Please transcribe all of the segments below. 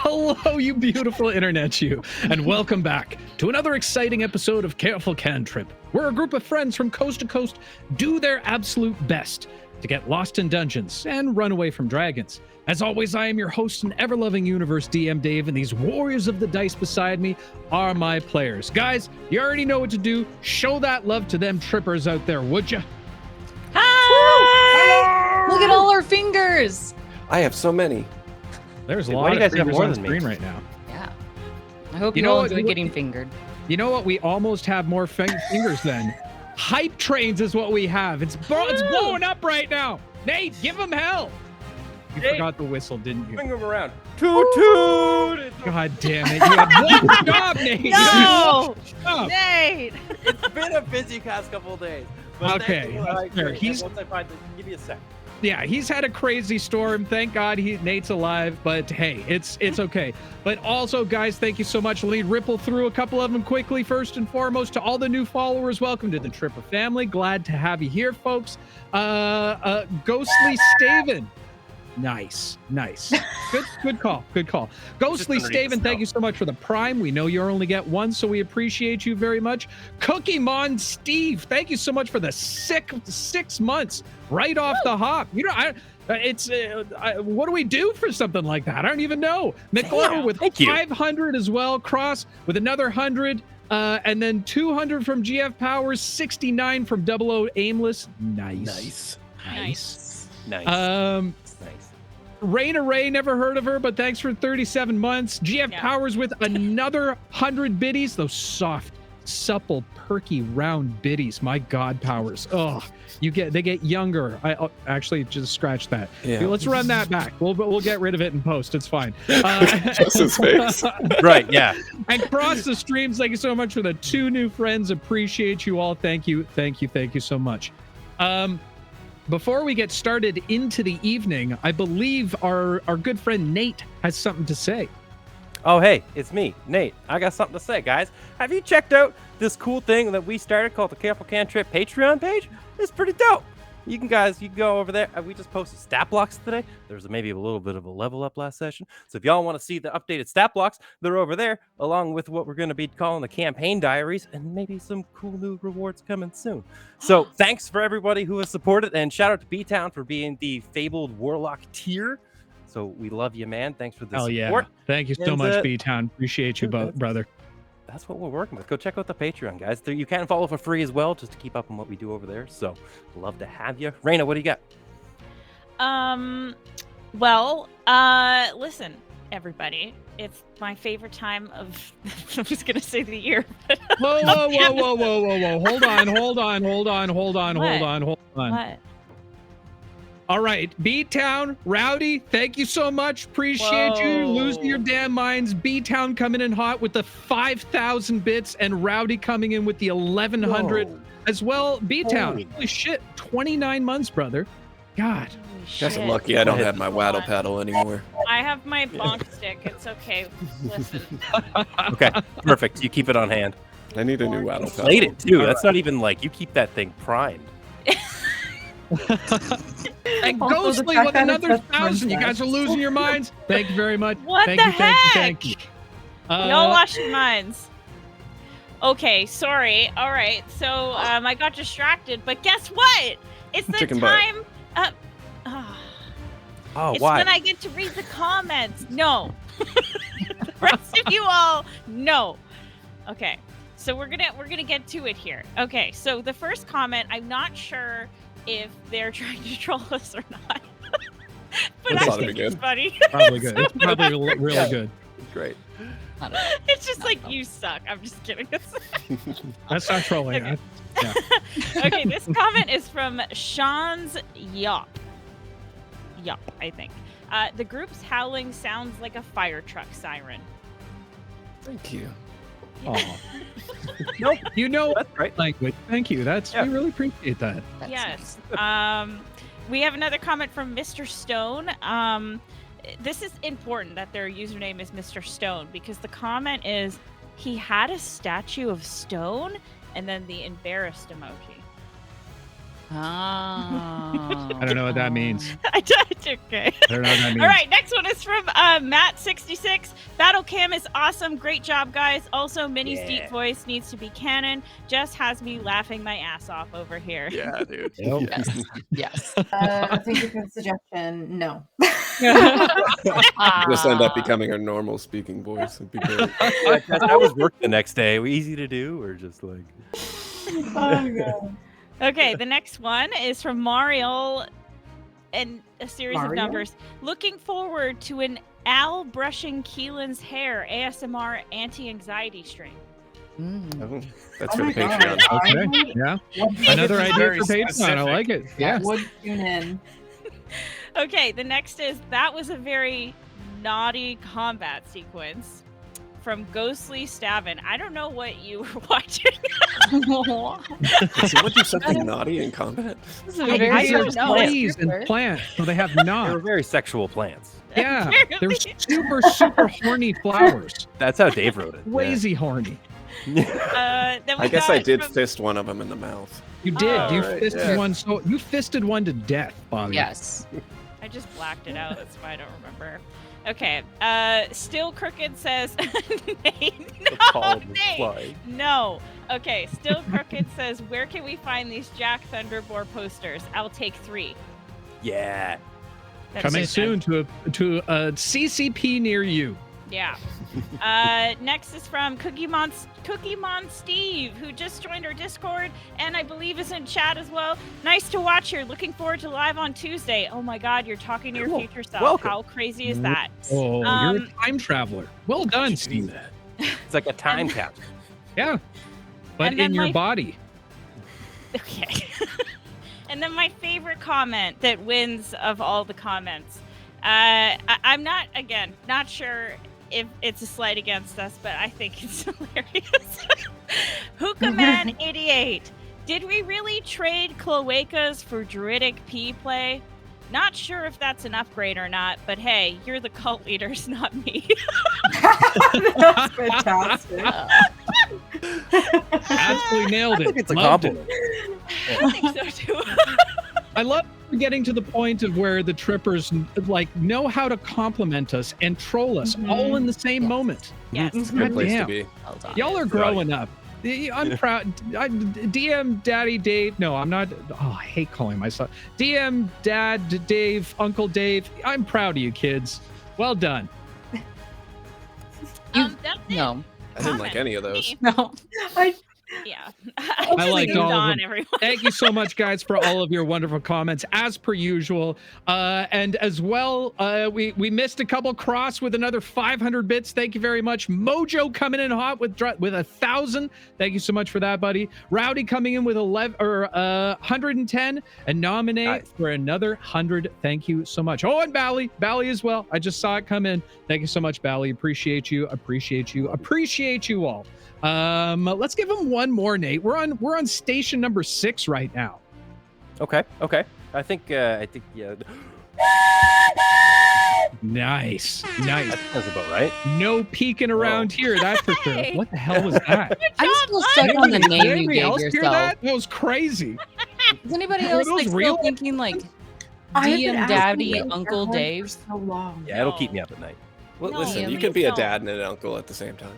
Hello, you beautiful internet you, and welcome back to another exciting episode of Careful Cantrip, where a group of friends from coast to coast do their absolute best to get lost in dungeons and run away from dragons. As always, I am your host and ever-loving universe DM Dave, and these warriors of the dice beside me are my players. Guys, you already know what to do. Show that love to them trippers out there, would you? Hi! Look at all our fingers. I have so many. There's a Why lot do you of guys have fingers more on the than me? screen right now. Yeah. I hope You you know all what- enjoy getting fingered. You know what? We almost have more fingers then. Hype trains is what we have. It's blowing up right now. Nate, give him hell. You Nate. forgot the whistle, didn't you? Swing them around. Toot toot! God damn it. You had one job, Nate. No! Stop. Nate! It's been a busy past couple of days. But Okay, that's fair. Once I find give me a sec. Yeah, he's had a crazy storm. Thank God Nate's alive, but hey, it's okay. But also, guys, thank you so much. Let me ripple through a couple of them quickly. First and foremost, to all the new followers, welcome to the Tripper family. Glad to have you here, folks. Ghostly Staven. Nice. Good call. Ghostly Staven, thank you so much for the prime. We know you only get one, so we appreciate you very much. Cookie Mon Steve, thank you so much for the 6 months right off the hop. You know, what do we do for something like that? I don't even know. McLaren with 500 as well. Cross with another 100. And then 200 from GF Powers, 69 from 00 Aimless. Nice. Nice. Raina Ray, never heard of her, but thanks for 37 months. GF Powers with another 100 biddies. Those soft, supple, perky, round biddies. My God, Powers. Oh, they get younger. I actually just scratch that. Yeah. Okay, let's run that back. We'll get rid of it in post. It's fine. Just his face. Right, yeah. And cross the streams. Thank you so much for the 2 new friends. Appreciate you all. Thank you so much. Before we get started into the evening, I believe our good friend Nate has something to say. Oh, hey, it's me, Nate. I got something to say, guys. Have you checked out this cool thing that we started called the Careful Cantrip Patreon page? It's pretty dope. You can go over there. We just posted stat blocks today. There's maybe a little bit of a level up last session. So if y'all want to see the updated stat blocks, they're over there, along with what we're going to be calling the campaign diaries, and maybe some cool new rewards coming soon. So thanks for everybody who has supported, and shout out to B-Town for being the fabled Warlock tier. So we love you, man. Thanks for the support. Yeah. Thank you so much, B-Town. Appreciate you, brother. That's what we're working with. Go check out the Patreon, guys. You can follow for free as well, just to keep up on what we do over there. So, love to have you. Raina, what do you got? Listen, everybody. It's my favorite time of, I'm just going to say the year. Whoa. Hold on. What? All right, B-Town, Rowdy, thank you so much. Appreciate you losing your damn minds. B-Town coming in hot with the 5,000 bits, and Rowdy coming in with the 1,100 as well. B-Town, holy shit, 29 months, brother. God. Just lucky I don't have my waddle paddle anymore. I have my bonk stick. It's okay. Listen. Okay, perfect. You keep it on hand. I need a new waddle paddle. Played it too. That's not even like you keep that thing primed. And Ghostly with another 1,000. You guys are losing your minds. Thank you very much. What thank the you, heck? Thank you. Y'all lost your minds. Okay, sorry. All right, so I got distracted, but guess what? It's the Chicken time. Oh, It's why? when I get to read the comments. No. The rest of you all, no. Okay, so we're gonna get to it here. Okay, so the first comment, I'm not sure if they're trying to troll us or not. But I think it's funny. Probably good. It's probably really good. Great. It's just like, you suck. I'm just kidding. That's not trolling. Okay. Yeah. Okay, this comment is from Sean's Yop, I think. The group's howling sounds like a fire truck siren. Thank you. Oh. Nope. You know That's right. language. Thank you. We really appreciate that. Yes. We have another comment from Mr. Stone. This is important that their username is Mr. Stone, because the comment is, he had a statue of stone, and then the embarrassed emoji. Oh. I don't know what that means. Okay. I don't know what that means. All right, next one is from Matt66. Battle cam is awesome. Great job, guys. Also, Minnie's deep voice needs to be canon. Just has me laughing my ass off over here. Yeah, dude. Yep. Yes. Yes. Thank you for the suggestion. No. Just end up becoming a normal speaking voice. It'd be great. I was work the next day. Easy to do, or just like. Oh god. Okay, the next one is from Mario and a series of Mario? numbers. Looking forward to an Al brushing Keelan's hair ASMR anti-anxiety stream. Mm. That's Oh for my the God. Patreon. Okay. Yeah. What Another would- idea very for Patreon. I like it. Yeah. Would tune in. Okay, the next is that was a very naughty combat sequence from Ghostly Stavin. I don't know what you were watching. Someone do something naughty in combat? This is a I very don't good know. Trees and script. plants, so they have They were not. very sexual plants. Yeah, they're Apparently. super horny flowers. That's how Dave wrote it. Yeah. Crazy horny. Then we I guess I got did from- fist one of them in the mouth. You did. Oh, You right, fisted yeah. one. So you fisted one to death, Bobby. Yes. I just blacked it out. That's why I don't remember. Okay. Still Crooked says, Nate, no, Nate. No. Okay. Still Crooked says, where can we find these Jack Thunderboar posters? I'll take 3. Yeah. That's Coming it. soon to a CCP near you. Yeah. Next is from Cookie Mon Steve, who just joined our Discord and I believe is in chat as well. Nice to watch here. Looking forward to live on Tuesday. Oh my God, you're talking to your Cool. future self. Welcome. How crazy is that? Oh, you're Um, a time traveler. Well done, Steve. It's like a time capsule. Yeah, but And then in your my- body. Okay. And then my favorite comment that wins of all the comments. I'm not sure if it's a slight against us, but I think it's hilarious. Hookah Man 88. Did we really trade cloacas for druidic pea play? Not sure if that's an upgrade or not, but hey, you're the cult leaders, not me. That's fantastic. Absolutely nailed I it. think it's a Loved it. compliment. I think so too. I love getting to the point of where the trippers like know how to compliment us and troll us all in the same Yes. moment. Yes. It's a good place Damn. to be. Well done. Y'all are growing up. I'm proud. DM Daddy Dave. No, I'm not. Oh, I hate calling myself DM Dad Dave, Uncle Dave. I'm proud of you kids. Well done. That's it. No. I didn't like any of those. No. Yeah. I liked all of them. Everyone. Thank you so much, guys, for all of your wonderful comments, as per usual. And as well, we missed a couple cross with another 500 bits. Thank you very much. Mojo coming in hot with 1,000. Thank you so much for that, buddy. Rowdy coming in with 110, and nominate Nice. for another 100. Thank you so much. Oh, and Bally as well. I just saw it come in. Thank you so much, Bally. Appreciate you. Appreciate you all. Let's give him one more, Nate. We're on station number 6 right now. Okay. I think yeah. Nice. That's about right. No peeking around here, that's for sure. Hey. What the hell was that? I'm still stuck on the Did name you anybody gave else hear yourself. that? That was crazy. Is anybody Were else those like real? still thinking like I have been DM asking Daddy, you Uncle for Dave? so long. Yeah, it'll keep me up at night. Well, No, listen, you please can be a don't. dad and an uncle at the same time.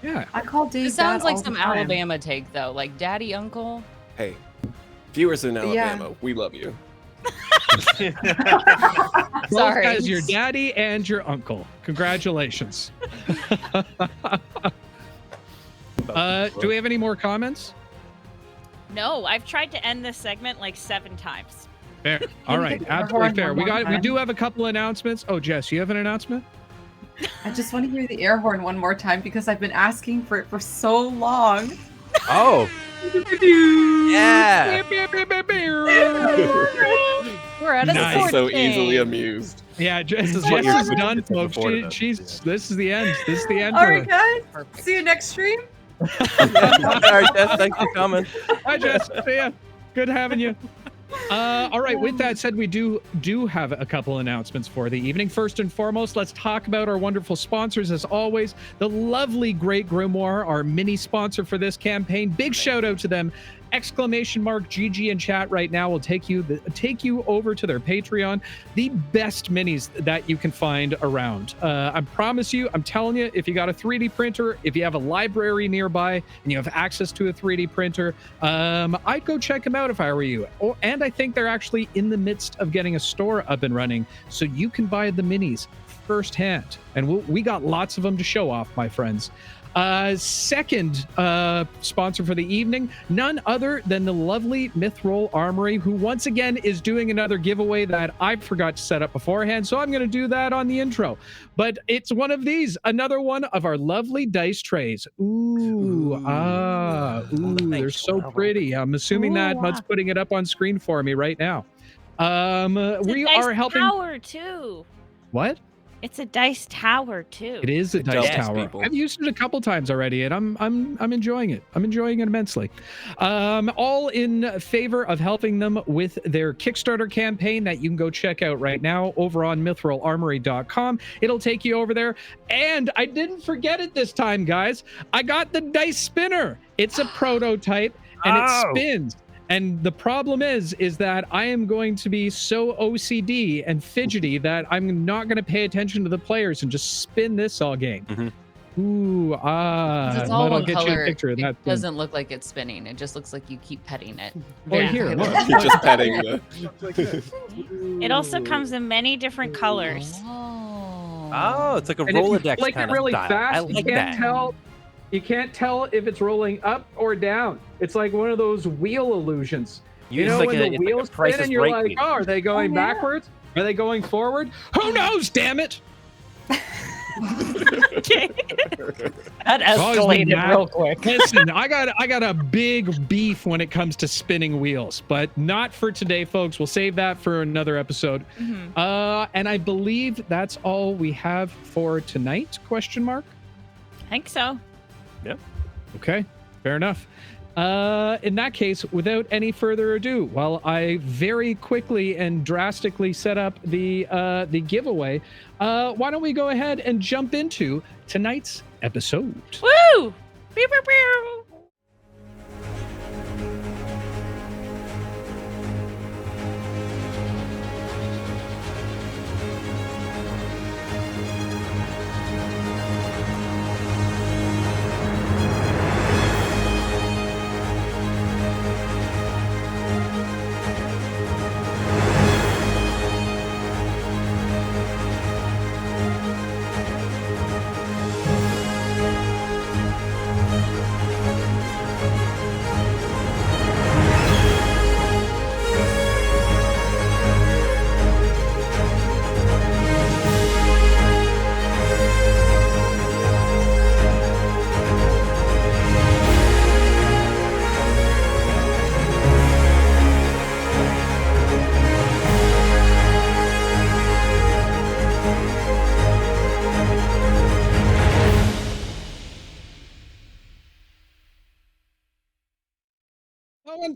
Yeah. I call Dave. This sounds Dad like all some the time. Alabama take though, like Daddy, Uncle. Hey, viewers in Yeah. Alabama, we love you. Both Sorry. as your daddy and your uncle. Congratulations. Do we have any more comments? No, I've tried to end this segment like 7 times. Fair. All right. Absolutely fair. We do have a couple announcements. Oh, Jess, you have an announcement? I just want to hear the air horn one more time because I've been asking for it for so long. Oh. Yeah. We're at a Nice. sports So game. easily amused. Yeah, Jess is what is you're done, looking folks. for tonight. This is the end. This is the end All for right, her. guys. Perfect. See you next stream. All right, Jess, thanks for coming. Hi, Jess. See ya. Good having you. All right. With that said, we do have a couple announcements for the evening. First and foremost, let's talk about our wonderful sponsors. As always, the lovely Great Grimoire, our mini sponsor for this campaign. Big shout out to them. !GG in chat right now will take you over to their Patreon, the best minis that you can find around. I promise you, I'm telling you, if you got a 3D printer, if you have a library nearby and you have access to a 3D printer, I'd go check them out if I were you. And I think they're actually in the midst of getting a store up and running, so you can buy the minis firsthand. And we got lots of them to show off, my friends. Second sponsor for the evening, none other than the lovely Mithril Armory, who once again is doing another giveaway that I forgot to set up beforehand, so I'm going to do that on the intro. But it's one of these, another one of our lovely dice trays. They're so pretty. I'm assuming that Mud's putting it up on screen for me right now. We are helping. Tower too. What? It's a dice tower too. It is a dice Yes, tower. people. I've used it a couple times already, and I'm enjoying it. I'm enjoying it immensely. All in favor of helping them with their Kickstarter campaign that you can go check out right now over on mithrilarmory.com. It'll take you over there. And I didn't forget it this time, guys. I got the dice spinner. It's a prototype, and it spins. And the problem is that I am going to be so OCD and fidgety that I'm not going to pay attention to the players and just spin this all game. It's all I'll one get you a color. picture of It that thing. doesn't look like it's spinning. It just looks like you keep petting it. Well, here, look. You're just petting the. It also comes in many different colors. Oh, it's like a And if you Rolodex flick kind it really of style. fast, I you like can't that. tell. You can't tell if it's rolling up or down. It's like one of those wheel illusions. You know, like when the wheels Price spin is and you're Right like, meter. oh, are they going backwards? Are they going forward? Who knows, damn it! Okay. That Always been escalated mad. real quick. Listen, I got a big beef when it comes to spinning wheels, but not for today, folks. We'll save that for another episode. And I believe that's all we have for tonight, question mark? I think so. Okay, fair enough. In that case, without any further ado, while I very quickly and drastically set up the giveaway, why don't we go ahead and jump into tonight's episode? Woo! Pew, pew, pew.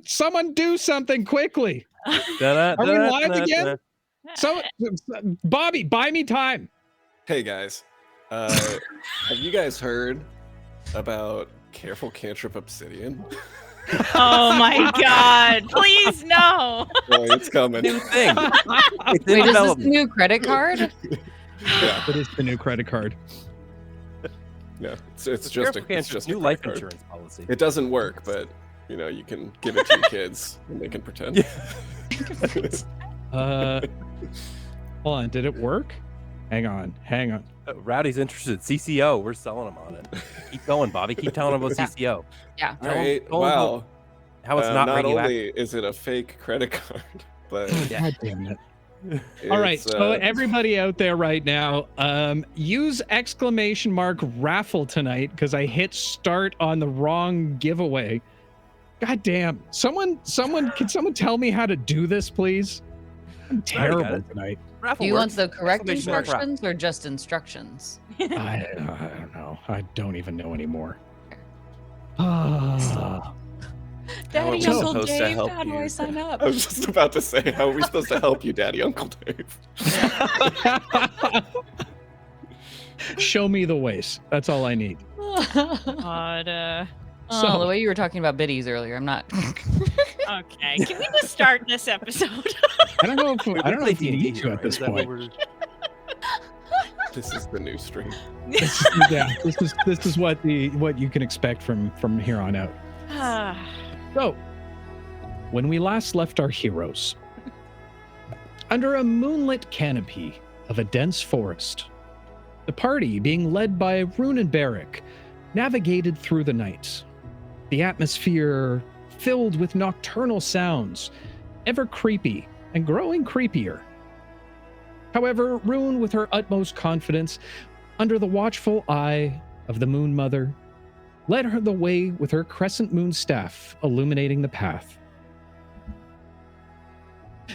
Someone do something quickly. Are we Da-da, live da-da, again? Bobby, buy me time. Hey guys, have you guys heard about Careful Cantrip Obsidian? Oh my god. Please no. Boy, it's coming. New thing. It's in Wait, is this the development. new credit card? Yeah, It is the new credit card. yeah. It's just Careful a, it's Cantrip's just new a life credit card. insurance policy. It doesn't work, but you know you can give it to your kids and they can pretend. Hold on, did it work? Hang on. Rowdy's interested. CCO, we're selling him on it. Keep going, Bobby. Keep telling him about CCO. Yeah. All right. Tell 'em Wow. How it's not not radioactive. only is it a fake credit card, but God damn it. All right, it's, so everybody out there right now, use !raffle tonight because I hit start on the wrong giveaway. God damn. Can someone tell me how to do this, please? I'm terrible tonight. Do you want the correct Exclamation mark, instructions or just instructions? I don't know. I don't even know anymore. Ah. Daddy, How am I Uncle supposed to Dave, help how do I you? sign up? I was just about to say, how are we supposed to help you, Daddy, Uncle Dave? Show me the ways. That's all I need. God, Oh, the way you were talking about biddies earlier, I'm not. Okay, can we just start this episode? I don't know if you need to at this point. This is the new stream. This is what you can expect from here on out. So, when we last left our heroes, under a moonlit canopy of a dense forest, the party, being led by Rune and Berrick, navigated through the night. The atmosphere filled with nocturnal sounds, ever creepy and growing creepier. However, Rune, with her utmost confidence, under the watchful eye of the Moon Mother, led her the way with her crescent moon staff illuminating the path.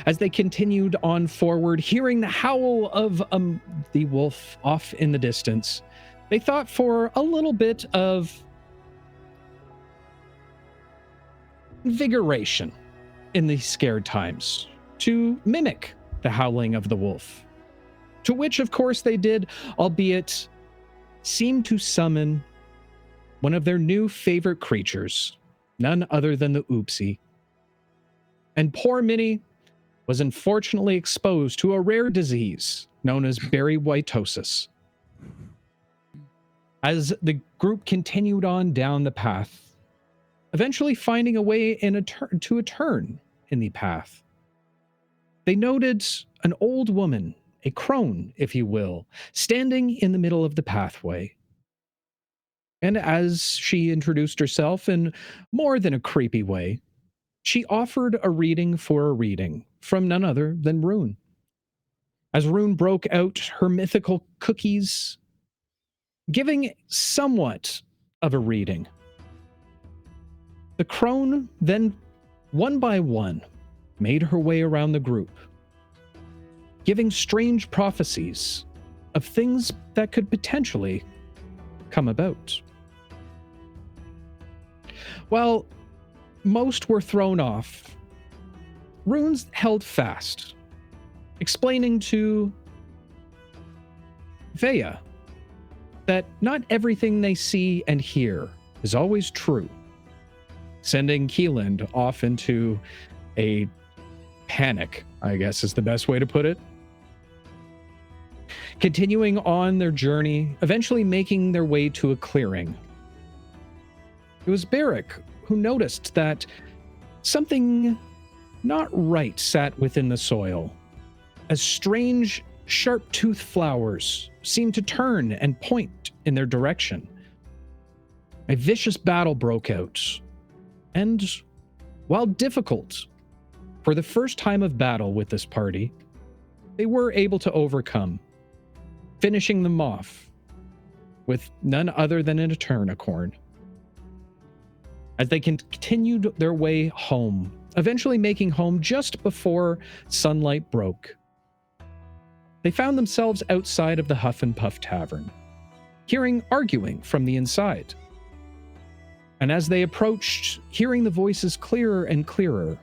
As they continued on forward, hearing the howl of the wolf off in the distance, they thought for a little bit of invigoration in these scared times to mimic the howling of the wolf. To which, of course, they did, albeit seemed to summon one of their new favorite creatures, none other than the Oopsie. And poor Minnie was unfortunately exposed to a rare disease known as berry-whitosis. As the group continued on down the path, eventually finding a way to a turn in the path, they noted an old woman, a crone, if you will, standing in the middle of the pathway. And as she introduced herself in more than a creepy way, she offered a reading for a reading from none other than Rune. As Rune broke out her mythical cookies, giving somewhat of a reading, the crone then, one by one, made her way around the group, giving strange prophecies of things that could potentially come about. While most were thrown off, Rune's held fast, explaining to Veya that not everything they see and hear is always true, sending Keelan off into a panic, I guess is the best way to put it. Continuing on their journey, eventually making their way to a clearing. It was Berrick who noticed that something not right sat within the soil, as strange, sharp-toothed flowers seemed to turn and point in their direction. A vicious battle broke out, and while difficult, for the first time of battle with this party, they were able to overcome, finishing them off with none other than an Eternicorn. As they continued their way home, eventually making home just before sunlight broke, they found themselves outside of the Huff and Puff Tavern, hearing arguing from the inside. And as they approached, hearing the voices clearer and clearer,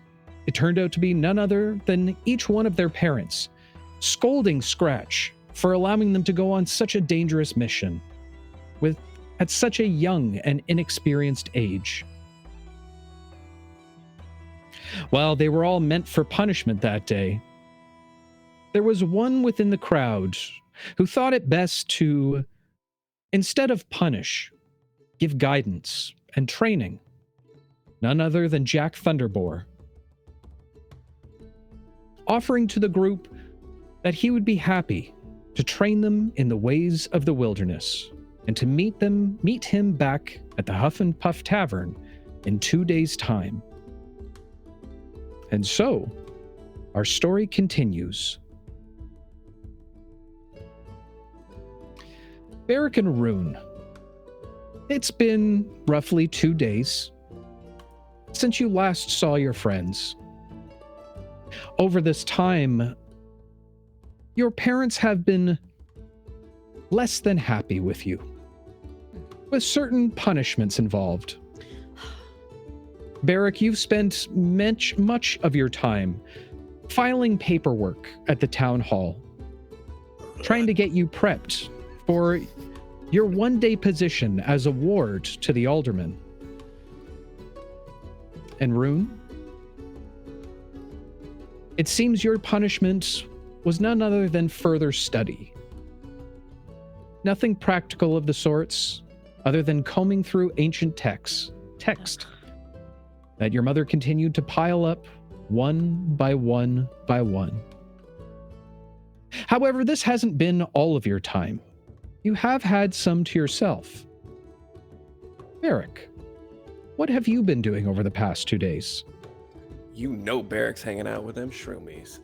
it turned out to be none other than each one of their parents, scolding Scratch for allowing them to go on such a dangerous mission at such a young and inexperienced age. While they were all meant for punishment that day, there was one within the crowd who thought it best to, instead of punish, give guidance and training. None other than Jack Thunderboar, offering to the group that he would be happy to train them in the ways of the wilderness and to meet him back at the Huff and Puff Tavern in 2 days' time. And so, our story continues. Berrick and Rune. It's been roughly 2 days since you last saw your friends. Over this time, your parents have been less than happy with you, with certain punishments involved. Berrick, you've spent much of your time filing paperwork at the town hall, trying to get you prepped for your one-day position as a ward to the alderman. and Rune, it seems your punishment was none other than further study. Nothing practical of the sorts, other than combing through ancient text that your mother continued to pile up one by one by one. However, this hasn't been all of your time. You have had some to yourself. Berrick, what have you been doing over the past 2 days? You know Berrick's hanging out with them shroomies.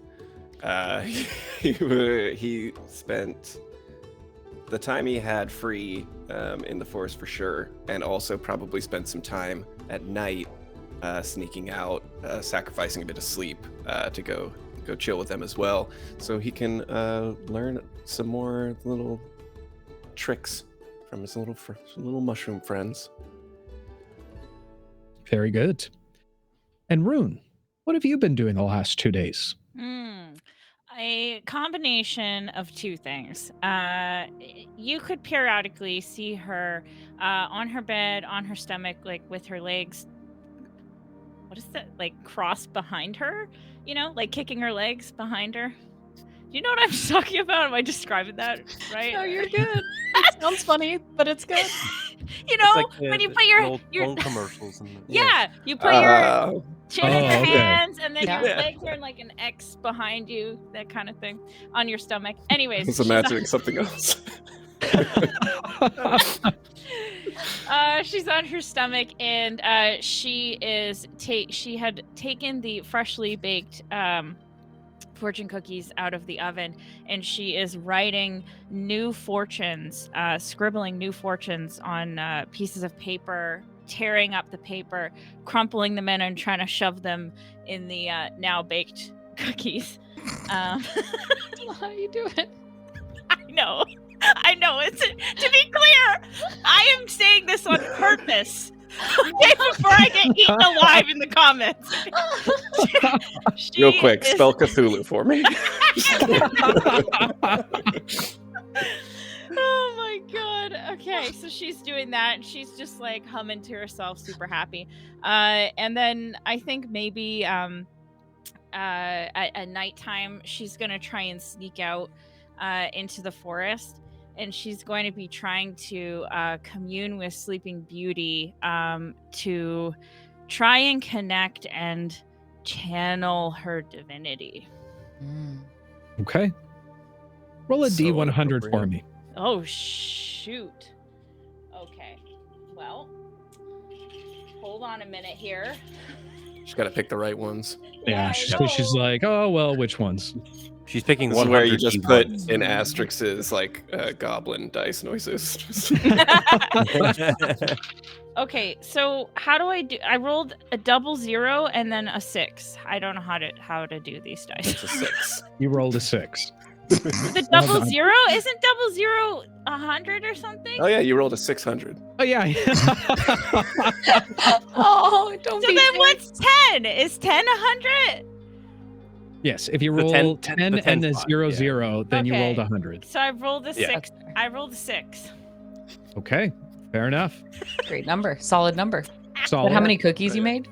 He spent the time he had free in the forest for sure, and also probably spent some time at night sneaking out, sacrificing a bit of sleep to go chill with them as well, so he can learn some more little tricks from his little mushroom friends. Very good. And Rune, what have you been doing the last 2 days? A combination of two things. You could periodically see her on her bed, on her stomach, like with her legs. What is that? Like crossed behind her? You know, like kicking her legs behind her. Do you know what I'm talking about? Am I describing that right? No, you're good. It sounds funny, but it's good. You know, It's like when you the put your phone commercials. And yeah, you put your chin in your okay. hands, and then Yeah. your legs are in like an X behind you, that kind of thing, on your stomach. Anyways, I was she's imagining something else. she's on her stomach, and she had taken the freshly baked fortune cookies out of the oven, and she is writing new fortunes, scribbling new fortunes on pieces of paper, tearing up the paper, crumpling them in, and trying to shove them in the now baked cookies. How you do it? I know. It's to be clear, I am saying this on purpose. Okay, before I get eaten alive in the comments. Real quick, spell Cthulhu for me. Oh my god. Okay, so she's doing that, and she's just like humming to herself, super happy. And then I think maybe at nighttime she's gonna try and sneak out into the forest, and she's going to be trying to commune with Sleeping Beauty to try and connect and channel her divinity. Okay. Roll a So D100 for appropriate. me. Oh, shoot. Okay. Well, hold on a minute here. She's got to pick the right ones. Yeah, I so she's know. like, oh, well, which ones? She's picking This is 100 where you just put D1s. in asterisks like goblin dice noises. Okay, so how do I do? I rolled a 00 and then a 6. I don't know how to do these dice. It's a 6. You rolled a 6. The Well done. 00 isn't 00 100 or something? Oh yeah, you rolled a 600. Oh, yeah. Oh, don't So be then silly. what's 10? Is 10 100? Yes, if you The roll 10 10 the and 10 a spot, 00, then you Okay. rolled 100. So I rolled a Yeah. 6. I rolled a 6. Okay, fair enough. Great number. Solid number. Solid. But how many cookies you made?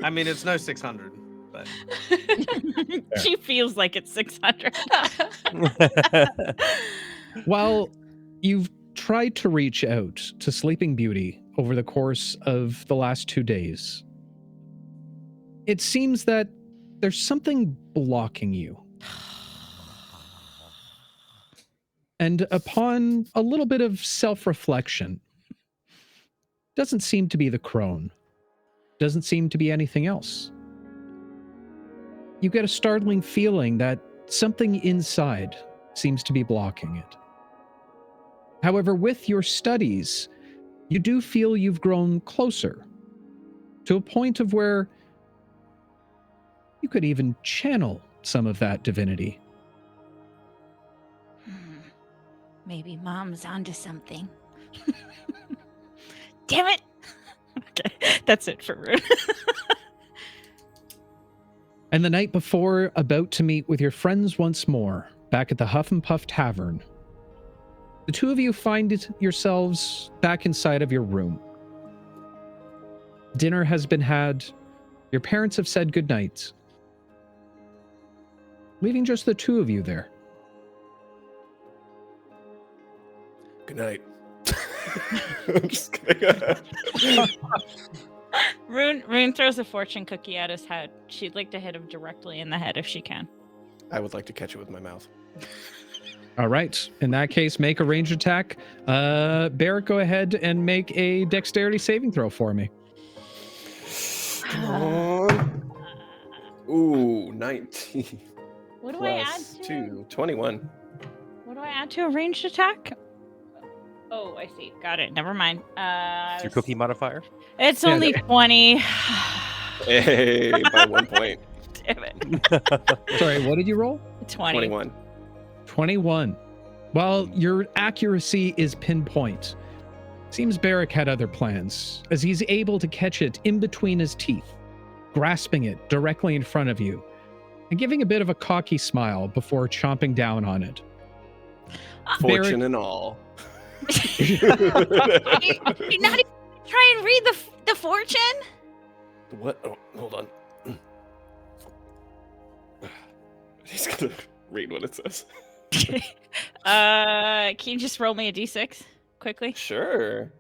I mean, it's no 600, but She feels like it's 600. While you've tried to reach out to Sleeping Beauty over the course of the last 2 days, it seems that there's something blocking you. And upon a little bit of self-reflection, doesn't seem to be the crone. Doesn't seem to be anything else. You get a startling feeling that something inside seems to be blocking it. However, with your studies, you do feel you've grown closer to a point of where you could even channel some of that divinity. Maybe Mom's onto something. Damn it! Okay, that's it for Rune. And the night before, about to meet with your friends once more, back at the Huff and Puff Tavern, the two of you find yourselves back inside of your room. Dinner has been had. Your parents have said goodnight, leaving just the two of you there. Good night. I'm just kidding. Rune throws a fortune cookie at his head. She'd like to hit him directly in the head if she can. I would like to catch it with my mouth. All right. In that case, make a ranged attack. Berrick, go ahead and make a dexterity saving throw for me. Come on. Ooh, 19. What do I add Plus to? 2, 21. What do I add to a ranged attack? Oh, I see. Got it. Never mind. Your cookie modifier? It's Yeah. only 20. Hey, by 1 point. Damn it. Sorry, what did you roll? 20. 21. 21. Well, your accuracy is pinpoint. Seems Berrick had other plans, as he's able to catch it in between his teeth, grasping it directly in front of you, and giving a bit of a cocky smile before chomping down on it. Fortune and all. You're not even try and read the fortune? What? Oh, hold on. He's gonna read what it says. Can you just roll me a d6 quickly? Sure.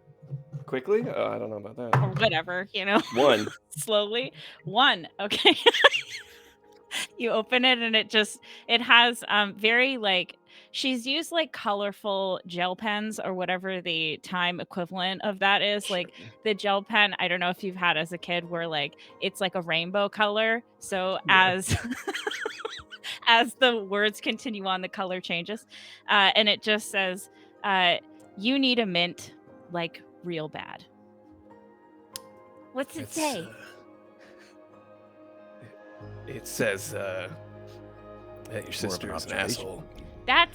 Quickly? Oh, I don't know about that. Or whatever, 1. Slowly. 1. Okay. You open it and it has very she's used colorful gel pens or whatever the time equivalent of that is. Like the gel pen, I don't know if you've had as a kid where it's like a rainbow color. So as as the words continue on, the color changes. And it just says, you need a mint real bad. What's it say? It says that your sister is an asshole. That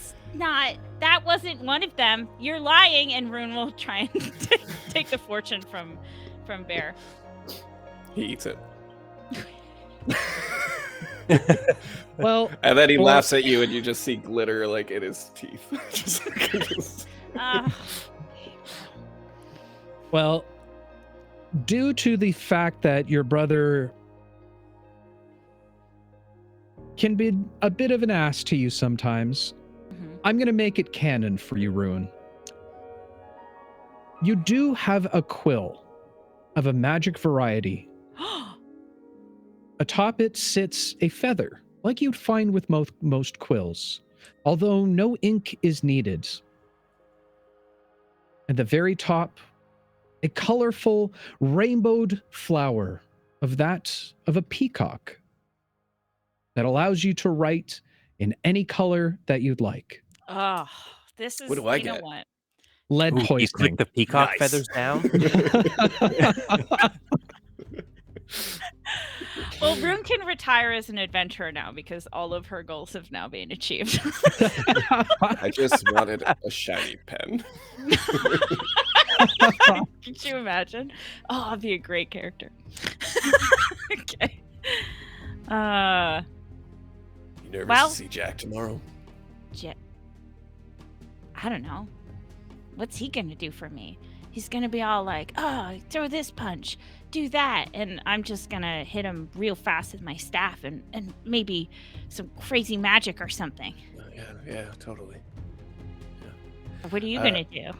wasn't one of them. You're lying, and Rune will try and take the fortune from Bear. He eats it. Well, And then he laughs at you, and you just see glitter in his teeth. Well, due to the fact that your brother can be a bit of an ass to you sometimes, I'm going to make it canon for you, Rune. You do have a quill of a magic variety. Atop it sits a feather, like you'd find with most quills, although no ink is needed. At the very top, a colorful rainbowed flower of a peacock that allows you to write in any color that you'd like. Oh, this is, What do I get? know what? Lead Ooh, you poisoning. click the peacock Nice. feathers down. Well, Rune can retire as an adventurer now because all of her goals have now been achieved. I just wanted a shiny pen. Could you imagine? Oh, I'd be a great character. Okay. You nervous Well- to see Jack tomorrow? I don't know. What's he gonna do for me? He's gonna be all like, oh, throw this punch, do that, and I'm just gonna hit him real fast with my staff and maybe some crazy magic or something. Yeah, totally. What are you gonna do?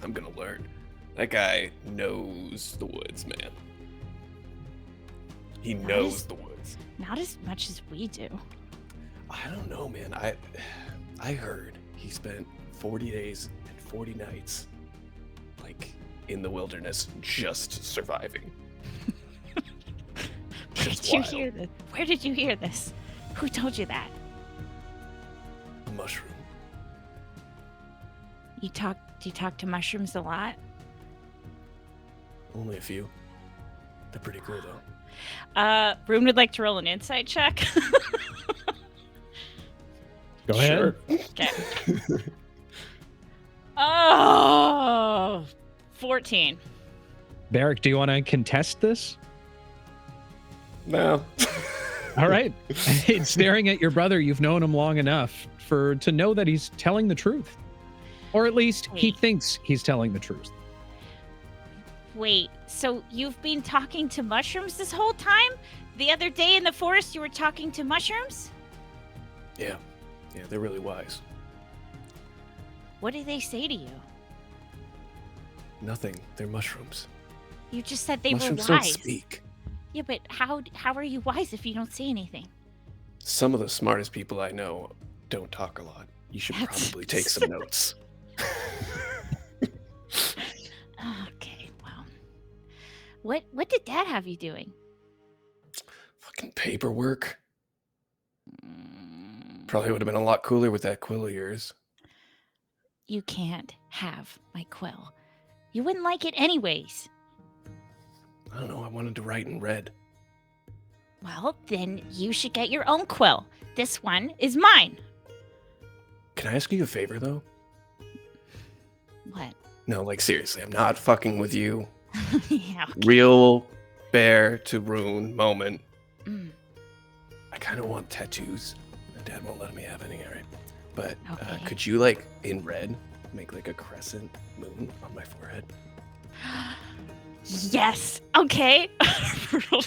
I'm gonna learn. That guy knows the woods, man. He knows the woods. Not as much as we do. I don't know, man. I heard he spent 40 days and 40 nights, in the wilderness, just surviving. Where did you hear this? Where did you hear this? Who told you that? A mushroom. Do you talk to mushrooms a lot? Only a few. They're pretty cool, though. Rune would like to roll an insight check. Go ahead. Okay. Oh, 14. Berrick, do you want to contest this? No. All right. Staring at your brother, you've known him long enough to know that he's telling the truth. Or at least he Wait. thinks he's telling the truth. Wait, so you've been talking to mushrooms this whole time? The other day in the forest you were talking to mushrooms? Yeah, they're really wise. What did they say to you? Nothing. They're mushrooms. You just said they Mushrooms were don't wise. speak. Yeah, but how are you wise if you don't say anything? Some of the smartest people I know don't talk a lot. You should probably take some notes. Okay, well. What did Dad have you doing? Fucking paperwork. Probably would have been a lot cooler with that quill of yours. You can't have my quill. You wouldn't like it anyways. I don't know. I wanted to write in red. Well, then you should get your own quill. This one is mine. Can I ask you a favor, though? What? No, like, seriously, I'm not fucking with you. Yeah. Okay. Real bear to rune moment. Mm. I kind of want tattoos. My dad won't let me have any, all right? But Okay. could you, like, in red, make, like, a crescent moon on my forehead? Yes. Okay. She'll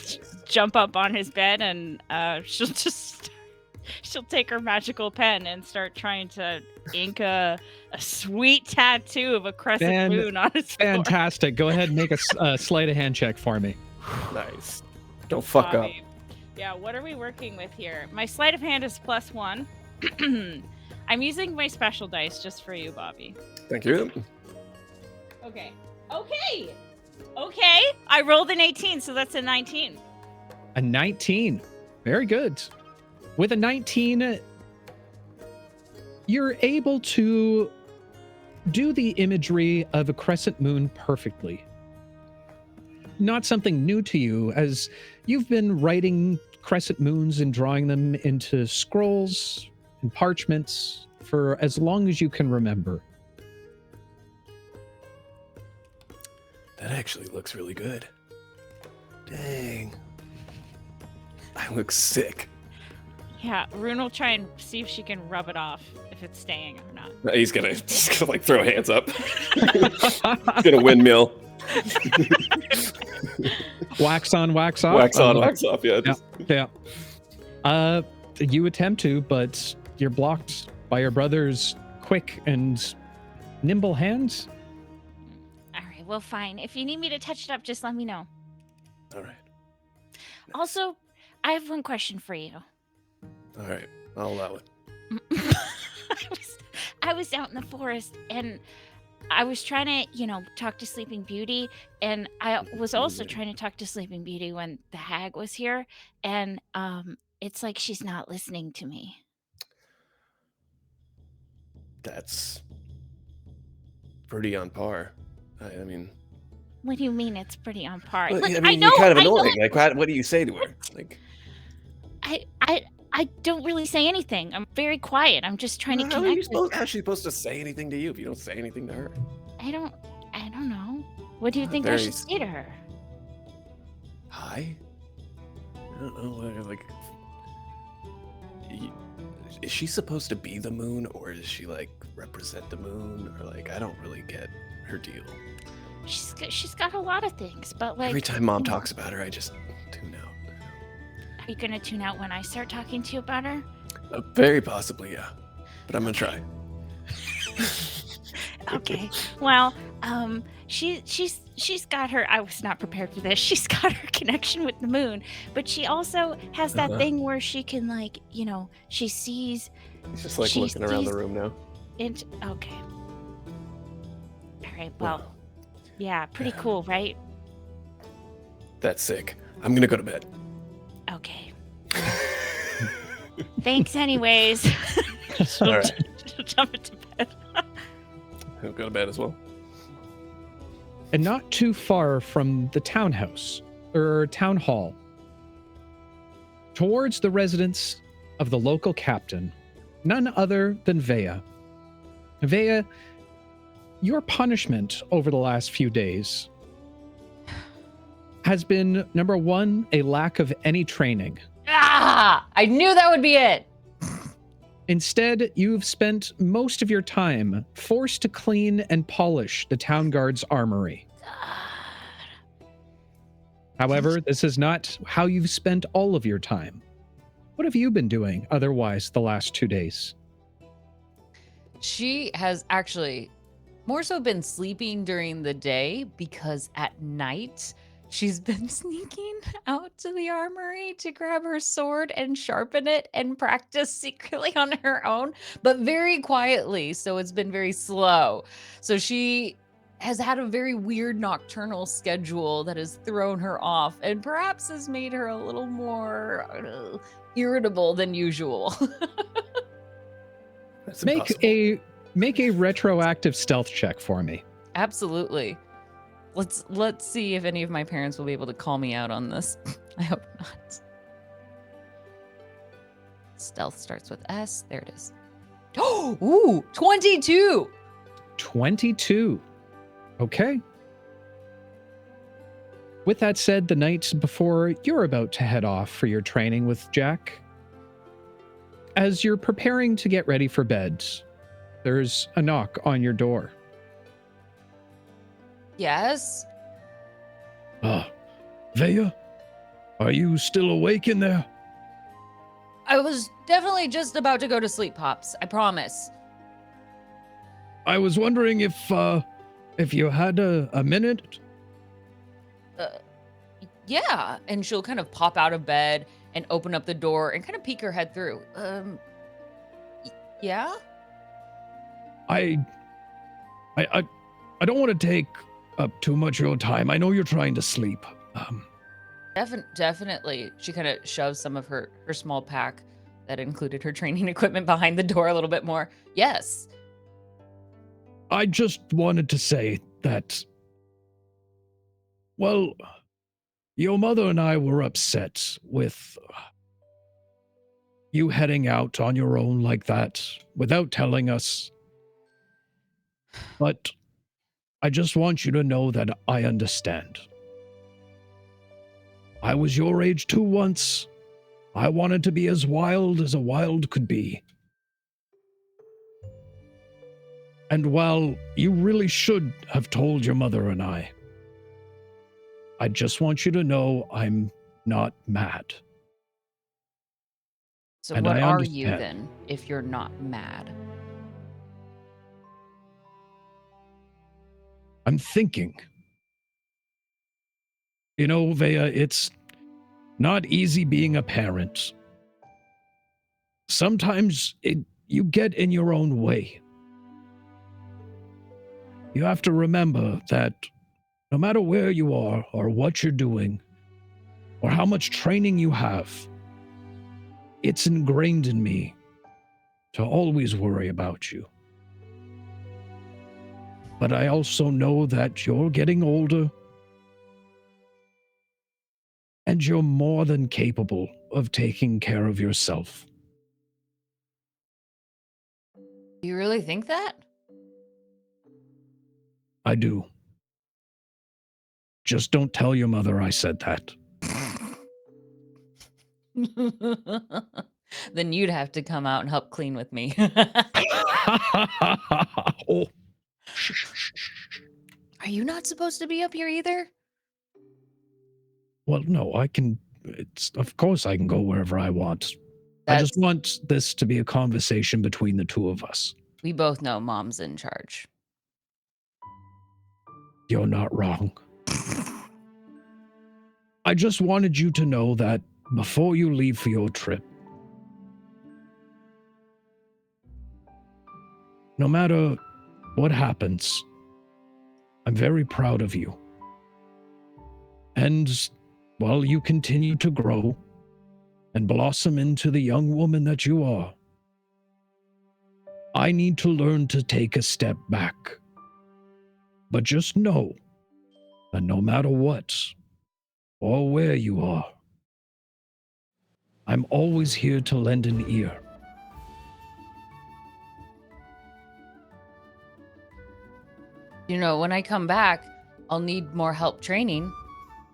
jump up on his bed and she'll take her magical pen and start trying to ink a sweet tattoo of a crescent moon on his forehead. Fantastic. Go ahead and make a sleight of hand check for me. Nice. Don't fuck up. Bobby. Yeah, what are we working with here? My sleight of hand is +1. I'm using my special dice just for you, Bobby. Thank you. Okay. I rolled an 18, so that's a 19. A 19. Very good. With a 19, you're able to do the imagery of a crescent moon perfectly. Not something new to you, as you've been writing crescent moons and drawing them into scrolls and parchments for as long as you can remember. That actually looks really good. Dang. I look sick. Yeah, Rune will try and see if she can rub it off, if it's staying or not. He's gonna like throw hands up. He's gonna windmill. Wax on, wax off. Wax on, wax off. Yeah. Yeah. You attempt to, but you're blocked by your brother's quick and nimble hands. All right, well, fine. If you need me to touch it up, just let me know. All right. Also, I have one question for you. All right. I'll allow it. I was out in the forest and I was trying to, talk to Sleeping Beauty, and I was also trying to talk to Sleeping Beauty when the hag was here, and it's like she's not listening to me. That's pretty on par. I mean, What do you mean it's pretty on par? well, Look, I mean, I know, you're kind of I know annoying. Like, what do you say to her? Like, I don't really say anything. I'm very quiet. I'm just trying to how are you connect with her. how's she supposed to say anything to you if you don't say anything to her? I don't know. What do you think I Very should say to her? Hi? I don't know. Like, is she supposed to be the moon, or does she like represent the moon, or like I don't really get her deal. She's got a lot of things, but like Every time Mom talks about her, I just tune out. Are you gonna tune out when I start talking to you about her? Very possibly, yeah. But I'm gonna try. Okay. Well, she's got her. I was not prepared for this. She's got her connection with the moon, but she also has that thing where she can like, she sees. He's just like she looking around the sees room now. Okay. All right. Well, yeah, pretty cool, right? That's sick. I'm gonna go to bed. Okay. Thanks, anyways. All right. Jump into bed. He'll go to bed as well. And not too far from the townhouse, or town hall, towards the residence of the local captain, none other than Veya. Veya, your punishment over the last few days has been, number one, a lack of any training. Ah! I knew that would be it. Instead, you've spent most of your time forced to clean and polish the town guard's armory. However, this is not how you've spent all of your time. What have you been doing otherwise the last 2 days? She has actually more so been sleeping during the day because at night she's been sneaking out to the armory to grab her sword and sharpen it and practice secretly on her own, but very quietly. So it's been very slow. So she has had a very weird nocturnal schedule that has thrown her off and perhaps has made her a little more irritable than usual. That's Make a retroactive stealth check for me. Absolutely. Let's see if any of my parents will be able to call me out on this. I hope not. Stealth starts with S. There it is. Oh, ooh, 22. 22. Okay. With that said, the night before you're about to head off for your training with Jack, as you're preparing to get ready for bed, there's a knock on your door. Yes. Veya, are you still awake in there? I was definitely just about to go to sleep, Pops. I promise. I was wondering if you had a minute. Yeah. And she'll kind of pop out of bed and open up the door and kind of peek her head through. Yeah? I don't want to take up too much of your time. I know you're trying to sleep. Definitely. She kind of shoves some of her small pack that included her training equipment behind the door a little bit more. Yes. I just wanted to say that, well, your mother and I were upset with you heading out on your own like that without telling us. But I just want you to know that I understand. I was your age too once. I wanted to be as wild as a wild could be. And while you really should have told your mother and I just want you to know I'm not mad. So And what I are you understand. then if you're not mad? I'm thinking. You know, Veya, it's not easy being a parent. Sometimes you get in your own way. You have to remember that no matter where you are or what you're doing or how much training you have, it's ingrained in me to always worry about you. But I also know that you're getting older and you're more than capable of taking care of yourself. Do you really think that? I do. Just don't tell your mother I said that. Then you'd have to come out and help clean with me. Oh. Are you not supposed to be up here either? Well, no, of course I can go wherever I want. I just want this to be a conversation between the two of us. We both know Mom's in charge. You're not wrong. I just wanted you to know that before you leave for your trip, no matter what happens, I'm very proud of you. And while you continue to grow and blossom into the young woman that you are, I need to learn to take a step back. But just know that no matter what or where you are, I'm always here to lend an ear. You know, when I come back, I'll need more help training.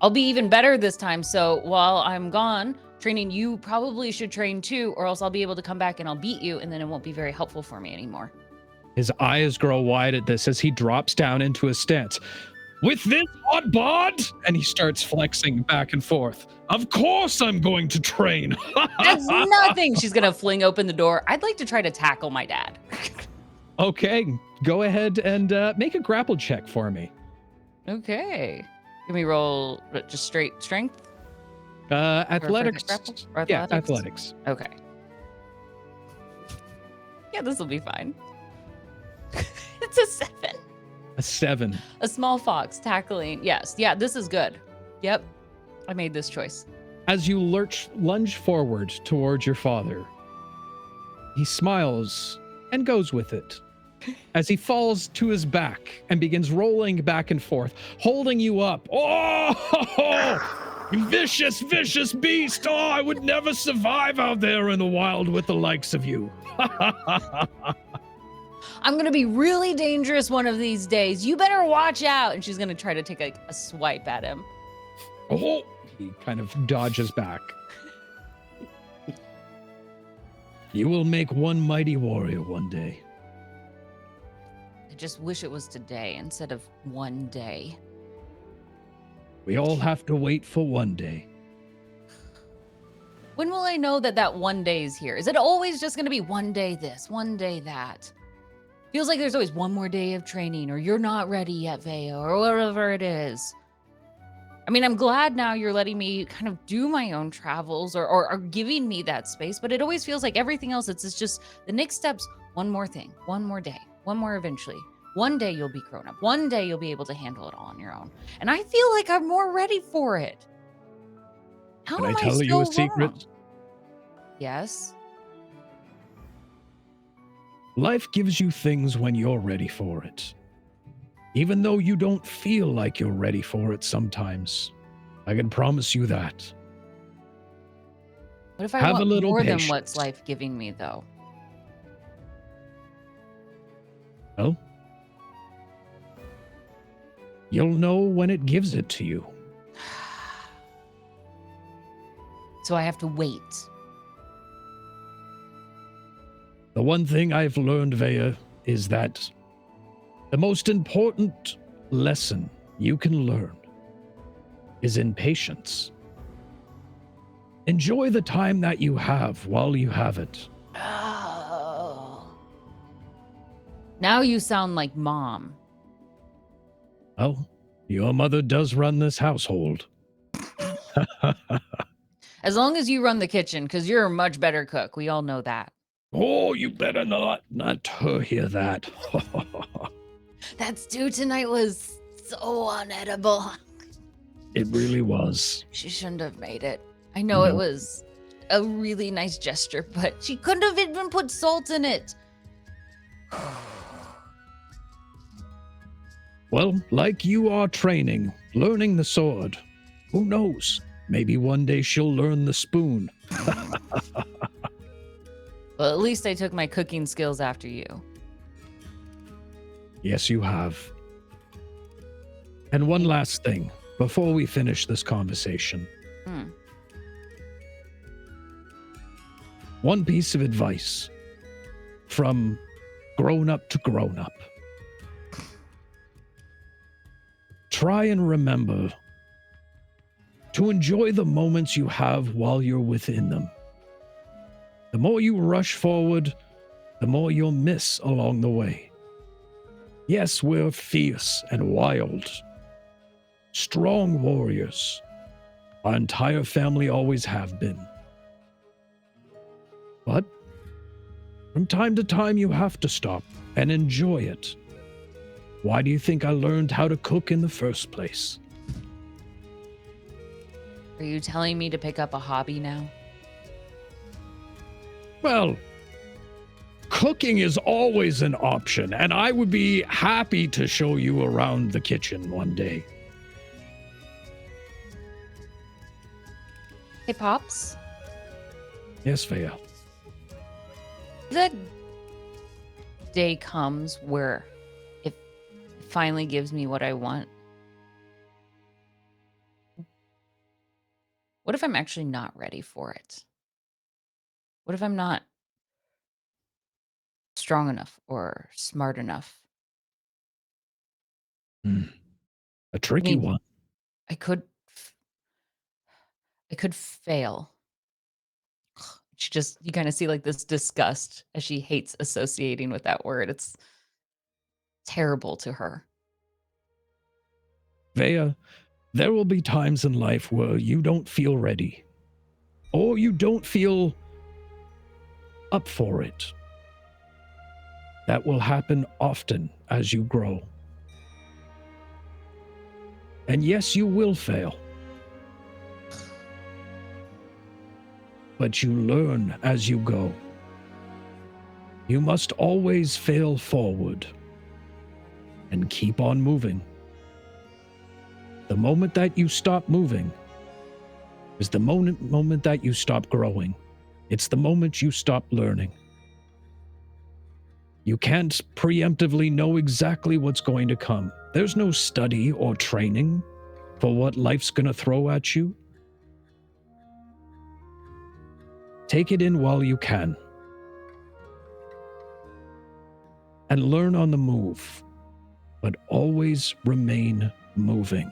I'll be even better this time. So while I'm gone training, you probably should train too, or else I'll be able to come back and I'll beat you, and then it won't be very helpful for me anymore. His eyes grow wide at this as he drops down into his stance. With this hot bod? And he starts flexing back and forth. Of course I'm going to train. That's nothing. She's going to fling open the door. I'd like to try to tackle my dad. Okay, go ahead and make a grapple check for me. Okay. Can we roll just straight strength? Athletics. Or Yeah, athletics? athletics. Okay. Yeah, this will be fine. It's a 7. A 7. A small fox tackling. Yes. Yeah, this is good. Yep. I made this choice. As you lunge forward towards your father, he smiles and goes with it. As he falls to his back and begins rolling back and forth, holding you up. Oh, you vicious, vicious beast. Oh, I would never survive out there in the wild with the likes of you. I'm going to be really dangerous one of these days. You better watch out. And she's going to try to take a swipe at him. Oh, he kind of dodges back. You will make one mighty warrior one day. I just wish it was today instead of one day. We all have to wait for one day. When will I know that that one day is here? Is it always just going to be one day this, one day that? Feels like there's always one more day of training, or you're not ready yet, Veya, or whatever it is. I mean, I'm glad now you're letting me kind of do my own travels or giving me that space, but it always feels like everything else, it's just the next step's one more thing, one more day, one more eventually. One day you'll be grown up. One day you'll be able to handle it all on your own. And I feel like I'm more ready for it. How Can I am I tell you still a secret? wrong? Yes. Life gives you things when you're ready for it. Even though you don't feel like you're ready for it sometimes. I can promise you that. What if I Have want a little more patience. than what's life giving me, though? Well, you'll know when it gives it to you. So I have to wait. The one thing I've learned, Veya, is that the most important lesson you can learn is in patience. Enjoy the time that you have while you have it. Oh. Now you sound like mom. Well, your mother does run this household. As long as you run the kitchen, because you're a much better cook. We all know that. Oh, you better not her hear that. That stew tonight was so unedible. It really was. She shouldn't have made it. I know it No. was a really nice gesture, but she couldn't have even put salt in it. Well, like you are training, learning the sword. Who knows? Maybe one day she'll learn the spoon. Well, at least I took my cooking skills after you. Yes, you have. And one last thing before we finish this conversation. Hmm. One piece of advice from grown up to grown up. Try and remember to enjoy the moments you have while you're within them. The more you rush forward, the more you'll miss along the way. Yes, we're fierce and wild, strong warriors. Our entire family always have been. But from time to time, you have to stop and enjoy it. Why do you think I learned how to cook in the first place? Are you telling me to pick up a hobby now? Well, cooking is always an option, and I would be happy to show you around the kitchen one day. Hey, Pops. Yes, Veya. The day comes where it finally gives me what I want. What if I'm actually not ready for it? What if I'm not strong enough or smart enough? A tricky mean- one. I could fail. You kind of see like this disgust as she hates associating with that word. It's terrible to her. Veya, there will be times in life where you don't feel ready, or you don't feel up for it. That will happen often as you grow. And yes, you will fail. But you learn as you go. You must always fail forward and keep on moving. The moment that you stop moving is the moment that you stop growing. It's the moment you stop learning. You can't preemptively know exactly what's going to come. There's no study or training for what life's going to throw at you. Take it in while you can. And learn on the move, but always remain moving.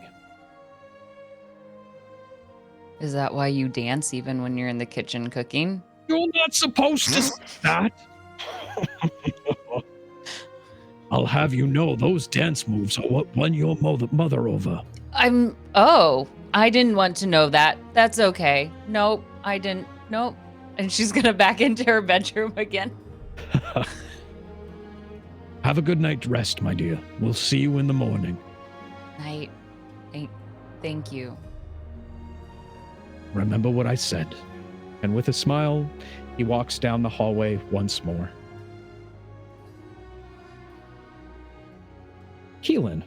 Is that why you dance even when you're in the kitchen cooking? You're not supposed to say that. I'll have you know those dance moves are what won your mother over. I didn't want to know that. That's okay. Nope, I didn't. Nope. And she's gonna back into her bedroom again. Have a good night rest, my dear. We'll see you in the morning. Night. Thank you. Remember what I said. And with a smile, he walks down the hallway once more. Keelan.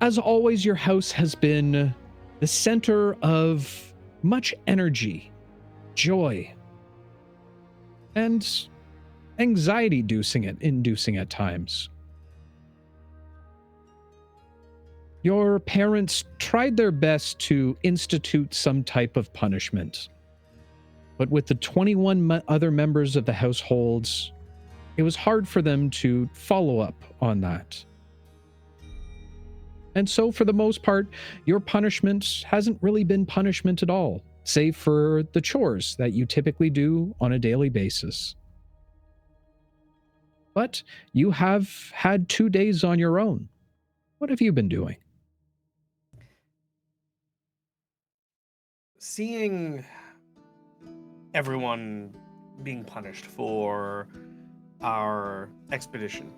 As always, your house has been the center of much energy, joy, and anxiety inducing at times. Your parents tried their best to institute some type of punishment, but with the 21 other members of the households, it was hard for them to follow up on that. And so, for the most part, your punishment hasn't really been punishment at all, save for the chores that you typically do on a daily basis. But you have had 2 days on your own. What have you been doing? Seeing everyone being punished for our expedition,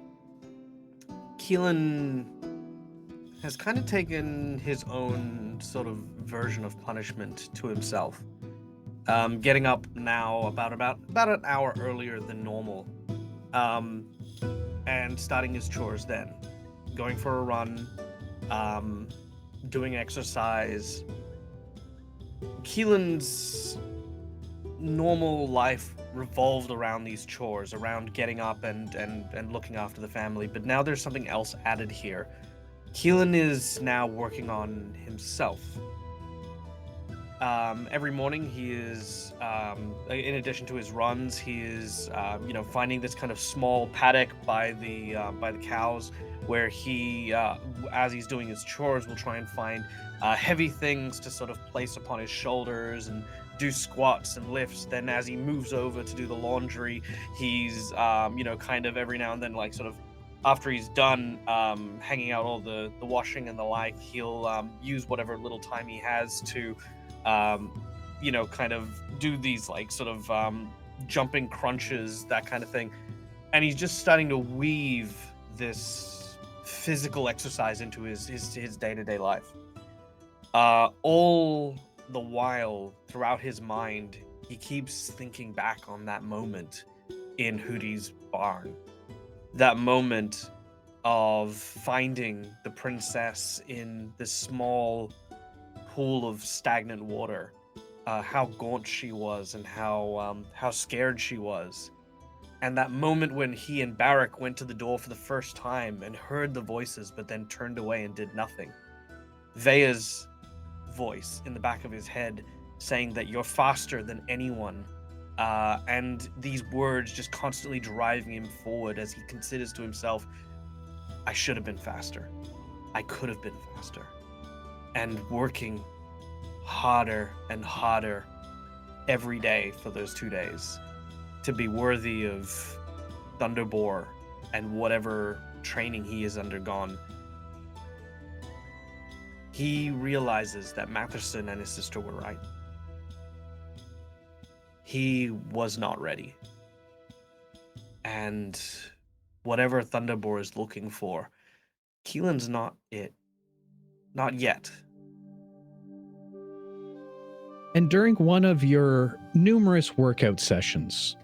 Keelan has kind of taken his own sort of version of punishment to himself. Getting up now about an hour earlier than normal, and starting his chores then, going for a run, doing exercise. Keelan's normal life revolved around these chores, around getting up and looking after the family, but now there's something else added here. Keelan is now working on himself. Every morning he is, in addition to his runs, he is, finding this kind of small paddock by the cows, where he, as he's doing his chores, will try and find heavy things to sort of place upon his shoulders and do squats and lifts. Then as he moves over to do the laundry, he's, kind of every now and then, like, sort of, after he's done hanging out all the washing and the like, he'll use whatever little time he has to kind of do these like sort of jumping crunches, that kind of thing. And he's just starting to weave this physical exercise into his day-to-day life. All the while, throughout his mind, he keeps thinking back on that moment in Hootie's barn. That moment of finding the princess in this small pool of stagnant water, how gaunt she was and how scared she was. And that moment when he and Berrick went to the door for the first time and heard the voices but then turned away and did nothing. Veya's voice in the back of his head saying that you're faster than anyone and these words just constantly driving him forward as he considers to himself, I should have been faster. I could have been faster. And working harder and harder every day for those 2 days to be worthy of Thunderboar and whatever training he has undergone. He realizes that Matherson and his sister were right. He was not ready. And whatever Thunderboar is looking for, Keelan's not it. Not yet. And during one of your numerous workout sessions,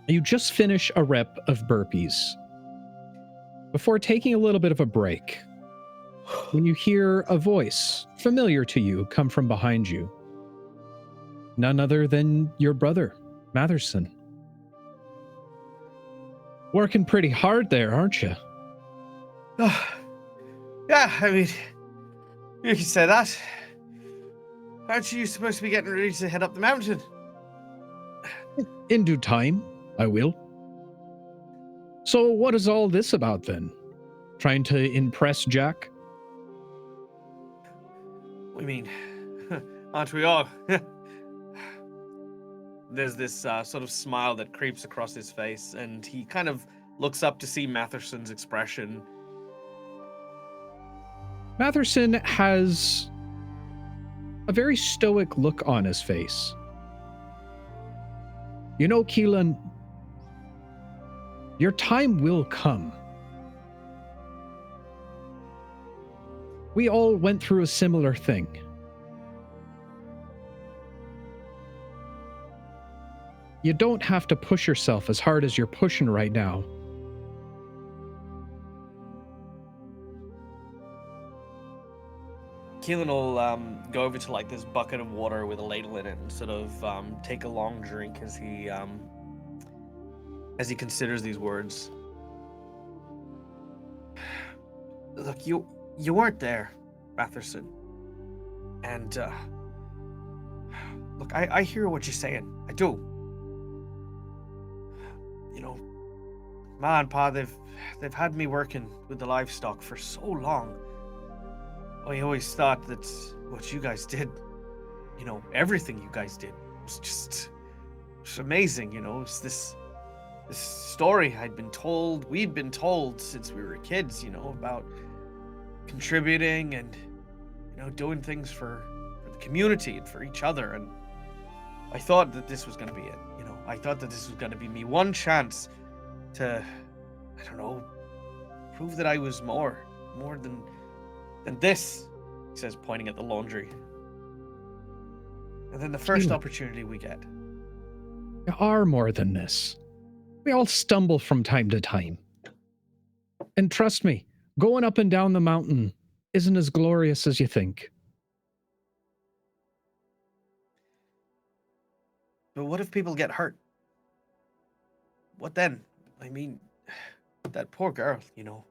you just finish a rep of burpees before taking a little bit of a break, when you hear a voice familiar to you come from behind you. None other than your brother, Matherson. Working pretty hard there, aren't you? Yeah, I mean, you can say that. Aren't you supposed to be getting ready to head up the mountain? In due time, I will. So what is all this about then? Trying to impress Jack? I mean, aren't we all? There's this sort of smile that creeps across his face, and he kind of looks up to see Matherson's expression. Matherson has a very stoic look on his face. You know, Keelan, your time will come. We all went through a similar thing. You don't have to push yourself as hard as you're pushing right now. Keelan will go over to like this bucket of water with a ladle in it and sort of take a long drink as he considers these words. Look, you weren't there, Matherson. And look, I hear what you're saying. I do. You know, Ma and Pa, they've had me working with the livestock for so long. I always thought that what you guys did, you know, everything you guys did was just amazing, you know. It's this story we'd been told since we were kids, you know, about contributing and, you know, doing things for the community and for each other. And I thought that this was going to be it, you know. I thought that this was going to be me one chance to, I don't know, prove that I was more than this, he says, pointing at the laundry. And then the first opportunity we get. You are more than this. We all stumble from time to time. And trust me, going up and down the mountain isn't as glorious as you think. But what if people get hurt? What then? I mean, that poor girl, you know.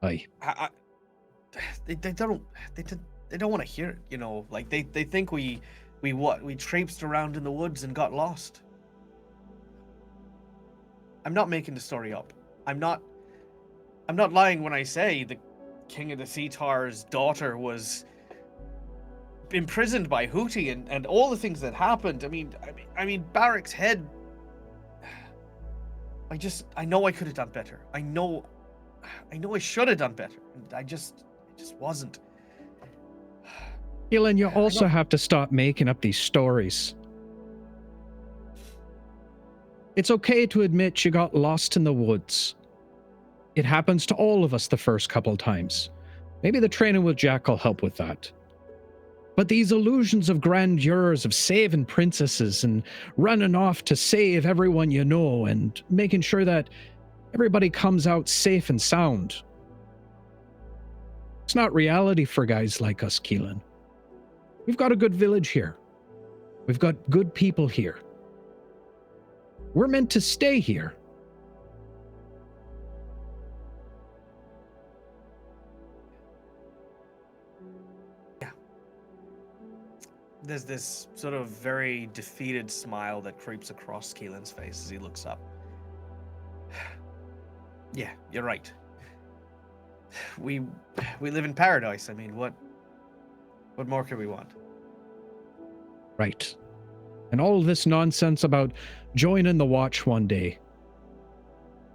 Aye. They don't want to hear it, you know. Like they think we traipsed around in the woods and got lost. I'm not making the story up. I'm not lying when I say the King of the Centaur's daughter was imprisoned by Hootie and all the things that happened. I mean Barrick's head. I know I could have done better. I know I should have done better. I just wasn't. Keelan, you also have to stop making up these stories. It's okay to admit you got lost in the woods. It happens to all of us the first couple times. Maybe the training with Jack will help with that. But these illusions of grandeurs of saving princesses and running off to save everyone you know and making sure that everybody comes out safe and sound. It's not reality for guys like us, Keelan. We've got a good village here. We've got good people here. We're meant to stay here. there's this sort of very defeated smile that creeps across Keelan's face as he looks up. Yeah, you're right. We live in paradise. I mean, what more could we want? Right. And all this nonsense about joining the watch one day.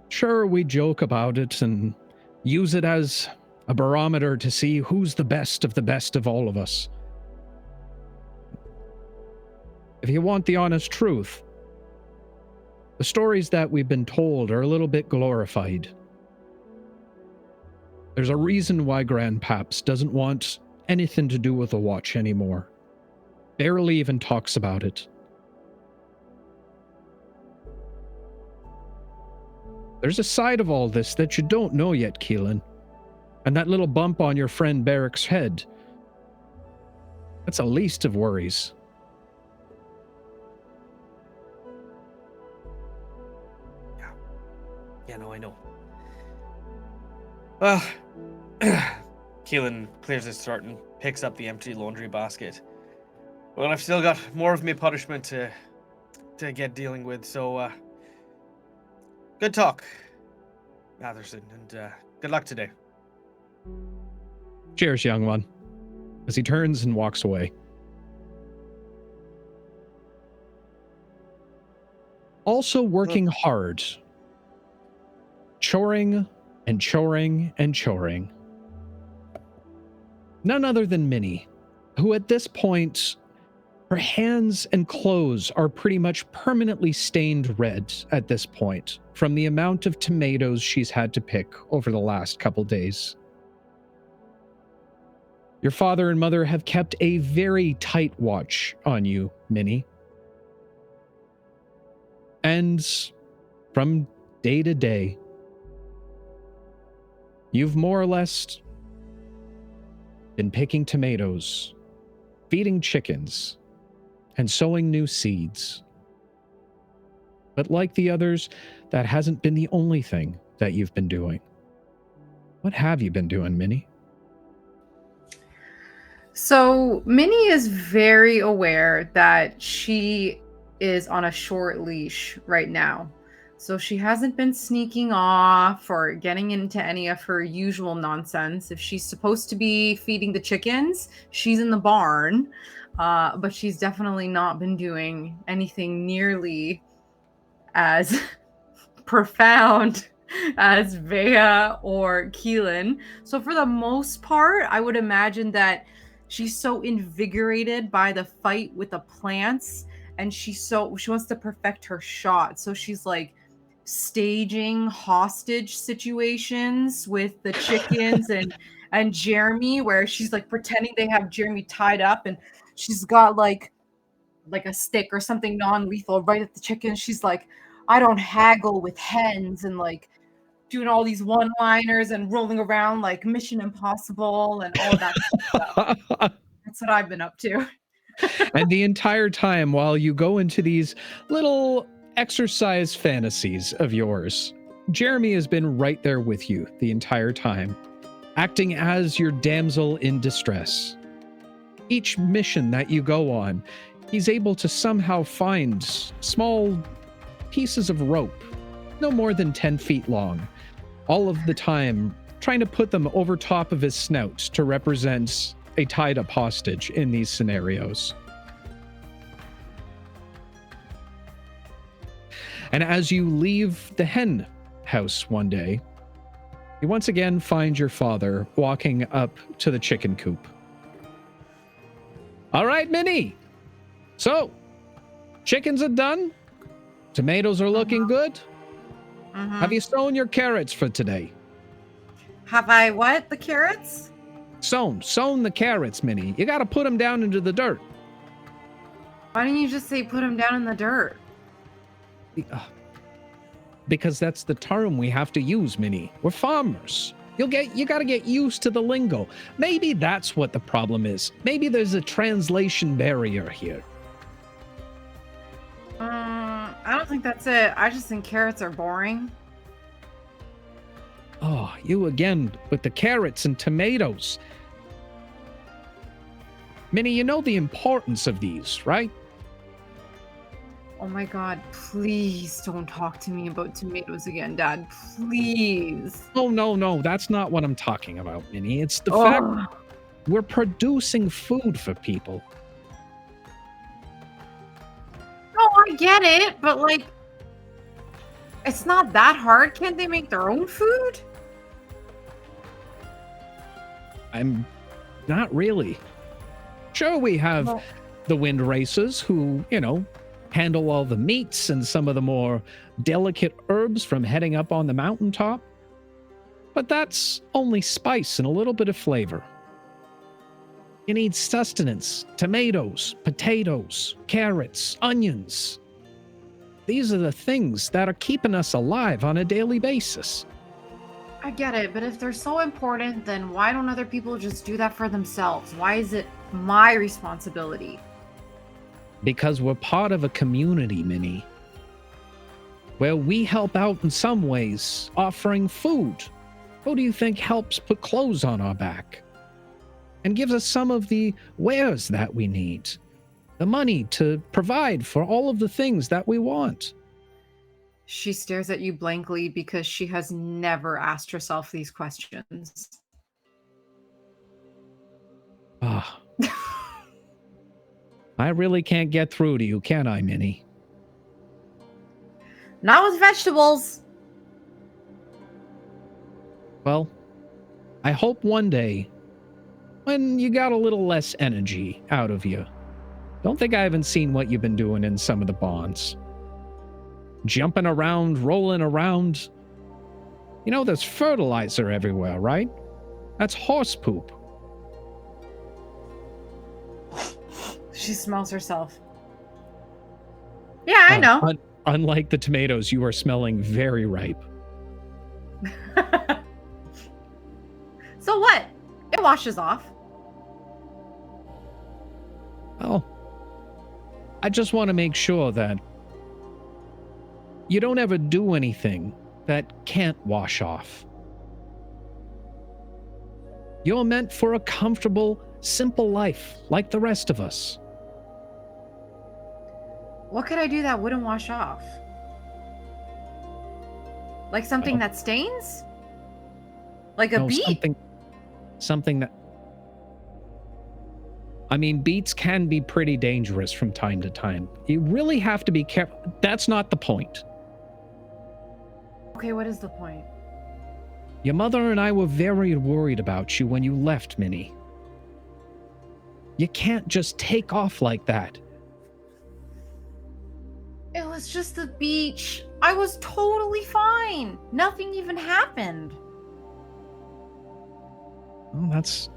Sure, we joke about it and use it as a barometer to see who's the best of all of us. If you want the honest truth, the stories that we've been told are a little bit glorified. There's a reason why Grandpaps doesn't want anything to do with the watch anymore. Barely even talks about it. There's a side of all this that you don't know yet, Keelan. And that little bump on your friend Berrick's head, that's the least of worries. Yeah, no, I know. Well, Keelan clears his throat and picks up the empty laundry basket. Well, I've still got more of my punishment to get dealing with, so good talk, Atherson, and good luck today. Cheers, young one. As he turns and walks away. Also working hard. Choring and choring and choring. None other than Minnie, who at this point, her hands and clothes are pretty much permanently stained red at this point from the amount of tomatoes she's had to pick over the last couple days. Your father and mother have kept a very tight watch on you, Minnie. And from day to day, you've more or less been picking tomatoes, feeding chickens, and sowing new seeds. But like the others, that hasn't been the only thing that you've been doing. What have you been doing, Minnie? So Minnie is very aware that she is on a short leash right now. So she hasn't been sneaking off or getting into any of her usual nonsense. If she's supposed to be feeding the chickens, she's in the barn. But she's definitely not been doing anything nearly as profound as Veya or Keelan. So for the most part, I would imagine that she's so invigorated by the fight with the plants, and she wants to perfect her shot. So she's like staging hostage situations with the chickens and Jeremy, where she's like pretending they have Jeremy tied up, and she's got like a stick or something non-lethal right at the chicken. She's like, I don't haggle with hens, and like doing all these one-liners and rolling around like Mission Impossible and all that stuff. That's what I've been up to. And the entire time while you go into these little exercise fantasies of yours, Jeremy has been right there with you the entire time, acting as your damsel in distress. Each mission that you go on, he's able to somehow find small pieces of rope, no more than 10 feet long, all of the time trying to put them over top of his snout to represent a tied-up hostage in these scenarios. And as you leave the hen house one day, you once again find your father walking up to the chicken coop. All right, Minnie. So, chickens are done. Tomatoes are looking good. Have you sown your carrots for today? Have I what? The carrots? Sown the carrots, Minnie. You got to put them down into the dirt. Why don't you just say put them down in the dirt? Because that's the term we have to use, Minnie. We're farmers. You got to get used to the lingo. Maybe that's what the problem is. Maybe there's a translation barrier here. I don't think that's it. I just think carrots are boring. Oh, you again with the carrots and tomatoes. Minnie, you know the importance of these, right? Oh my god, please don't talk to me about tomatoes again, Dad. Please. Oh, no, that's not what I'm talking about, Minnie. It's the fact we're producing food for people. No, I get it, but like, it's not that hard. Can't they make their own food? I'm not really. Sure, we have the wind racers who, handle all the meats and some of the more delicate herbs from heading up on the mountaintop. But that's only spice and a little bit of flavor. You need sustenance, tomatoes, potatoes, carrots, onions. These are the things that are keeping us alive on a daily basis. I get it, but if they're so important, then why don't other people just do that for themselves? Why is it my responsibility? Because we're part of a community, Minnie, where we help out in some ways, offering food. Who do you think helps put clothes on our back? And gives us some of the wares that we need. The money to provide for all of the things that we want. She stares at you blankly because she has never asked herself these questions. Ah. I really can't get through to you, can I, Minnie? Not with vegetables. Well, I hope one day, when you got a little less energy out of you, don't think I haven't seen what you've been doing in some of the bonds. Jumping around, rolling around. There's fertilizer everywhere, right? That's horse poop. She smells herself. Yeah, I know. Unlike the tomatoes, you are smelling very ripe. So what? It washes off. Well, I just want to make sure that you don't ever do anything that can't wash off. You're meant for a comfortable, simple life like the rest of us. What could I do that wouldn't wash off? Like something that stains? Like a beet? Something that... I mean, beets can be pretty dangerous from time to time. You really have to be careful. That's not the point. Okay, what is the point? Your mother and I were very worried about you when you left, Minnie. You can't just take off like that. It was just the beach. I was totally fine. Nothing even happened. Well, that's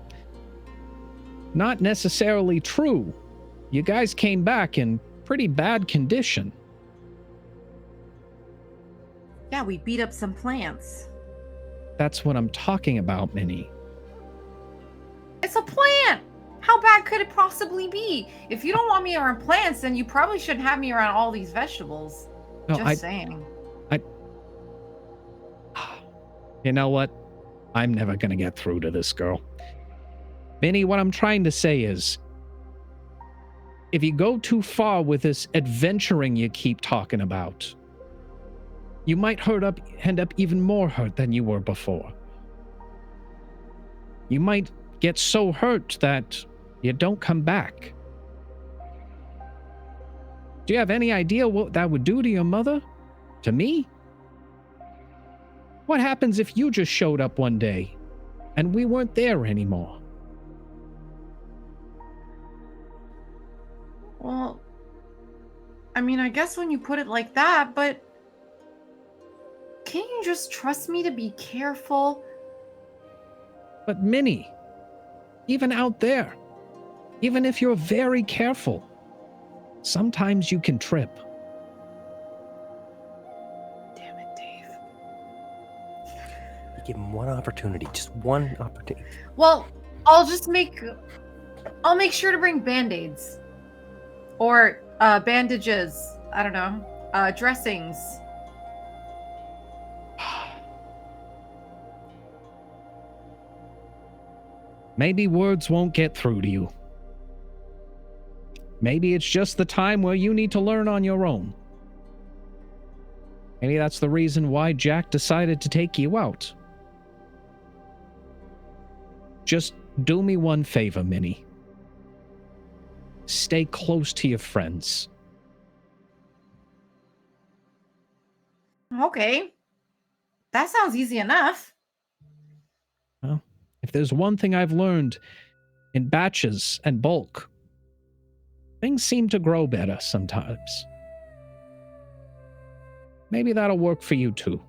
not necessarily true. You guys came back in pretty bad condition. Yeah, we beat up some plants. That's what I'm talking about, Minnie. It's a plant! How bad could it possibly be? If you don't want me around plants, then you probably shouldn't have me around all these vegetables. No, Just saying. You know what? I'm never going to get through to this girl. Minnie, what I'm trying to say is, if you go too far with this adventuring you keep talking about, you might end up even more hurt than you were before. You might get so hurt that you don't come back. Do you have any idea what that would do to your mother? To me? What happens if you just showed up one day and we weren't there anymore? Well, I mean, I guess when you put it like that, but can't you just trust me to be careful? But Minnie, even out there, even if you're very careful, sometimes you can trip. Damn it, Dave. You give him one opportunity, just one opportunity. Well, I'll make sure to bring band-aids. Or bandages. I don't know. Dressings. Maybe words won't get through to you. Maybe it's just the time where you need to learn on your own. Maybe that's the reason why Jack decided to take you out. Just do me one favor, Minnie. Stay close to your friends. Okay. That sounds easy enough. Well, if there's one thing I've learned in batches and bulk, things seem to grow better sometimes. Maybe that'll work for you too.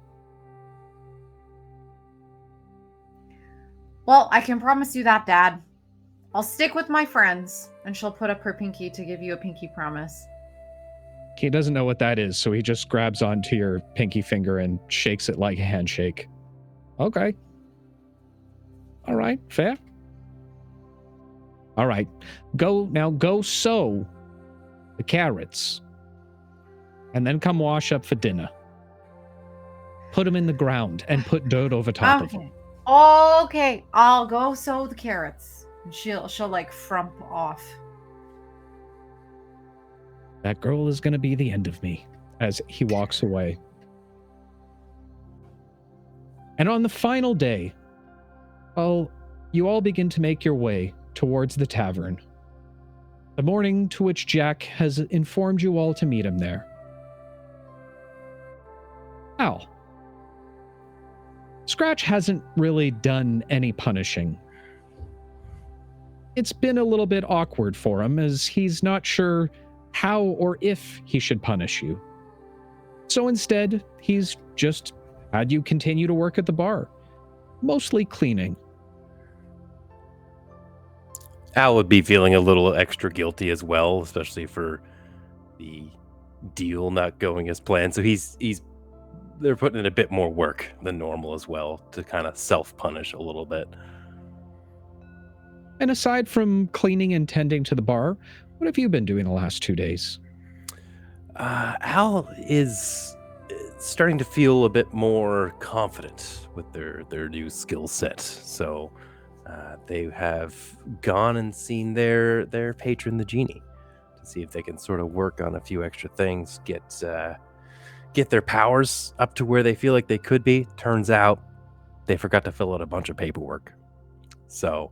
Well, I can promise you that, Dad. I'll stick with my friends. And she'll put up her pinky to give you a pinky promise. He doesn't know what that is, so he just grabs onto your pinky finger and shakes it like a handshake. Okay. All right, fair. All right, go sow the carrots. And then come wash up for dinner. Put them in the ground and put dirt over top of them. Okay, I'll go sow the carrots. She'll like frump off. That girl is going to be the end of me, as he walks away. And on the final day, well, you all begin to make your way towards the tavern. The morning to which Jack has informed you all to meet him there. Al. Scratch hasn't really done any punishing. It's been a little bit awkward for him, as he's not sure how or if he should punish you. So instead, he's just had you continue to work at the bar, mostly cleaning. Al would be feeling a little extra guilty as well, especially for the deal not going as planned. So they're putting in a bit more work than normal as well to kind of self-punish a little bit. And aside from cleaning and tending to the bar, what have you been doing the last 2 days? Al is starting to feel a bit more confident with their new skill set. So they have gone and seen their patron, the genie, to see if they can sort of work on a few extra things, get their powers up to where they feel like they could be. Turns out they forgot to fill out a bunch of paperwork. So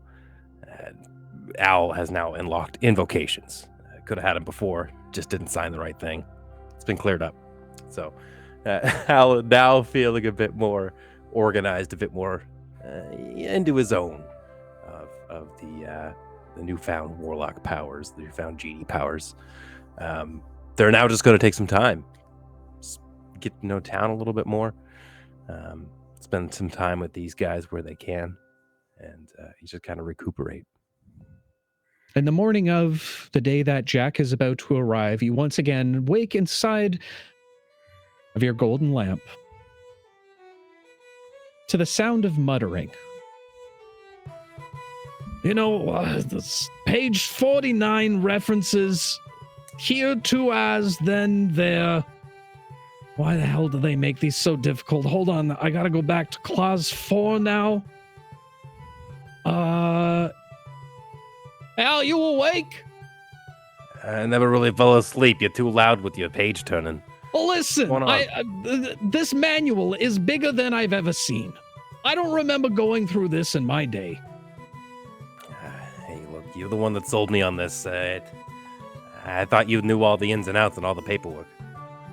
Al has now unlocked invocations. Could have had him before, just didn't sign the right thing. It's been cleared up. So Al now feeling a bit more organized, a bit more into his own of the newfound warlock powers, the newfound genie powers. They're now just going to take some time, get to know town a little bit more, spend some time with these guys where they can, and you just kind of recuperate. In the morning of the day that Jack is about to arrive, you once again wake inside of your golden lamp to the sound of muttering. You know, this page 49 references here to as, then there. Why the hell do they make these so difficult? Hold on, I gotta go back to clause 4 now. Al, you awake? I never really fell asleep. You're too loud with your page turning. Well, listen, this manual is bigger than I've ever seen. I don't remember going through this in my day. Hey, look, you're the one that sold me on this. I thought you knew all the ins and outs and all the paperwork.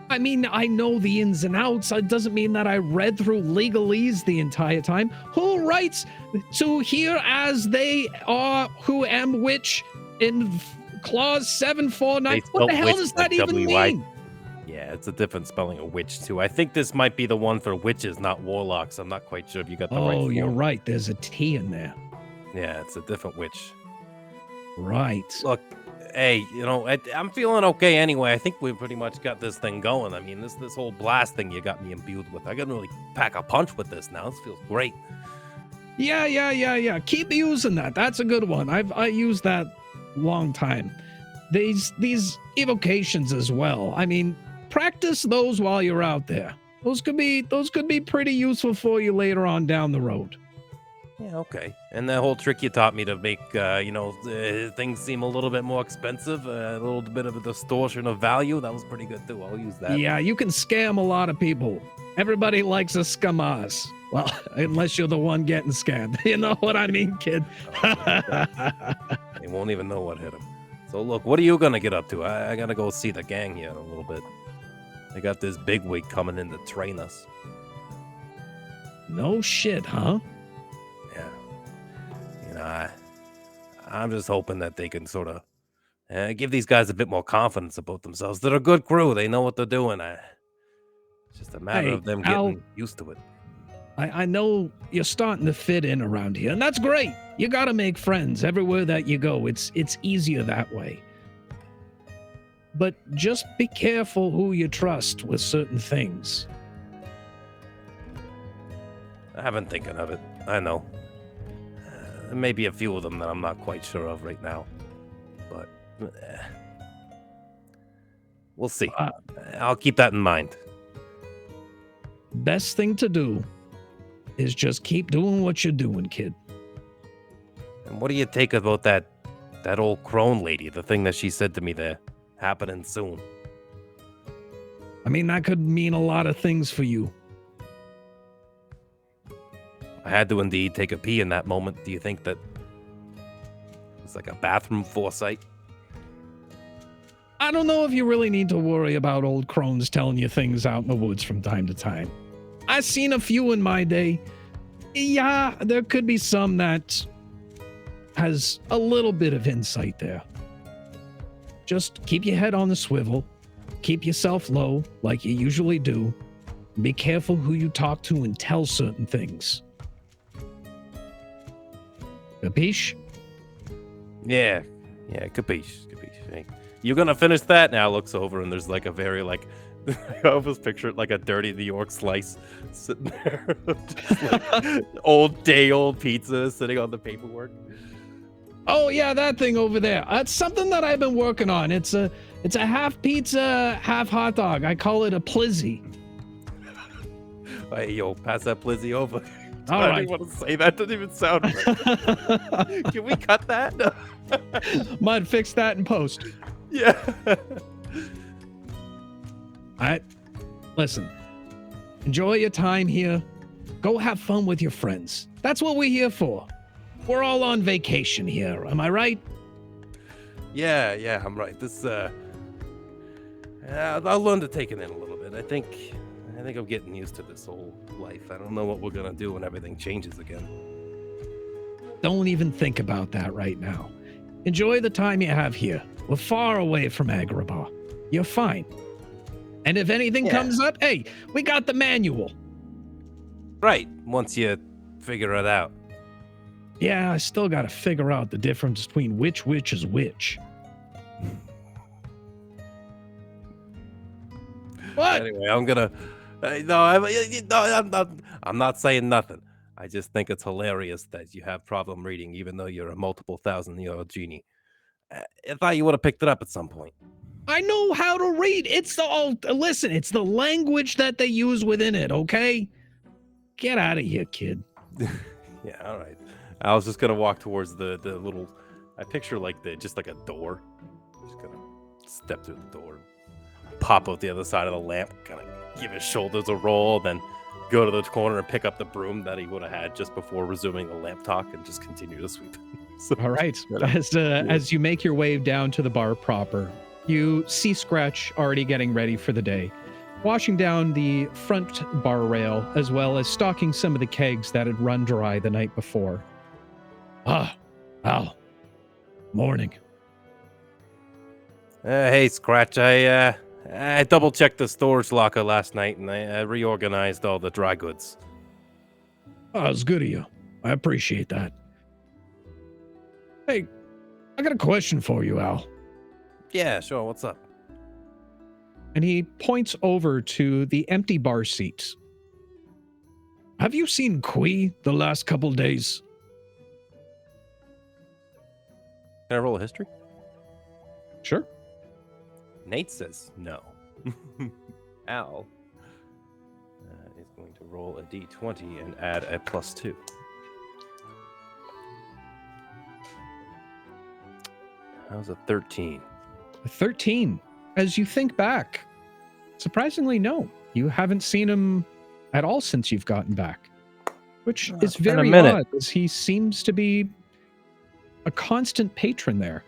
I mean, I know the ins and outs. It doesn't mean that I read through legalese the entire time. Who writes to here as they are who am which in clause 749? What the hell does that even mean? Yeah, it's a different spelling of witch, too. I think this might be the one for witches, not warlocks. I'm not quite sure if you got the right form. Oh, you're right. There's a T in there. Yeah, it's a different witch. Right. Look, hey, you know, I'm feeling okay anyway. I think we pretty much got this thing going. I mean, this whole blast thing you got me imbued with. I can really pack a punch with this now. This feels great. Yeah. Keep using that. That's a good one. I used that long time. These evocations as well. I mean, practice those while you're out there. Those could be pretty useful for you later on down the road. Yeah, okay. And that whole trick you taught me to make, things seem a little bit more expensive, a little bit of a distortion of value, that was pretty good too. I'll use that. Yeah, you can scam a lot of people. Everybody likes a scamaz. Well, unless you're the one getting scammed. You know what I mean, kid? They won't even know what hit him. So look, what are you gonna get up to? I gotta go see the gang here in a little bit. They got this bigwig coming in to train us. No shit, huh? Yeah. You know, I'm just hoping that they can sort of give these guys a bit more confidence about themselves. They're a good crew. They know what they're doing. It's just a matter of them getting used to it. I know you're starting to fit in around here, and that's great. You got to make friends everywhere that you go. It's easier that way. But just be careful who you trust with certain things. I've been thinking of it. I know. Maybe a few of them that I'm not quite sure of right now. But we'll see. I'll keep that in mind. Best thing to do is just keep doing what you're doing, kid. And what do you take about that old crone lady, the thing that she said to me there, happening soon? I mean, that could mean a lot of things for you. I had to indeed take a pee in that moment. Do you think that it's like a bathroom foresight? I don't know if you really need to worry about old crones telling you things out in the woods from time to time. I've seen a few in my day. Yeah, there could be some that has a little bit of insight there. Just keep your head on the swivel. Keep yourself low, like you usually do. Be careful who you talk to and tell certain things. Capiche? Yeah, capiche. Hey, you gonna finish that? Now looks over and there's like a very I almost picture it like a dirty New York slice sitting there. Just like old pizza sitting on the paperwork. Oh yeah, that thing over there. It's something that I've been working on. It's a half pizza, half hot dog. I call it a Plizzy. Hey, yo, pass that Plizzy over. All I right. didn't want to say that. Doesn't even sound right. Can we cut that? Mud, fix that in post. Yeah. Listen, enjoy your time here. Go have fun with your friends. That's what we're here for. We're all on vacation here. Am I right? Yeah, I'm right. This, I'll learn to take it in a little bit. I think I'm getting used to this whole life. I don't know what we're gonna do when everything changes again. Don't even think about that right now. Enjoy the time you have here. We're far away from Agrabah. You're fine. And if anything comes up, hey, we got the manual. Right, once you figure it out. Yeah, I still got to figure out the difference between which is which. What? Anyway, I'm gonna. I'm not saying nothing. I just think it's hilarious that you have problem reading, even though you're a multiple thousand-year-old genie. I thought you would have picked it up at some point. I know how to read. It's listen, it's the language that they use within it, okay? Get out of here, kid. Yeah, all right. I was just gonna walk towards the little. I picture just like a door. Just gonna step through the door, pop out the other side of the lamp, kind of give his shoulders a roll, then go to the corner and pick up the broom that he would have had just before resuming the lamp talk, and just continue to sweep. So, all right. As you make your way down to the bar proper, you see Scratch already getting ready for the day, washing down the front bar rail, as well as stocking some of the kegs that had run dry the night before. Al. Morning. Hey, Scratch. I double-checked the storage locker last night, and I reorganized all the dry goods. Oh, it's good of you. I appreciate that. Hey, I got a question for you, Al. Yeah, sure. What's up? And he points over to the empty bar seats. Have you seen Kui the last couple days? Can I roll a history? Sure. Nate says no. Al is going to roll a d20 and add a +2. I was a 13. 13. As you think back, surprisingly, no. You haven't seen him at all since you've gotten back, which is It's been a very minute. odd, as he seems to be a constant patron there.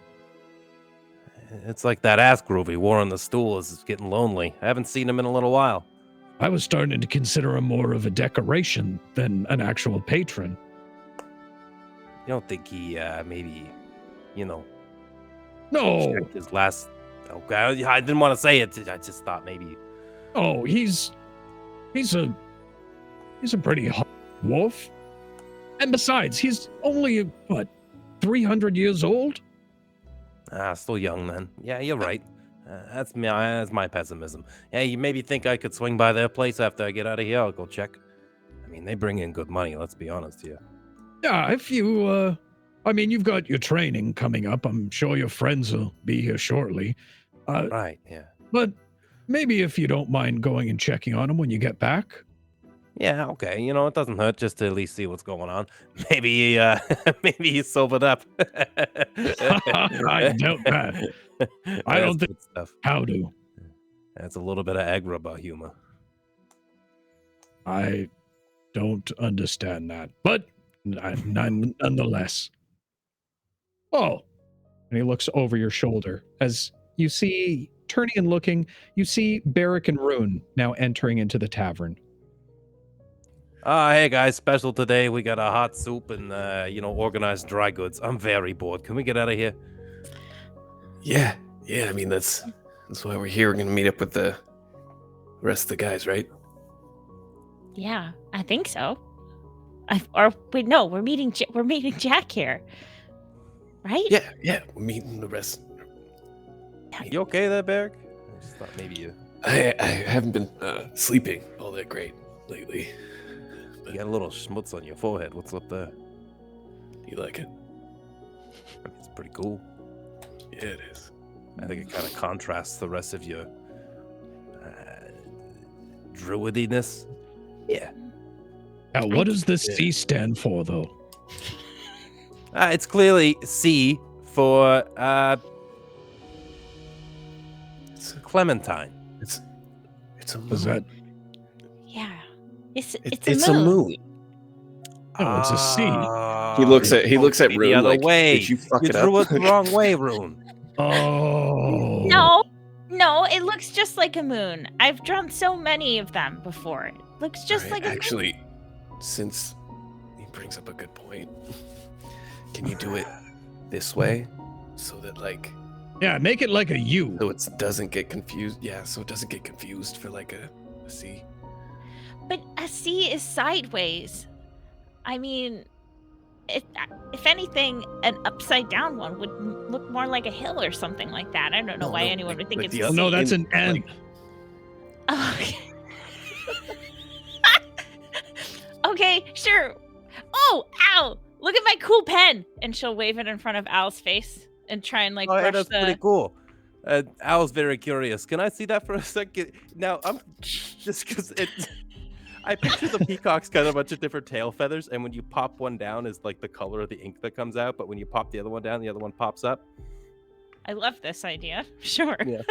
It's like that ass groove he wore on the stool is getting lonely. I haven't seen him in a little while. I was starting to consider him more of a decoration than an actual patron. You don't think he maybe, No. checked his last... Okay, I didn't want to say it. I just thought maybe... Oh, he's a pretty hot wolf. And besides, he's only, what, 300 years old? Still young then. Yeah, you're right. That's my pessimism. Hey, you maybe think I could swing by their place after I get out of here? I'll go check. I mean, they bring in good money, let's be honest here. Yeah, if you, you've got your training coming up. I'm sure your friends will be here shortly. Right, yeah. But maybe if you don't mind going and checking on them when you get back. Yeah, okay. It doesn't hurt just to at least see what's going on. Maybe maybe he's sobered up. I doubt that. I don't think stuff. How do. That's a little bit of Agrabah humor. I don't understand that, but nonetheless. Oh, and he looks over your shoulder as you see, turning and looking, you see Berrick and Rune now entering into the tavern. Hey guys, special today. We got a hot soup and organized dry goods. I'm very bored. Can we get out of here? Yeah. I mean, that's why we're here. We're gonna meet up with the rest of the guys, right? Yeah, I think so. We're meeting Jack here, right? Yeah. We're meeting the rest. You okay there, Berrick? I just thought maybe you I haven't been sleeping all that great lately. got a little schmutz on your forehead. What's up there? You like it? It's pretty cool. Yeah, it is. I think it kind of contrasts the rest of your druidiness. Yeah. Now, what does the C stand for, though? It's clearly C for It's Clementine. a moon. Is that? Yeah. It's It's a moon. Oh, it's a C. He looks at the Rune other like, way. did you fuck You it drew up? it the wrong way, Rune. Oh. No, it looks just like a moon. I've drawn so many of them before. It looks just Alright, like a moon. actually, since he brings up a good point, can you do it this way so that Yeah, make it like a U. so it doesn't get confused? Yeah, so it doesn't get confused for like a C. But a C is sideways. I mean, if anything, an upside down one would look more like a hill or something like that. I don't know why anyone would think like it's the a other- C. No, that's an like- N. Oh, okay. Okay, sure. Oh, ow! Look at my cool pen, and she'll wave it in front of Al's face and try and Oh, yeah, brush that's pretty cool. Al's very curious. Can I see that for a second? Now, I'm just because I picture the peacock's got a bunch of different tail feathers, and when you pop one down is like the color of the ink that comes out, but when you pop the other one down, the other one pops up. I love this idea. Sure. Yeah.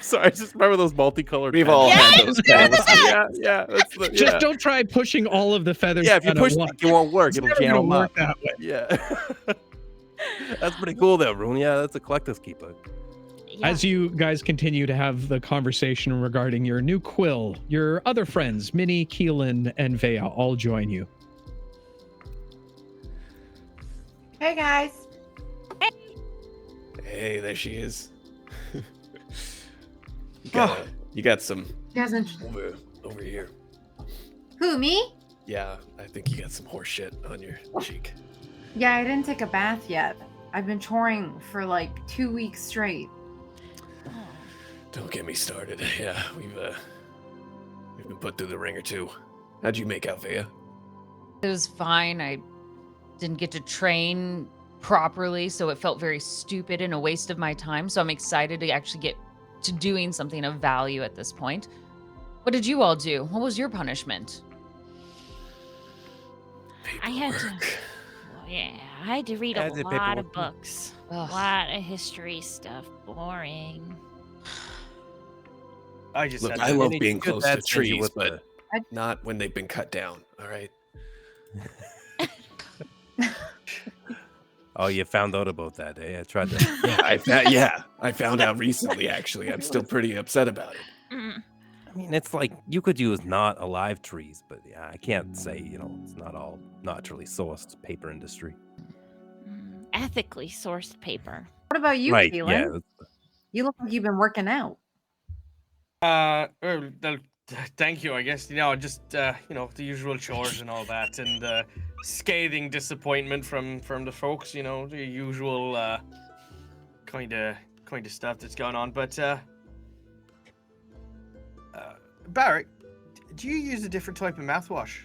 Sorry, I just remember those multicolored. We've pens. all Yeah, had those pens. yeah. That's Just don't try pushing all of the feathers. Yeah, if you down at push once. it won't work. It's It'll never jam gonna them work up. that way. Yeah. That's pretty cool, though, Rune. Yeah, that's a collector's keeper. Yeah. As you guys continue to have the conversation regarding your new quill, your other friends, Minnie, Keelan, and Veya, all join you. Hey guys. Hey, there she is. You got some He hasn't. over here. Who, me? Yeah, I think you got some horse shit on your cheek. Yeah, I didn't take a bath yet. I've been touring for like 2 weeks straight. Don't get me started. Yeah, we've been put through the ringer too. How'd you make out, Veya? It was fine. I didn't get to train properly, so it felt very stupid and a waste of my time. So I'm excited to actually get to doing something of value at this point. What did you all do? What was your punishment? I had to- Paperwork. yeah. I had to read a As a lot of paperwork. books. A Ugh. lot of history stuff. Boring. I just Look, had I to- love Minnie, being good close dad to sends you trees, with but the- not when they've been cut down. All right. Oh, you found out about that, eh? I tried to. I found out recently. Actually, I'm still pretty upset about it. Mm. I mean, it's like you could use not alive trees, but yeah, I can't say, it's not all naturally sourced paper industry. Ethically sourced paper. What about you, Right, Keelan? yeah. that's- You look like you've been working out. Thank you. I guess just the usual chores and all that, and scathing disappointment from the folks. The usual kind of stuff that's going on. But Barrick, do you use a different type of mouthwash?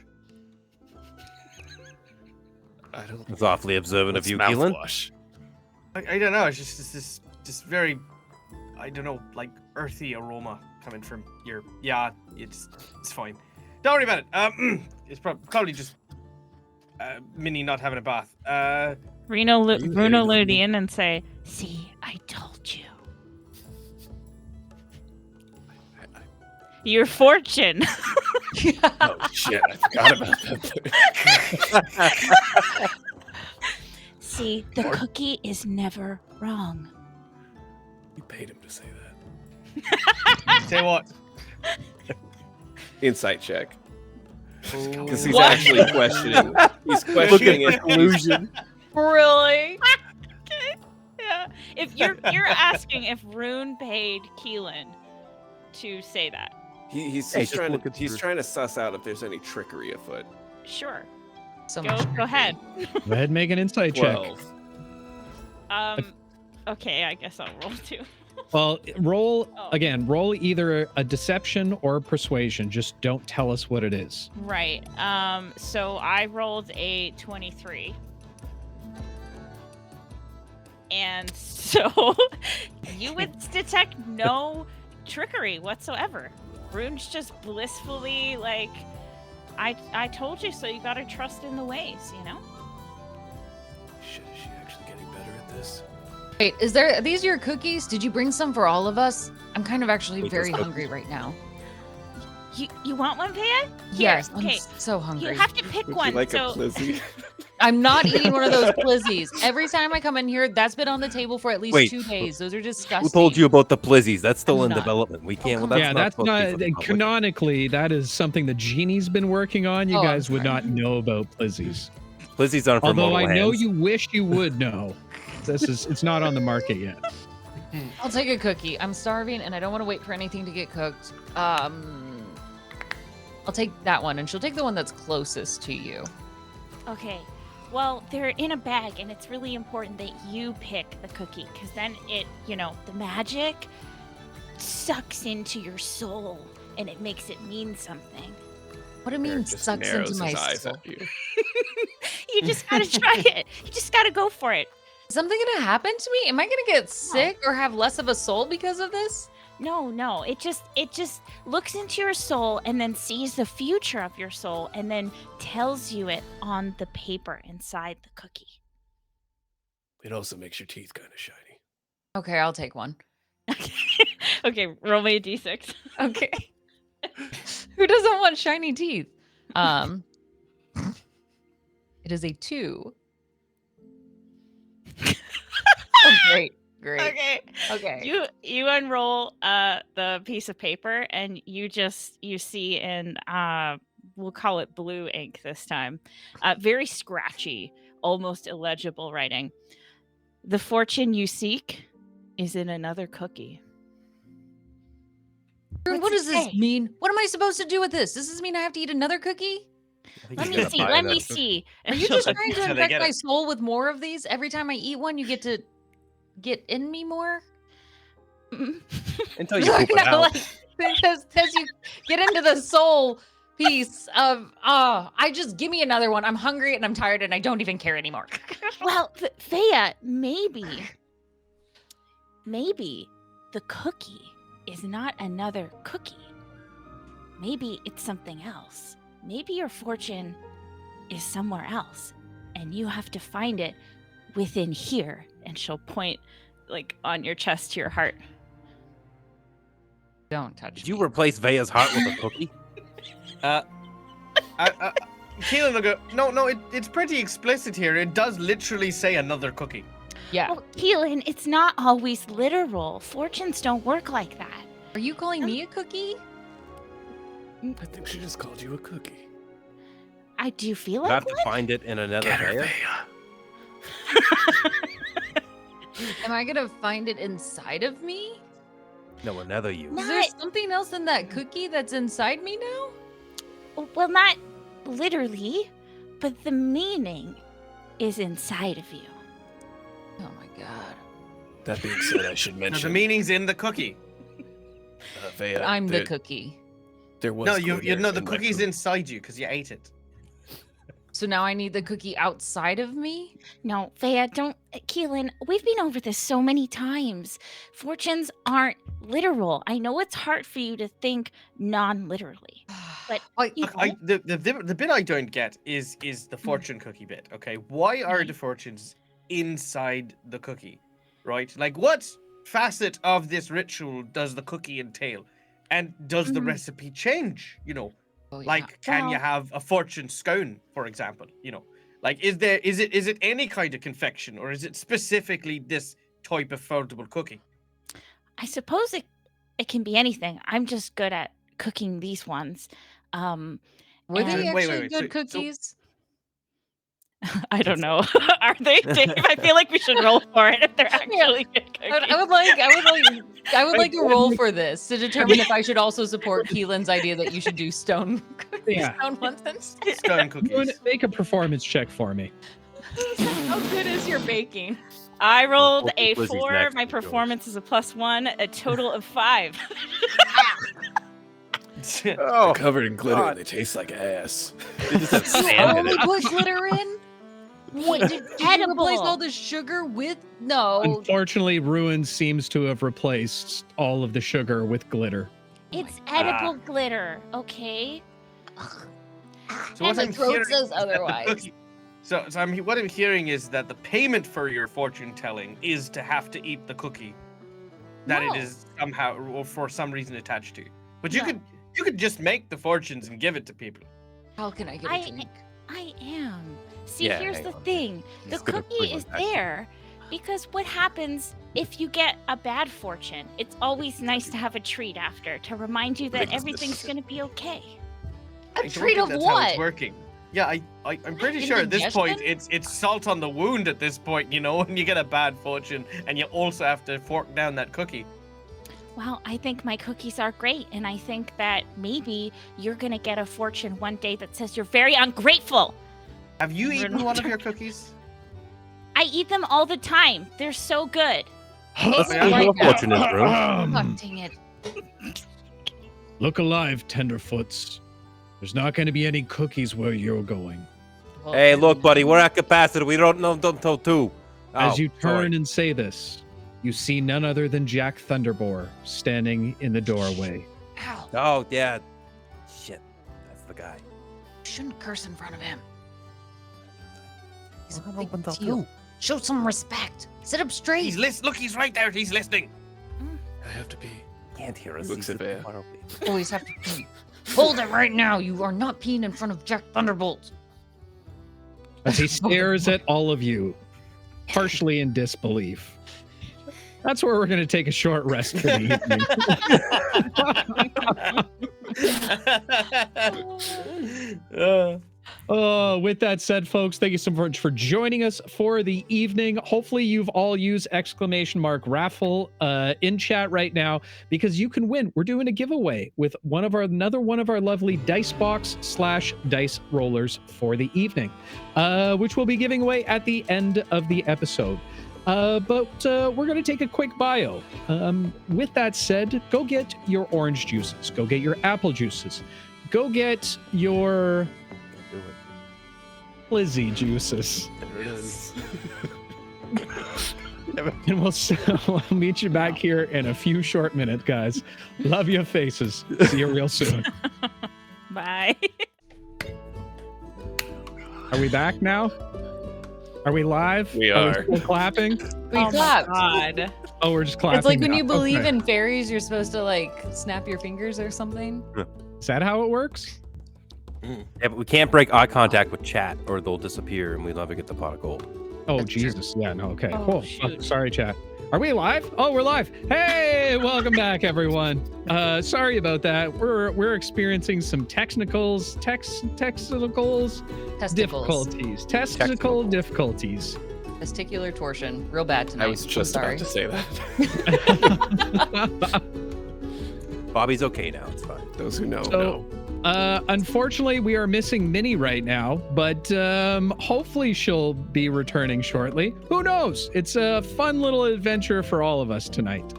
I don't. That's awfully observant of What's you, Keelan. mouthwash? I don't know. It's just this very, I don't know, like earthy aroma coming from your. Yeah, it's fine. Don't worry about it. It's probably just Minnie not having a bath. Bruno you hitting on me? Ludian and say, "See, I told you." Your fortune. Oh shit! I forgot about that. See, the cookie is never wrong. You paid him to say that. Say what? Insight check. Because he's What? actually questioning. He's questioning it. Illusion. Really? Okay. Yeah. If you're asking if Rune paid Keelan to say that. He's Hey, just trying look to at he's the- trying to suss out if there's any trickery afoot. Sure. So Go much. go ahead. Go ahead and make an insight check. 12. Okay, I guess I'll roll too. Well, roll Oh. again. Roll either a deception or a persuasion. Just don't tell us what it is. Right. So I rolled a 23. And so you would detect no trickery whatsoever. Rune's just blissfully like, I told you so. You gotta trust in the ways, Shit, is she actually getting better at this? Wait, are these your cookies? Did you bring some for all of us? I'm kind of actually Wait, very those hungry right now. You want one, Veya? Yes, Here, okay. I'm so hungry. You have to pick Would one. you like so a Plizzy? I'm not eating one of those Plizzies. Every time I come in here, that's been on the table for at least Wait, 2 days. Those are disgusting. Who told you about the Plizzies? That's still I'm in not. development. We can't. come Well, on. Yeah, that's that's supposed to be not for the public. canonically. That is something the genie's been working on. You Oh, I'm guys would sorry. not know about Plizzies. Plizzies aren't for Although mortal I know hands. you wish you would know. It's not on the market yet. I'll take a cookie. I'm starving and I don't want to wait for anything to get cooked. I'll take that one, and she'll take the one that's closest to you. Okay. Well, they're in a bag, and it's really important that you pick the cookie, because then it, the magic sucks into your soul, and it makes it mean something. What do you mean Eric just sucks narrows into my his eyes soul? at you. You just gotta try it. You just gotta go for it. Is something gonna happen to me? Am I gonna get sick or have less of a soul because of this? No. It just looks into your soul and then sees the future of your soul and then tells you it on the paper inside the cookie. It also makes your teeth kind of shiny. Okay, I'll take one. Okay, roll me a d6. Okay. Who doesn't want shiny teeth? It is a 2. Oh, great. Okay. You unroll the piece of paper and you see in we'll call it blue ink this time. Very scratchy, almost illegible writing. The fortune you seek is in another cookie. What What's does it this say? mean? What am I supposed to do with this? Does this mean I have to eat another cookie? I think Let you me gotta see. buy Let another me cookie. see. Are you just trying to So they infect get my it. soul with more of these? Every time I eat one, you get to get in me more? Until you poop it No, out. like, because you get into the soul piece of, I just give me another one. I'm hungry and I'm tired and I don't even care anymore. Well, Veya, maybe the cookie is not another cookie. Maybe it's something else. Maybe your fortune is somewhere else. and you have to find it within here. And she'll point like on your chest to your heart. Don't touch Did me. you replace Veya's heart with a cookie? Keelan will go, no, it's pretty explicit here. It does literally say another cookie. Yeah. Well, Keelan, it's not always literal. Fortunes don't work like that. Are you calling me a cookie? I think she just called you a cookie. I do feel You like have to find it in another Get her, Veya? Veya. Am I gonna find it inside of me? No, another you. No. Is there something else in that cookie that's inside me now? Well, not literally, but the meaning is inside of you. Oh my god. That being said, I should No, mention. the meaning's in the cookie. Veya, I'm the there, cookie. There was No, you glitter know the in my cookie's food. inside you because you ate it. So now I need the cookie outside of me? No, Veya, don't. Keelan, we've been over this so many times. Fortunes aren't literal. I know it's hard for you to think non-literally. But I, you Look, the bit I don't get is the fortune cookie bit. Okay, why are the fortunes inside the cookie? Right, like what facet of this ritual does the cookie entail, and does the recipe change? You know, oh, yeah. like can you Well- have a fortune scone, for example? You know, like is it any kind of confection, or is it specifically this type of foldable cookie? I suppose it can be anything. I'm just good at cooking these ones. Were they and- Wait, actually wait, good so- cookies? I don't know. Are they, Dave? I feel like we should roll for it if they're actually good I cookies. would like a roll for this to determine if I should also support Keelan's idea that you should do stone cookies, Yeah. stone ones instead. Scone cookies. Make a performance check for me. How good is your baking? I rolled Hopefully a Plizzy's 4. next My to yours. performance is a +1, a total of 5. Oh, Covered in glitter, God. and they taste like ass. They just have You sand in only it. put glitter in? What, did you replace Edible. all the sugar with? No. Unfortunately, Ruin seems to have replaced all of the sugar with glitter. It's edible glitter, okay? So And what the I'm throat hearing says is that the otherwise. cookie- So what I'm hearing is that the payment for your fortune telling is to have to eat the cookie that No. it is somehow or for some reason attached to. But you No. could just make the fortunes and give it to people. How can I get a I- drink? I am. See, Yeah, here's hang the on. thing. The He's gonna cookie bring is one back. there because what happens if you get a bad fortune? It's always nice to have a treat after to remind you that Brings everything's this- going to be okay. A I don't treat think of that's how it's what? working. Yeah, I'm pretty sure at this point Indigestion? it's salt on the wound at this point, you know, when you get a bad fortune and you also have to fork down that cookie. Well, I think my cookies are great, and I think that maybe you're going to get a fortune one day that says you're very ungrateful. Have you You're eaten not one of your joking. cookies? I eat them all the time. They're so good. It's Yeah, like Your that. fortune is ruined. God dang it. Look alive, tenderfoots. There's not going to be any cookies where you're going. Well, Hey, look, buddy, we're at capacity. We don't know until 2. As Oh, you turn sorry. and say this, you see none other than Jack Thunderboar standing in the doorway. Ow. Oh, yeah. Shit. That's the guy. You shouldn't curse in front of him. He's a Well, big until deal. 2. Show some respect. Sit up straight. Look, he's right there. He's listening. I have to pee. Can't hear us. Looks He's at Veya. far away. Always have to pee. Hold it right now. You are not peeing in front of Jack Thunderbolt. As he stares at all of you, partially in disbelief. That's where we're going to take a short rest for the evening. With that said, folks, thank you so much for joining us for the evening. Hopefully you've all used !raffle in chat right now, because you can win. We're doing a giveaway with another one of our lovely dice box / dice rollers for the evening, which we'll be giving away at the end of the episode. But we're going to take a quick bio. With that said, go get your orange juices. Go get your apple juices. Go get your Do it. Plizzy juices. There it is. And we'll meet you back here in a few short minutes, guys. Love your faces. See you real soon. Bye. Are we back now? Are we live? We Are are. we still clapping? We Oh my clapped. God. Oh, we're just clapping. It's like when now. you believe Okay. in fairies, you're supposed to like snap your fingers or something. Is that how it works? Yeah, but we can't break eye contact with chat, or they'll disappear, and we'll never get the pot of gold. Oh, That's true. Jesus. Yeah, no, okay. Oh, Cool. Oh, shoot. sorry, chat. Are we live? Oh, we're live. Hey, welcome back, everyone. Sorry about that. We're experiencing some technicals, Testicles. difficulties. Technical difficulties. Testicular torsion. Real bad tonight. I was just I'm about to say that. Bobby's okay now. It's fine. Those who know, So, know. unfortunately, we are missing Minnie right now, but hopefully she'll be returning shortly. Who knows? It's a fun little adventure for all of us tonight.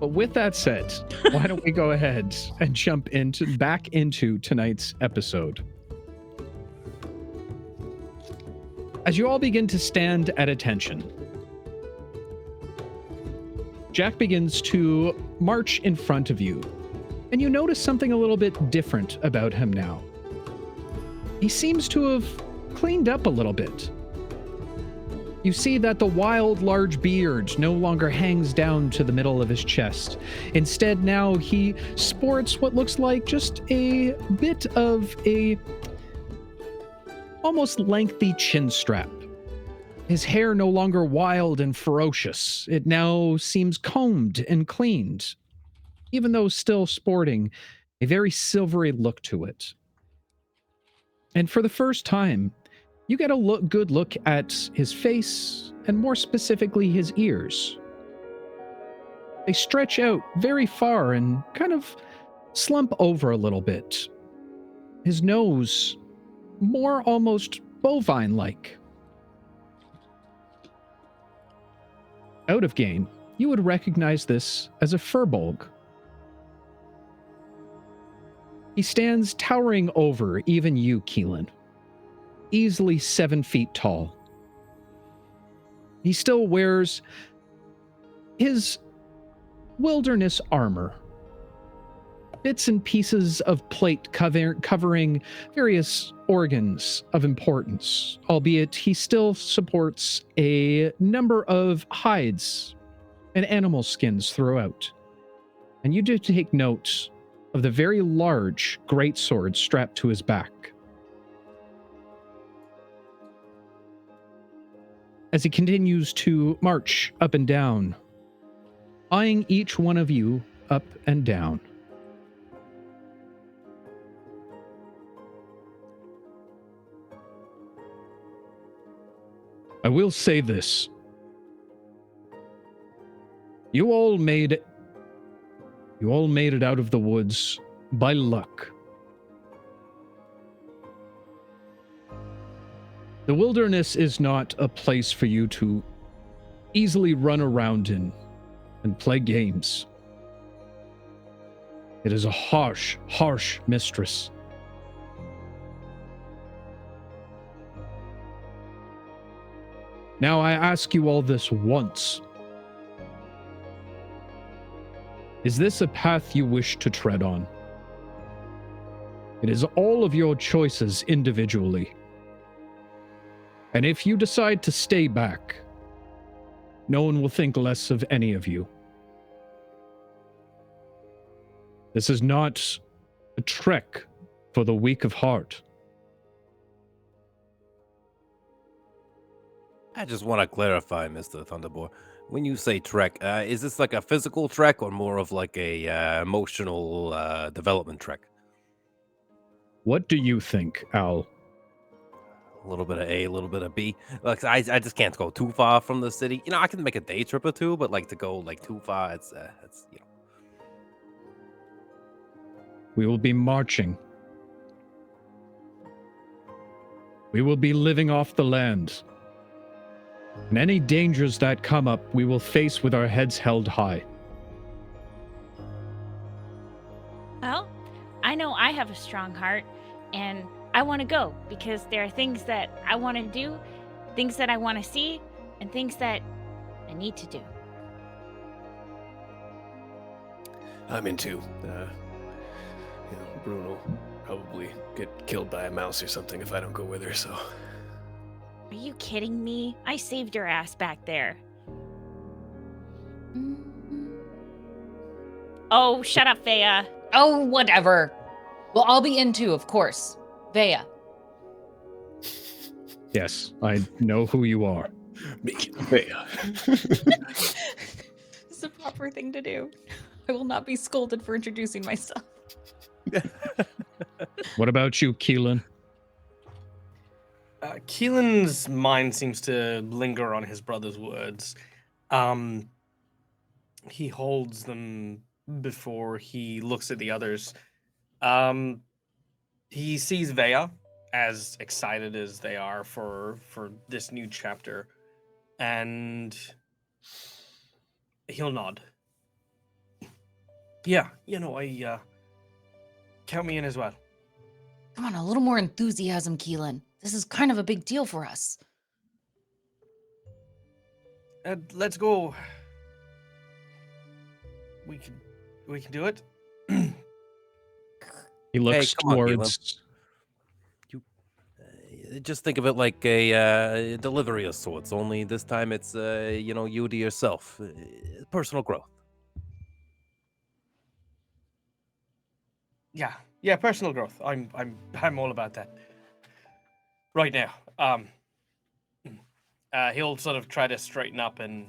But with that said, why don't we go ahead and jump back into tonight's episode? As you all begin to stand at attention, Jack begins to march in front of you, and you notice something a little bit different about him now. He seems to have cleaned up a little bit. You see that the wild, large beard no longer hangs down to the middle of his chest. Instead, now he sports what looks like just a bit of a almost lengthy chin strap. His hair no longer wild and ferocious. It now seems combed and cleaned, even though still sporting a very silvery look to it. And for the first time, you get a good look at his face, and more specifically his ears. They stretch out very far and kind of slump over a little bit. His nose, more almost bovine-like. Out of game, you would recognize this as a furbolg. He stands towering over even you, Keelan. Easily 7 feet tall. He still wears his wilderness armor. Bits and pieces of plate covering various organs of importance, albeit he still supports a number of hides and animal skins throughout. And you do take note of the very large greatsword strapped to his back. As he continues to march up and down, eyeing each one of you up and down. I will say this. You all made it out of the woods by luck. The wilderness is not a place for you to easily run around in and play games. It is a harsh, harsh mistress. Now I ask you all this once. Is this a path you wish to tread on? It is all of your choices individually. And if you decide to stay back, no one will think less of any of you. This is not a trek for the weak of heart. I just want to clarify, Mr. Thunderboar. When you say trek, is this like a physical trek or more of like a emotional development trek? What do you think, Al? A little bit of A, a little bit of B. Like I just can't go too far from the city. You know, I can make a day trip or two, but like to go like too far, it's you know. We will be marching. We will be living off the land. And any dangers that come up, we will face with our heads held high. Well, I know I have a strong heart, and I want to go because there are things that I want to do, things that I want to see, and things that I need to do. I'm into, Bruno will probably get killed by a mouse or something if I don't go with her, so Are you kidding me? I saved your ass back there. Oh, shut up, Veya. Oh, whatever. Well, I'll be in too, of course. Veya. Yes, I know who you are. Me, Veya. It's the proper thing to do. I will not be scolded for introducing myself. What about you, Keelan? Keelan's mind seems to linger on his brother's words. He holds them before he looks at the others. He sees Veya, as excited as they are for this new chapter, and he'll nod. Yeah, I count me in as well. Come on, a little more enthusiasm, Keelan. This is kind of a big deal for us. Let's go. We can do it. He looks come on, Keelan. towards. Just think of it like a delivery of sorts. Only this time it's you to yourself. Personal growth. Yeah, personal growth. I'm all about that. Right now, he'll sort of try to straighten up, and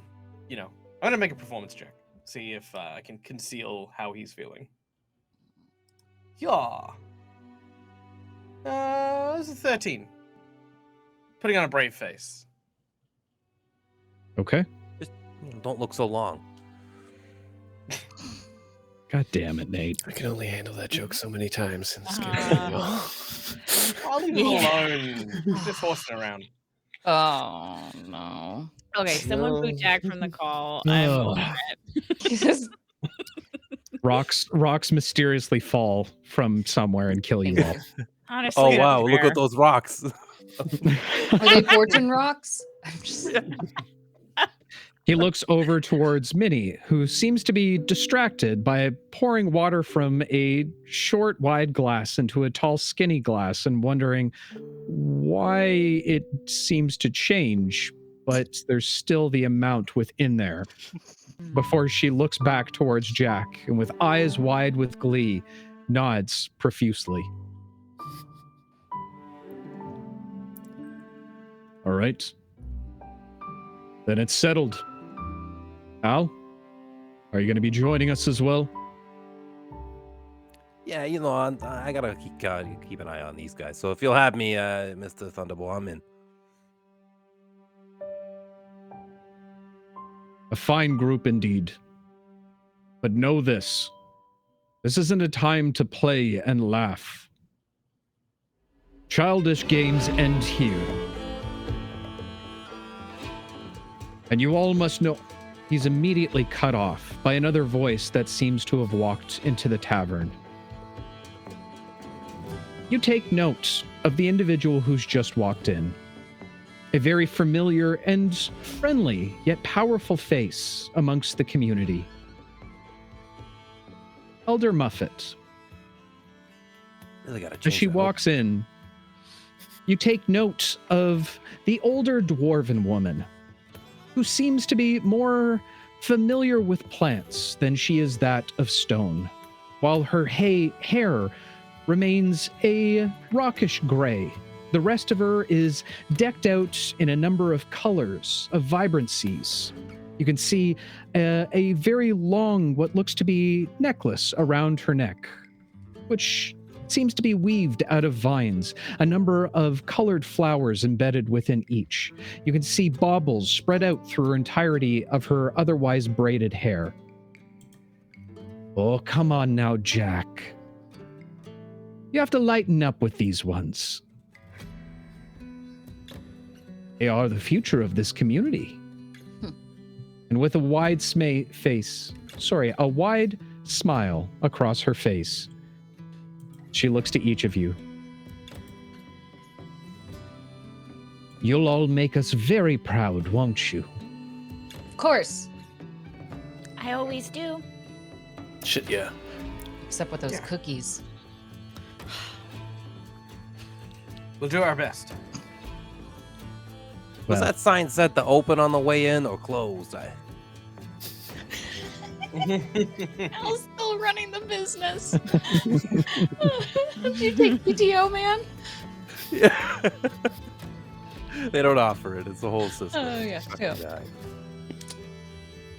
I'm gonna make a performance check, see if I can conceal how he's feeling. Yeah. This is 13. Putting on a brave face. Okay. Just don't look so long. God damn it, Nate. I can only handle that joke so many times. And I'll leave him alone. He's just horsing around. Oh, no. Okay, someone boot No. Jack from the call. No. I'm over it. Rocks mysteriously fall from somewhere and kill you all. Honestly, Oh that's wow! Look fair. at those rocks. Are they fortune rocks? I'm just... He looks over towards Minnie, who seems to be distracted by pouring water from a short, wide glass into a tall, skinny glass and wondering why it seems to change, but there's still the amount within there. Before she looks back towards Jack and with eyes wide with glee, nods profusely. All right. Then it's settled. Al, are you going to be joining us as well? Yeah, I gotta keep an eye on these guys. So if you'll have me, Mr. Thunderboar, I'm in. A fine group indeed. But know this. This isn't a time to play and laugh. Childish games end here. And you all must know... He's immediately cut off by another voice that seems to have walked into the tavern. You take note of the individual who's just walked in. A very familiar and friendly, yet powerful face amongst the community. Elder Muffet. Really gotta As change she that. walks in, you take note of the older dwarven woman, who seems to be more familiar with plants than she is that of stone, while her hair remains a rockish gray. The rest of her is decked out in a number of colors, of vibrancies. You can see a very long, what looks to be necklace around her neck, which seems to be weaved out of vines, a number of colored flowers embedded within each. You can see baubles spread out through her entirety of her otherwise braided hair. Oh, come on now, Jack. You have to lighten up with these ones. They are the future of this community. And with a wide a wide smile across her face, she looks to each of you. You'll all make us very proud, won't you? Of course. I always do. Shit, yeah. Except with those cookies. We'll do our best. Was that sign set to open on the way in or closed? Al's still running the business. Did you take PTO, man? Yeah. They don't offer it. It's the whole system. Oh, yeah. Fucking Yeah. guy.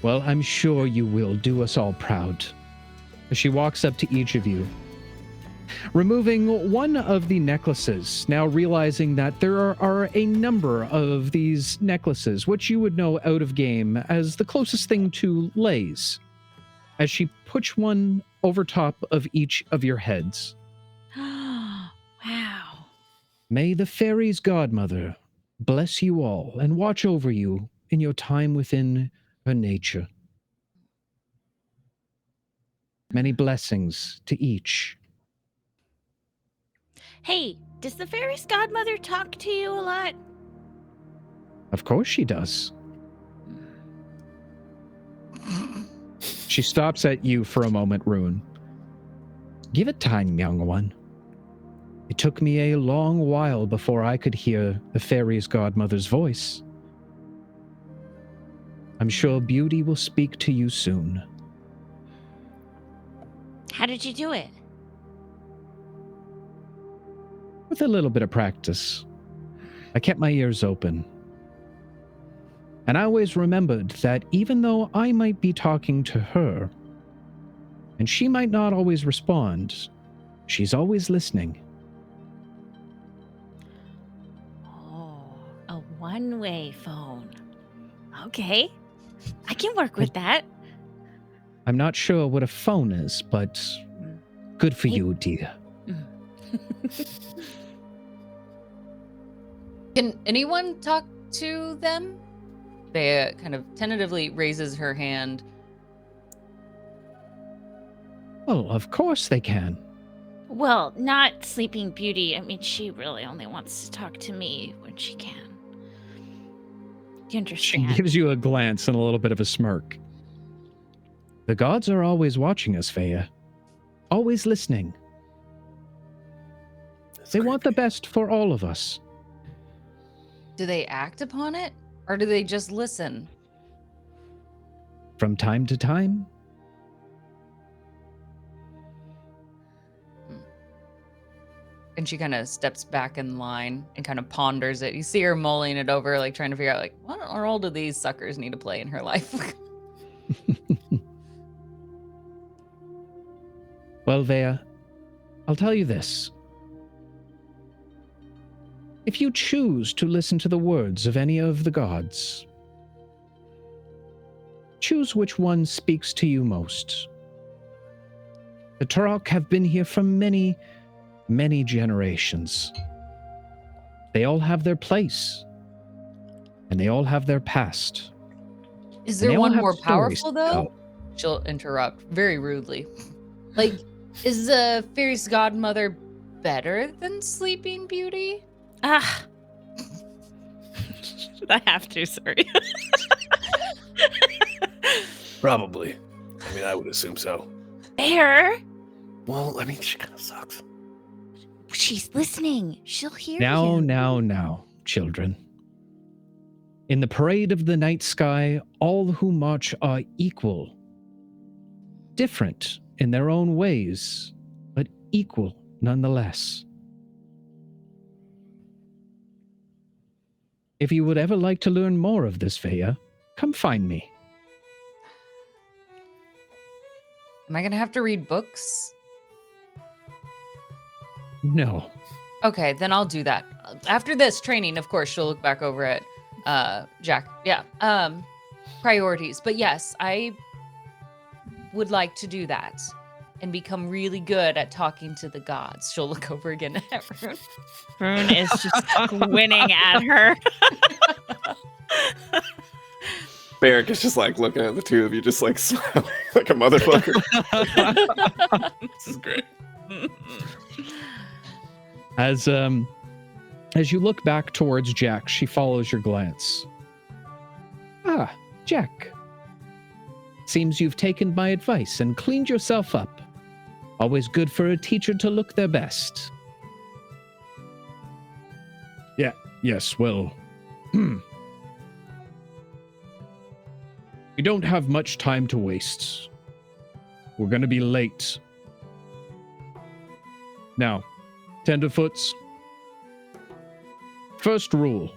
Well, I'm sure you will do us all proud. As she walks up to each of you, removing one of the necklaces, now realizing that there are a number of these necklaces, which you would know out of game as the closest thing to lays, as she puts one over top of each of your heads. Wow. May the fairy's godmother bless you all and watch over you in your time within her nature. Many blessings to each. Hey, does the fairy's godmother talk to you a lot? Of course she does. She stops at you for a moment, Rune. Give it time, young one. It took me a long while before I could hear the fairy's godmother's voice. I'm sure Beauty will speak to you soon. How did you do it? With a little bit of practice, I kept my ears open. And I always remembered that even though I might be talking to her, and she might not always respond, she's always listening. Oh, a one-way phone. Okay. I can work with that. I'm not sure what a phone is, but good for you, dear. Can anyone talk to them? Veya kind of tentatively raises her hand. Well, of course they can. Well, not Sleeping Beauty. I mean, she really only wants to talk to me when she can. Do you She understand? gives you a glance and a little bit of a smirk. The gods are always watching us, Veya. Always listening. They want the best for all of us. Do they act upon it? Or do they just listen? From time to time. And she kind of steps back in line and kind of ponders it. You see her mulling it over, like trying to figure out, like, what role do these suckers need to play in her life? Well, Veya, I'll tell you this. If you choose to listen to the words of any of the gods, choose which one speaks to you most. The Turok have been here for many, many generations. They all have their place, and they all have their past. Is And they there all one have more stories powerful, to though? tell. She'll interrupt very rudely. Like, is the fairy's godmother better than Sleeping Beauty? Ah. I have to, sorry. Probably. I mean, I would assume so. Bear, Well, I mean, she kind of sucks. she's listening. She'll hear Now, you. now, children. In the parade of the night sky, all who march are equal. Different in their own ways, but equal nonetheless. If you would ever like to learn more of this, Veya, come find me. Am I going to have to read books? No. Okay, then I'll do that. After this training, of course, she'll look back over at Jack. Yeah. Priorities. But yes, I would like to do that and become really good at talking to the gods. She'll look over again at Rune. Rune is just squinting at her. Berrick is just like looking at the two of you, just like smiling like a motherfucker. This is great. As you look back towards Jack, she follows your glance. Ah, Jack. Seems you've taken my advice and cleaned yourself up. Always good for a teacher to look their best. Yes, well, We don't have much time to waste. We're going to be late. Now, tenderfoots. First rule.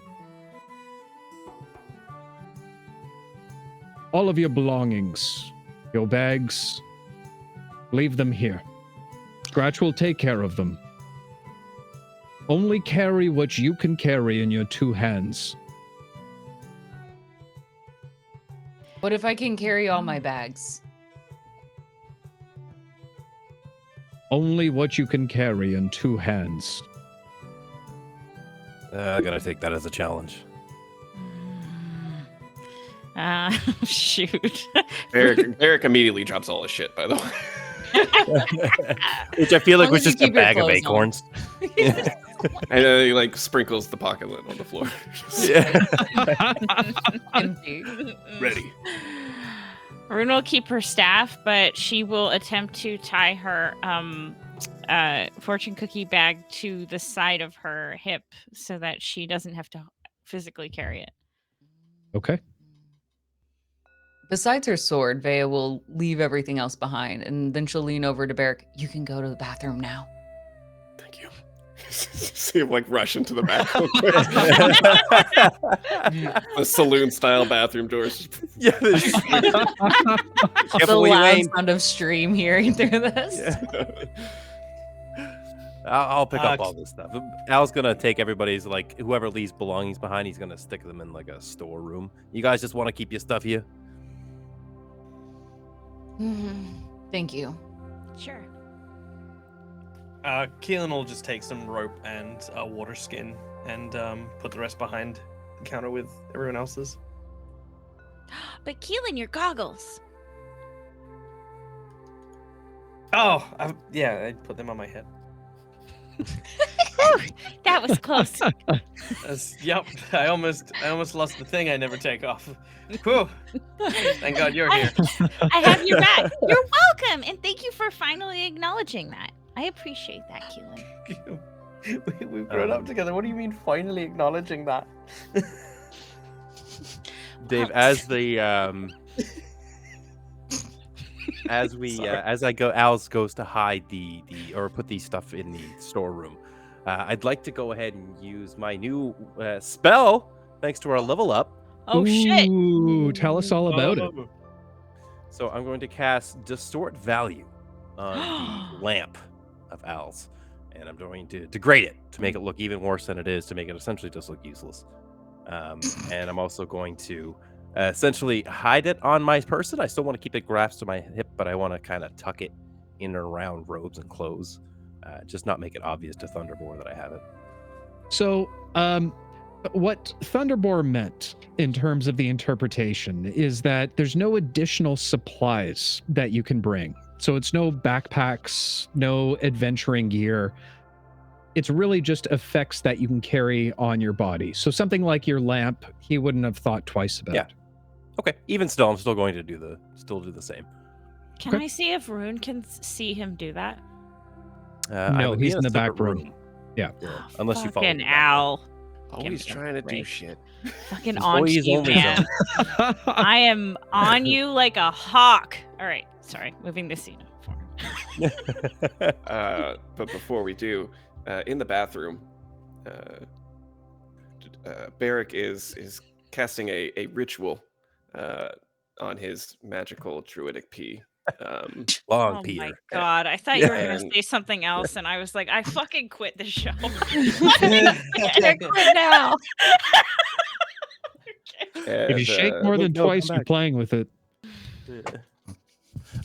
All of your belongings, your bags, leave them here. Scratch will take care of them. Only carry what you can carry in your 2 hands. What if I can carry all my bags? Only what you can carry in 2 hands. I'm gonna take that as a challenge. Shoot. Berrick immediately drops all his shit, by the way. Which I feel like As long was as you just a keep your bag of clothes on. acorns. And then he like sprinkles the pocket lint on the floor. Empty. Ready. Rune will keep her staff, but she will attempt to tie her fortune cookie bag to the side of her hip so that she doesn't have to physically carry it. Okay. Besides her sword, Veya will leave everything else behind, and then she'll lean over to Berrick. You can go to the bathroom now. Thank you. See him like rush into the back. The saloon-style bathroom doors. Yeah. The Careful, loud Wayne. sound of stream hearing through this. I'll pick up all this stuff. Al's gonna take everybody's, like, whoever leaves belongings behind, he's gonna stick them in like a storeroom. You guys just want to keep your stuff here? Thank you. Sure. Keelan will just take some rope and a water skin and put the rest behind the counter with everyone else's. But Keelan, your goggles. Oh, I put them on my head. That was close. Yep, I almost lost the thing I never take off. Whew. Thank God you're here. I have your back. You're welcome, and thank you for finally acknowledging that. I appreciate that, Keelan. We've grown up together. What do you mean finally acknowledging that? Dave, as the Al's goes to hide the or put these stuff in the storeroom. I'd like to go ahead and use my new spell, thanks to our level up. Oh shit! Ooh, tell us all about it. So I'm going to cast Distort Value on the lamp of Al's, and I'm going to degrade it to make it look even worse than it is, to make it essentially just look useless. And I'm also going to essentially hide it on my person. I still want to keep it grasped to my hip, but I want to kind of tuck it in and around robes and clothes, just not make it obvious to Thunderboar that I have it. So, what Thunderboar meant in terms of the interpretation is that there's no additional supplies that you can bring. So it's no backpacks, no adventuring gear. It's really just effects that you can carry on your body. So something like your lamp, he wouldn't have thought twice about. Yeah. Okay. Even still, I'm still going to do the same. Can Okay. I see if Rune can see him do that? I No, would be he's in the separate back room. Yeah. Unless you follow Fucking me. Al. Always Give me a trying to do break. shit. Fucking His on boy to is you, only man. zone. I am on you like a hawk. All right. Sorry. Moving the scene forward. But before we do, in the bathroom, Berrick is casting a ritual on his magical druidic pee. Long Oh Peter. my god! I thought you were Yeah. gonna say something else, and I was like, I fucking quit the show. I quit now. If you shake more wait, than no, twice, come you're back. playing with it.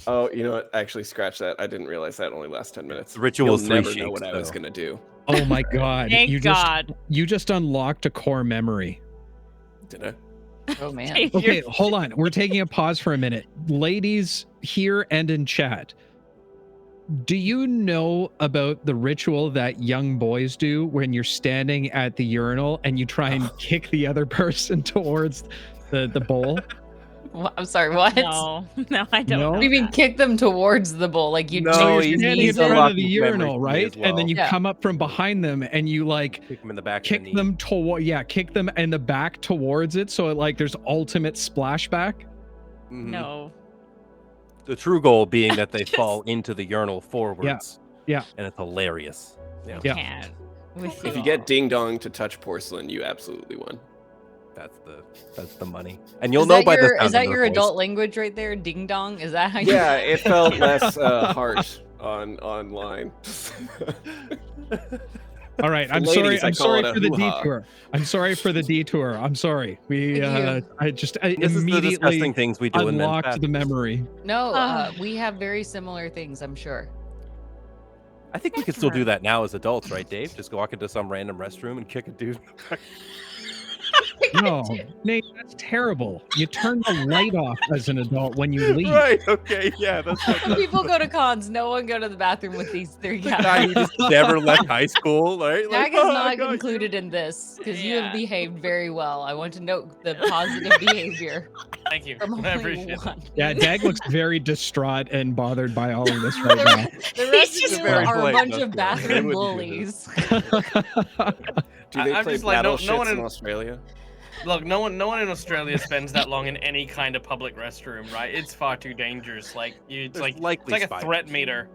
Oh, you know what? Actually, scratch that. I didn't realize that only lasts 10 minutes. The ritual You'll is 3 never know shakes, what I was though. gonna do. Oh my god. Thank you God. just unlocked a core memory. Did I? Oh man. Dave, Okay, you're- hold on. We're taking a pause for a minute. Ladies here and in chat, do you know about the ritual that young boys do when you're standing at the urinal and you try and kick the other person towards the bowl? I'm sorry, what? No, I don't. No? know You mean that. kick them towards the bowl, like you No, So you're he's- standing in he's front of unlocking the memories urinal, for me right? as And then well. you Yeah. come up from behind them and you like Kick him in the back. kick of the knee. them toward, kick them in the back towards it, so like there's ultimate splashback. No. The true goal being that they fall into the urinal forwards. Yeah. And it's hilarious. I Yeah. can't. With If you all. get Ding Dong to touch porcelain, you absolutely won. That's the money. And you'll know by the sound Is that of your their voice. adult language right there? Ding dong? Is that how you Yeah, it felt less harsh online. All right, I'm Ladies, sorry. I'm I call sorry it a for the hoo-ha. detour. I'm sorry for the detour. I'm sorry. We Thank you. I This is the immediately disgusting things we do in men's unlocked the bathrooms. memory. No, Ah. we have very similar things, I'm sure. I think we could still do that now as adults, right, Dave? Just walk into some random restroom and kick a dude. No, Nate, that's terrible. You turn the light off as an adult when you leave. Right, okay, yeah, that's what When people go to cons, no one go to the bathroom with these three the guy guys. who just never left high school, right? Jack oh, is not I got you. included in this because you Yeah. have behaved very well. I want to note the positive behavior Thank you. from I only appreciate one. Yeah, Dag looks very distraught and bothered by all of this right The, now. the rest He's of you very are a blatant, bunch of that's right. They bathroom wouldn't do bullies. Do they I'm play just like, no battleships one in in- Australia? Look, no one in Australia spends that long in any kind of public restroom, right? It's far too dangerous. It's There's like likely a spiders. threat meter.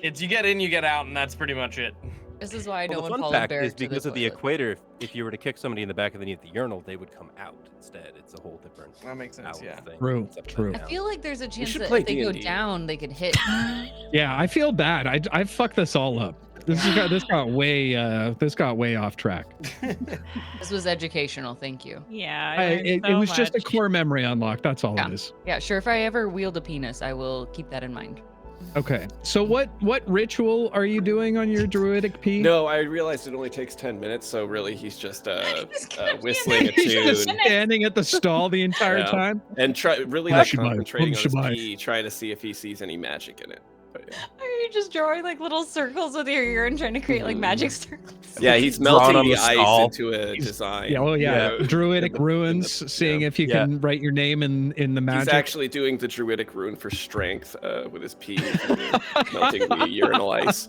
It's you get in, you get out, and that's pretty much it. This is why Well, no the one fun followed fact Berrick is to because of the toilet. equator, if you were to kick somebody in the back of the knee at the urinal, they would come out instead. It's a whole different That makes sense. out Yeah. thing. True, It's upside true. I down. feel like there's a chance should that play if they go D&D. down, they could hit. Yeah, I feel bad. I fucked this all up. This got way off track. This was educational. Thank you. Yeah. I learned It so was just a much. core memory unlock. That's all Yeah. it is. Yeah, sure. If I ever wield a penis, I will keep that in mind. Okay. So what ritual are you doing on your druidic pea? No, I realized it only takes 10 minutes, so really he's just It's gonna be whistling a He's just tune standing at the stall the entire Yeah. time. and really Oh, like Shabai, concentrating on his Shabai. pee, trying to see if he sees any magic in it. But yeah. Are you just drawing like little circles with your urine, trying to create like magic circles? Yeah, he's Drawn melting on the the ice stall. into a design. Yeah, you know, druidic in the- ruins, seeing if you Yeah. can write your name in the He's magic. actually doing the druidic rune for strength with his pee, melting the urinal ice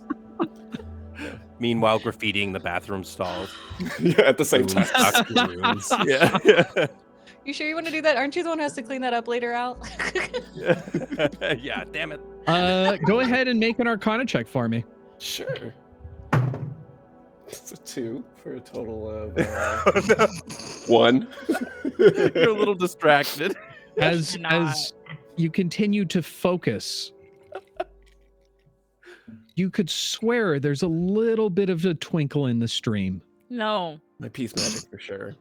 Meanwhile, graffitiing the bathroom stalls. at the same time. Runes. Yeah. You sure you want to do that? Aren't you the one who has to clean that up later, Al? Yeah, damn it. Go ahead and make an Arcana check for me. Sure. It's a 2 for a total of Oh, no. 1. You're a little distracted. As Not. you continue to focus, you could swear there's a little bit of a twinkle in the stream. No. My peace magic for sure.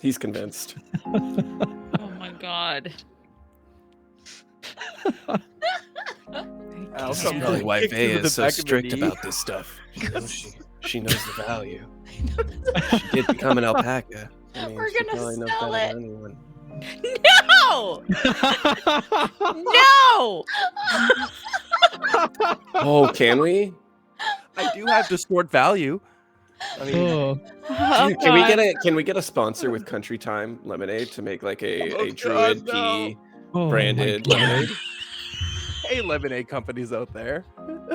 He's convinced. Oh my god. Al, This is come probably on, why kick you Veya in the is so back of the strict knee. about this stuff. You know, she knows the value. She did become an alpaca. I mean, We're she gonna probably knows sell better it. than anyone. No! No! Oh, can we? I do have distort value. I mean, Oh, Dude, can we get a sponsor with Country Time Lemonade to make like a Oh, druid God, no. pea oh my branded God. lemonade? hey, lemonade companies out there.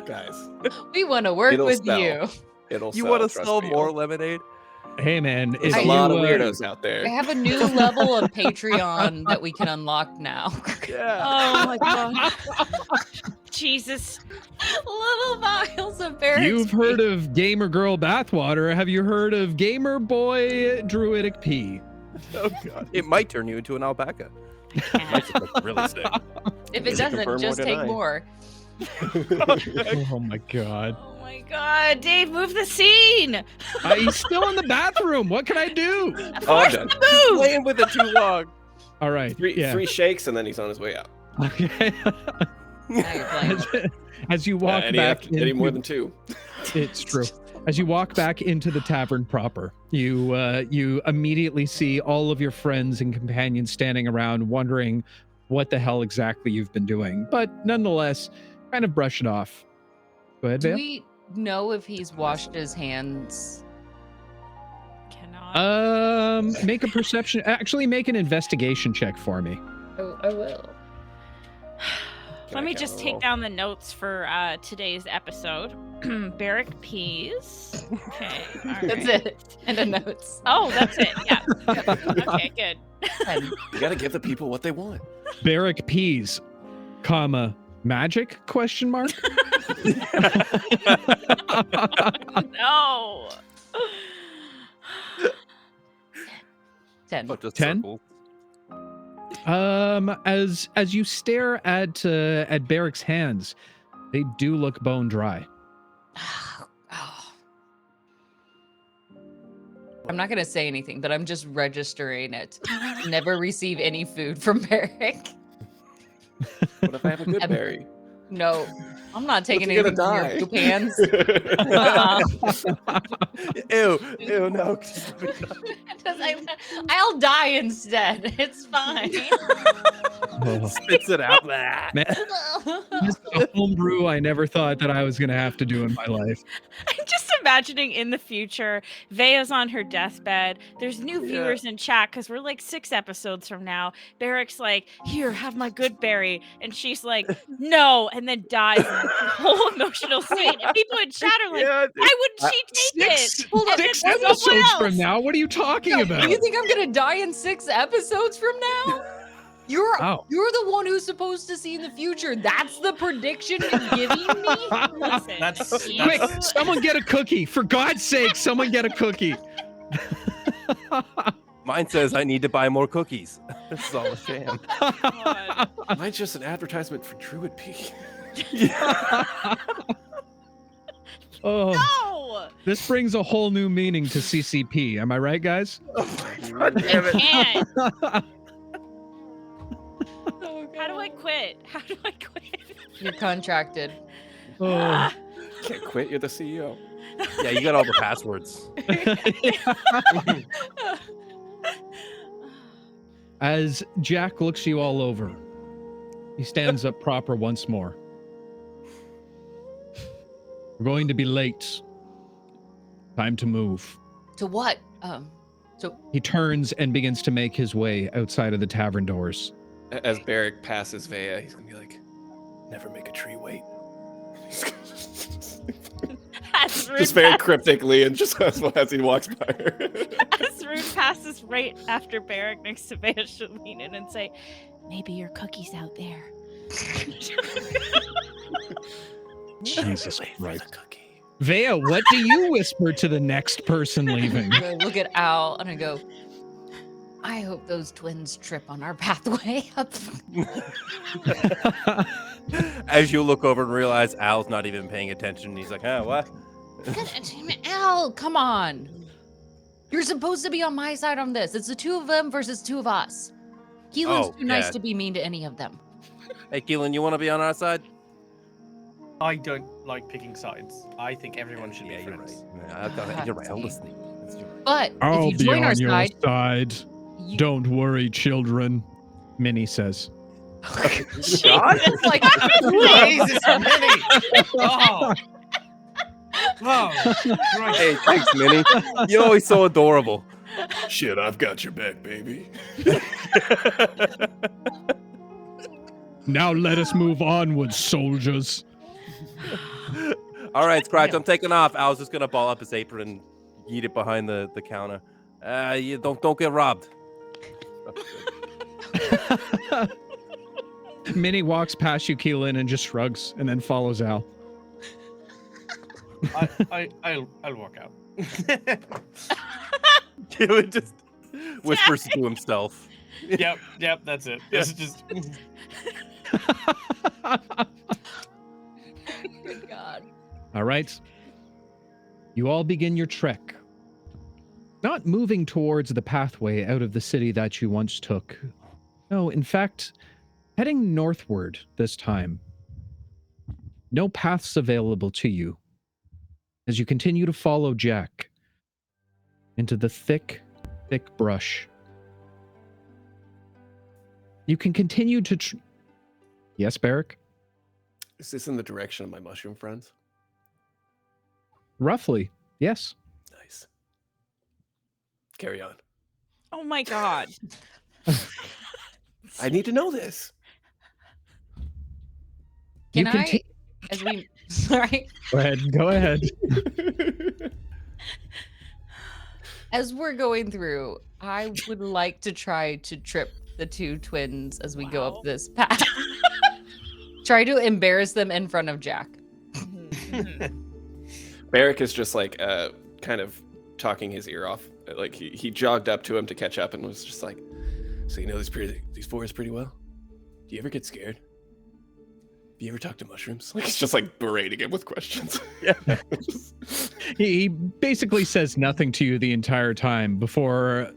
Guys, We want to work It'll with sell. you. it'll You sell, want to trust sell me, more it'll- lemonade? Hey man, There's if a lot of you, weirdos out I there. have a new level of Patreon that we can unlock now. Yeah. Oh my god. Jesus. Little vials of Berrick's You've heard of Gamer Girl Bathwater. Have you heard of Gamer Boy Druidic Pea? Oh god. It might turn you into an alpaca. I can't. Might just look really sick. If it Does it doesn't, confirm just or take deny? more. Oh my God. Oh my god, Dave, move the scene! He's still in the bathroom. What can I do? Oh, I'm done. Move! Playing with it too long. All right. Three shakes and then he's on his way out. Okay. Now you're playing. As you walk back any more into- than 2. It's true. As you walk back into the tavern proper, you immediately see all of your friends and companions standing around, wondering what the hell exactly you've been doing. But nonetheless, kind of brush it off. Go ahead, Do Veya. we know if he's washed his hands? Cannot. Make a perception. Actually, make an investigation check for me. I will. Let me just take down the notes for today's episode. Barrick peas. Okay, all right. That's it. And the notes. Oh, that's it. Yeah. Okay, good. 10. You gotta give the people what they want. Berrick peas, comma, magic, question mark? No. 10. Bunch of 10? circles. As you stare at Berrick's hands, they do look bone dry. Oh. I'm not gonna say anything, but I'm just registering it. Never receive any food from Barrick. What if I have a good berry? No, I'm not taking You're anything gonna from your die. poop hands. Ew, no. I'll die instead. It's fine. Oh, Spits it out. man, this is a homebrew I never thought that I was gonna have to do in my life. I'm just imagining in the future, Veya's on her deathbed. There's new viewers in chat because we're like 6 episodes from now. Barrick's like, here, have my good berry. And she's like, no, and then dies in the whole emotional state. And people in chat are like, why wouldn't she take it? Hold on, 6 episodes from now? What are you talking about? You think I'm gonna die in 6 episodes from now? You're the one who's supposed to see in the future. That's the prediction you're giving me? Listen, That's Quick, someone get a cookie. For God's sake, someone get a cookie. Mine says I need to buy more cookies. This is all a sham. God. Mine's just an advertisement for Druid Peak. Oh, No! this brings a whole new meaning to CCP. Am I right, guys? God damn it. And Oh, how do I quit? How do I quit? You're contracted. Oh. Can't quit. You're the CEO. Yeah, you got all the passwords. As Jack looks you all over, he stands up proper once more. We're going to be late. Time to move. To what? He turns and begins to make his way outside of the tavern doors. As Barrick passes Veya, he's gonna be like, "Never make a tree wait." Just very cryptically, and just as he walks by her. As Rune passes right after Barrick next to Veya should lean in and say, maybe your cookie's out there. Jesus Christ. Veya, what do you whisper to the next person leaving? I look at Al and I go, I hope those twins trip on our pathway up. As you look over and realize Al's not even paying attention, he's like, what? Al, come on. You're supposed to be on my side on this. It's the 2 of them versus 2 of us. Keelan's too nice to be mean to any of them. Hey, Keelan, you want to be on our side? I don't like picking sides. I think everyone should be friends. You're right. I'll listen. But I'll if you be join our on your side, side. Don't worry, children. Minnie says. it's like, Jesus, Minnie! Oh. Oh, Christ. Hey, thanks, Minnie. You're always so adorable. Shit, I've got your back, baby. Now let us move onward, soldiers. All right, Scratch, I'm taking off. Al's just gonna ball up his apron and eat it behind the counter. You don't get robbed. Minnie walks past you, Keelan, and just shrugs, and then follows Al. I'll walk out. Keelan just whispers to himself. Yep, that's it. This is just. good God. All right. You all begin your trek. Not moving towards the pathway out of the city that you once took. No, in fact, heading northward this time. No paths available to you as you continue to follow Jack into the thick, thick brush. You can continue to... Yes, Barrick? Is this in the direction of my mushroom friends? Roughly, yes. Nice. Carry on. Oh my God. I need to know this. Can You I, conti- as we Sorry. Go ahead. As we're going through, I would like to try to trip the two twins as we go Wow. up this path. Try to embarrass them in front of Jack. Berrick is just like kind of talking his ear off. Like he jogged up to him to catch up and was just like, So you know these forests pretty well? Do you ever get scared? Do you ever talk to mushrooms? like he's just like berating him with questions. Yeah. He basically says nothing to you the entire time before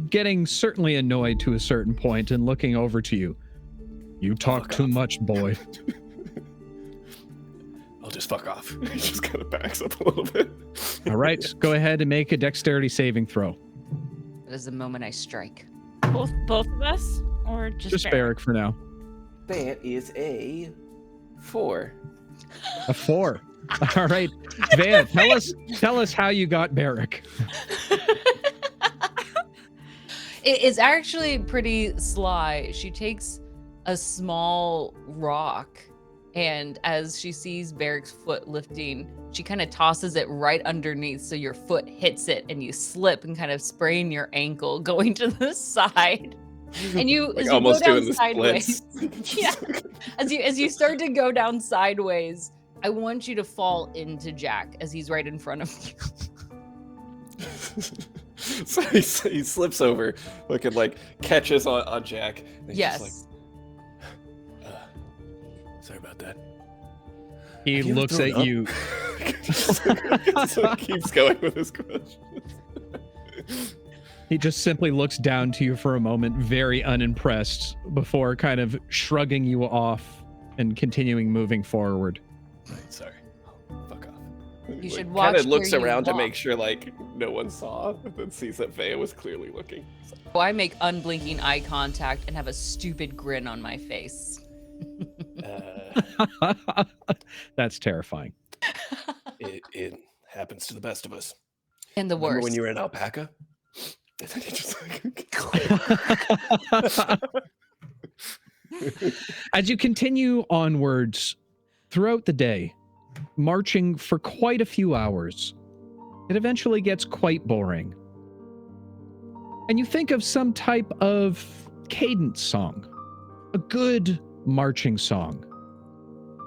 getting certainly annoyed to a certain point and looking over to you. You talk Fuck too off. much, boy. I'll just fuck off. He just kind of backs up a little bit. All right, go ahead and make a dexterity saving throw. That is the moment I strike. Both of us, or just Barrick for now. That is a 4. A 4. All right, Veya, tell us how you got Barrick. It is actually pretty sly. She takes a small rock, and as she sees Barrick's foot lifting, she kind of tosses it right underneath so your foot hits it and you slip and kind of sprain your ankle going to the side. And you, Like as you almost go down doing the sideways, splits. yeah, as you start to go down sideways, I want you to fall into Jack as he's right in front of you. So he slips over, looking like catches on Jack. and he's just Yes. Sorry about that. He Have you ever looks thrown at up? you. so he keeps going with his questions. He just simply looks down to you for a moment, very unimpressed, before kind of shrugging you off and continuing moving forward. Sorry. Fuck off. You should Kind watch of looks where you around to walk. make sure like no one saw, and then sees that Veya was clearly looking. So I make unblinking eye contact and have a stupid grin on my face. That's terrifying. It happens to the best of us. And the Remember worst. when you were an alpaca? And then he just like As you continue onwards throughout the day, marching for quite a few hours, it eventually gets quite boring. And you think of some type of cadence song, a good marching song.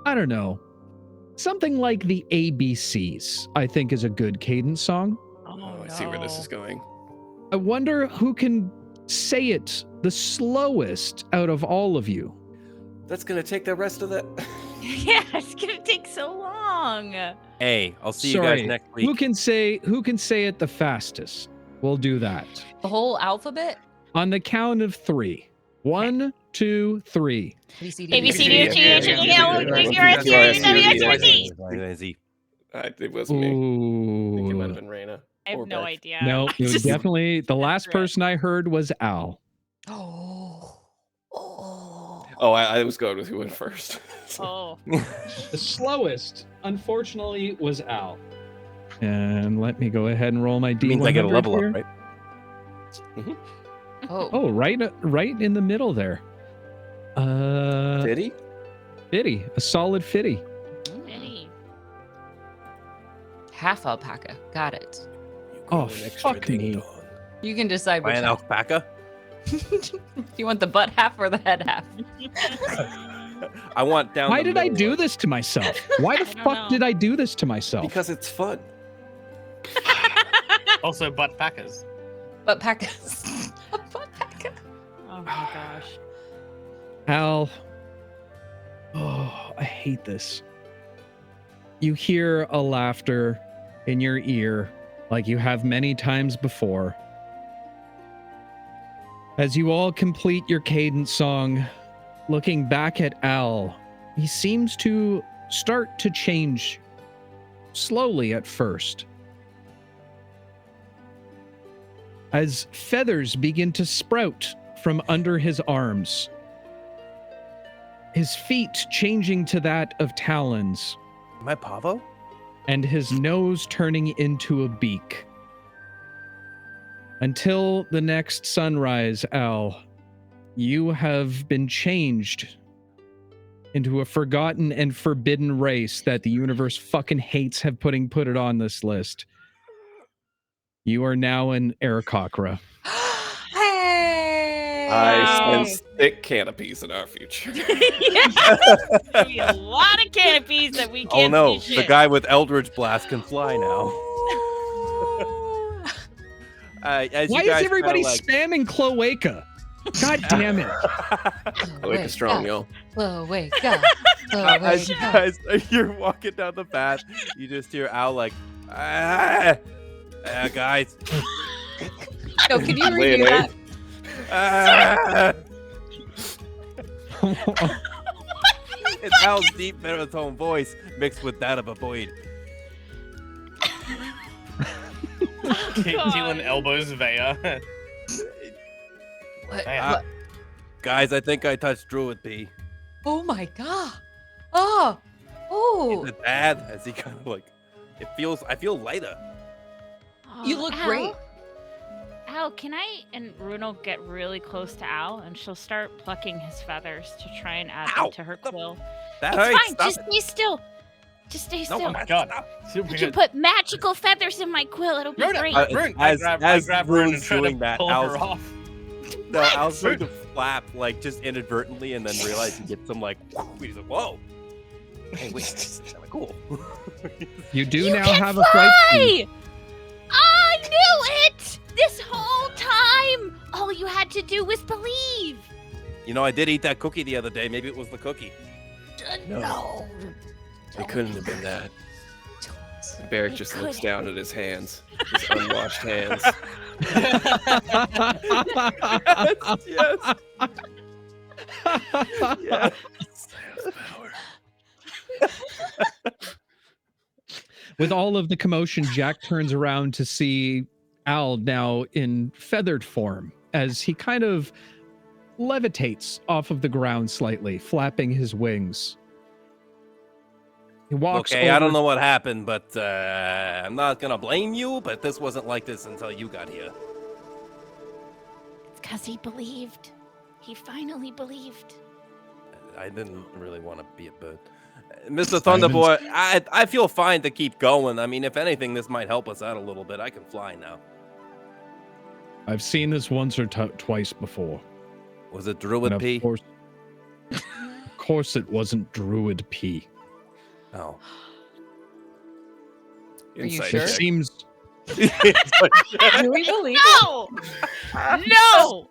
I don't know. Something like the ABCs, I think, is a good cadence song. Oh, I see where this is going. I wonder who can say it the slowest out of all of you. That's gonna take the rest of the. Yeah, it's gonna take so long. Hey, I'll see you Sorry, guys next week. Who can say it the fastest? We'll do that. The whole alphabet? On the count of 3. 1, 2, 3. A, B, C, Yeah, D, yeah, E, yeah, F, yeah, G, yeah, H, I, yeah, J, yeah, K, L, yeah, M, N, yeah, O, P, yeah, Q, R, S, T, U, V, yeah, W, X, yeah, Y, yeah, Z. It wasn't me. I think it might have Ooh. been Raina. I have or no Beck. idea. No, I it was just- definitely the last person I heard was Al. Oh. Oh, I was going with who went first. Oh, The slowest, unfortunately, was Al. And let me go ahead and roll my D100 Means I get a level here. up, right? Oh. Oh, right in the middle there. Did he? Fitty, a solid fitty. Minnie. Half alpaca. Got it. You Oh, grow an extra fuck me. ding-dong. You can decide Buy which an half. alpaca? Do you want the butt half or the head half? I want down. Why the did I middle do one. this to myself? Why the I don't fuck know. did I do this to myself? Because it's fun. Also, butt packers. Butt packas. Butt paca. Oh my gosh. Al, oh, I hate this. You hear a laughter in your ear like you have many times before. As you all complete your cadence song, looking back at Al, he seems to start to change slowly at first. As feathers begin to sprout from under his arms, his feet changing to that of talons, Am I Pavo? and his nose turning into a beak. Until the next sunrise, Al, you have been changed into a forgotten and forbidden race that the universe fucking hates have put it on this list. You are now an Aarakocra. Hey! I sense thick canopies in our future. Yeah. There'll be a lot of canopies that we Oh can't no, see the shit. guy with Eldritch Blast can fly now. As Why you guys is everybody kinda, like, spamming Cloaca? God damn it. Like a strong, y'all. Cloaca. as you guys you're walking down the path, you just hear Al like, guys. No, can you Lay it, redo eh? that? It's Al's deep baritone voice mixed with that of a Boyd. Keelan elbows Veya. What? Man. Guys, I think I touched Druid P. Oh my god. Oh. Oh. Is it bad? As he kind of like, I feel lighter. You look Al, great. Al, can I and Rune will get really close to Al and she'll start plucking his feathers to try and add Ow! them to her quill. That It's hurts. fine, Stop just it. stay still. Just stay No, still. Oh my god. I can put magical feathers in my quill. It'll be Rune, great. Rune, As- I as grab Rune and Rune's try doing to that, pull Al's- her off. No, Al's going to flap like just inadvertently and then realize he gets some like, he's like, whoa. Hey, wait, this is kind of cool. You do You now can have a flight speed. fly! I knew it! This whole time! All you had to do was believe. You know, I did eat that cookie the other day. Maybe it was the cookie. No. It couldn't have been that. Berrick just looks could. down at his hands, his unwashed hands. Yes. Yes. With all of the commotion, Jack turns around to see Al now in feathered form as he kind of levitates off of the ground slightly, flapping his wings. He walks Okay, I over- don't know what happened, but I'm not gonna blame you, but this wasn't like this until you got here. It's because he believed. He finally believed. I didn't really want to be a bird. Mr. Thunderboar, I feel fine to keep going. I mean, if anything, this might help us out a little bit. I can fly now. I've seen this once or twice before. Was it And Druid of P? course it wasn't Druid P. Oh. Are you Insight sure? It check. seems Do we believe No! No!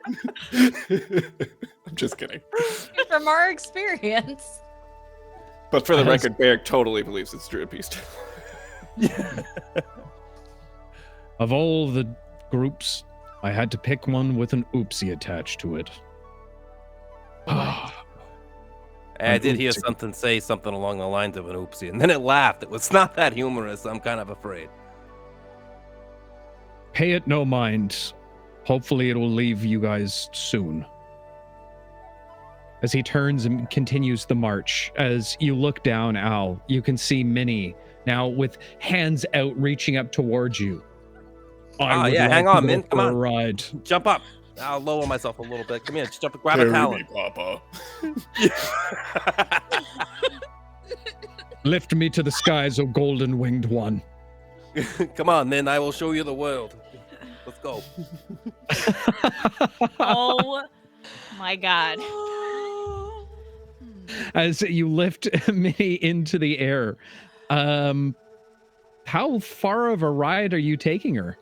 I'm just kidding. it from our experience? But for the Has- record, Berrick totally believes it's Druid Beast. of all the groups, I had to pick one with an oopsie attached to it. I did hear something say something along the lines of an oopsie, and then it laughed. It was not that humorous. I'm kind of afraid. Pay it no mind. Hopefully it will leave you guys soon. As he turns and continues the march, as you look down, Al, you can see Minnie now with hands out reaching up towards you. Ah, would yeah, like hang to on, go Min, for come a on. ride. Jump up. I'll lower myself a little bit. Come here, just jump, grab a talon. Papa. Lift me to the skies, O golden winged one. Come on, Min, I will show you the world. Let's go. Oh my god. As you lift Minnie into the air, how far of a ride are you taking her?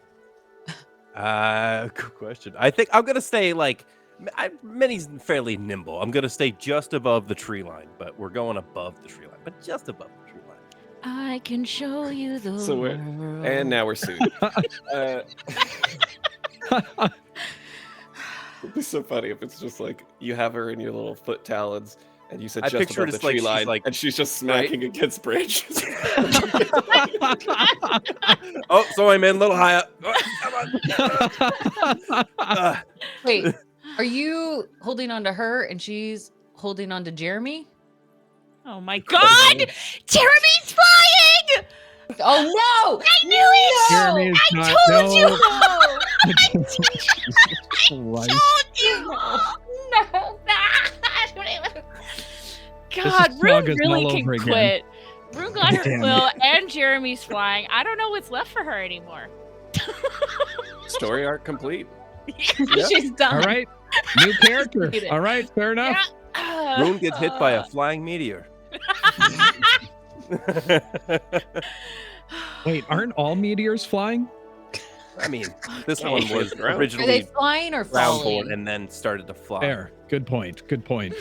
Good question. I think I'm gonna stay like Minnie's fairly nimble. I'm gonna stay just above the tree line, but we're going above the tree line, but just above the tree line. I can show you the So we're- world. And now we're sued. It'd be so funny if it's just like you have her in your little foot talons, and you said I just picture above it the as like tree she's line, like- and she's just smacking against branches. Oh, sorry, man, a little higher. Oh, come on. Wait, are you holding on to her and she's holding on to Jeremy? Oh my god! Jeremy's flying! Oh no! I knew it! Jeremy is I not- told no. you! Jesus Christ. Told you! No! God, Rune Sagas really all can over again. quit. Rune got her Damn quill and Jeremy's flying. I don't know what's left for her anymore. Story arc complete. She's done. All right. New character. Get it. All right. Fair enough. Yeah. Rune gets hit by a flying meteor. Wait, aren't all meteors flying? I mean, this Okay. one was Are Are they originally flying or ground born falling? and then started to fly. Fair. Good point. Good point.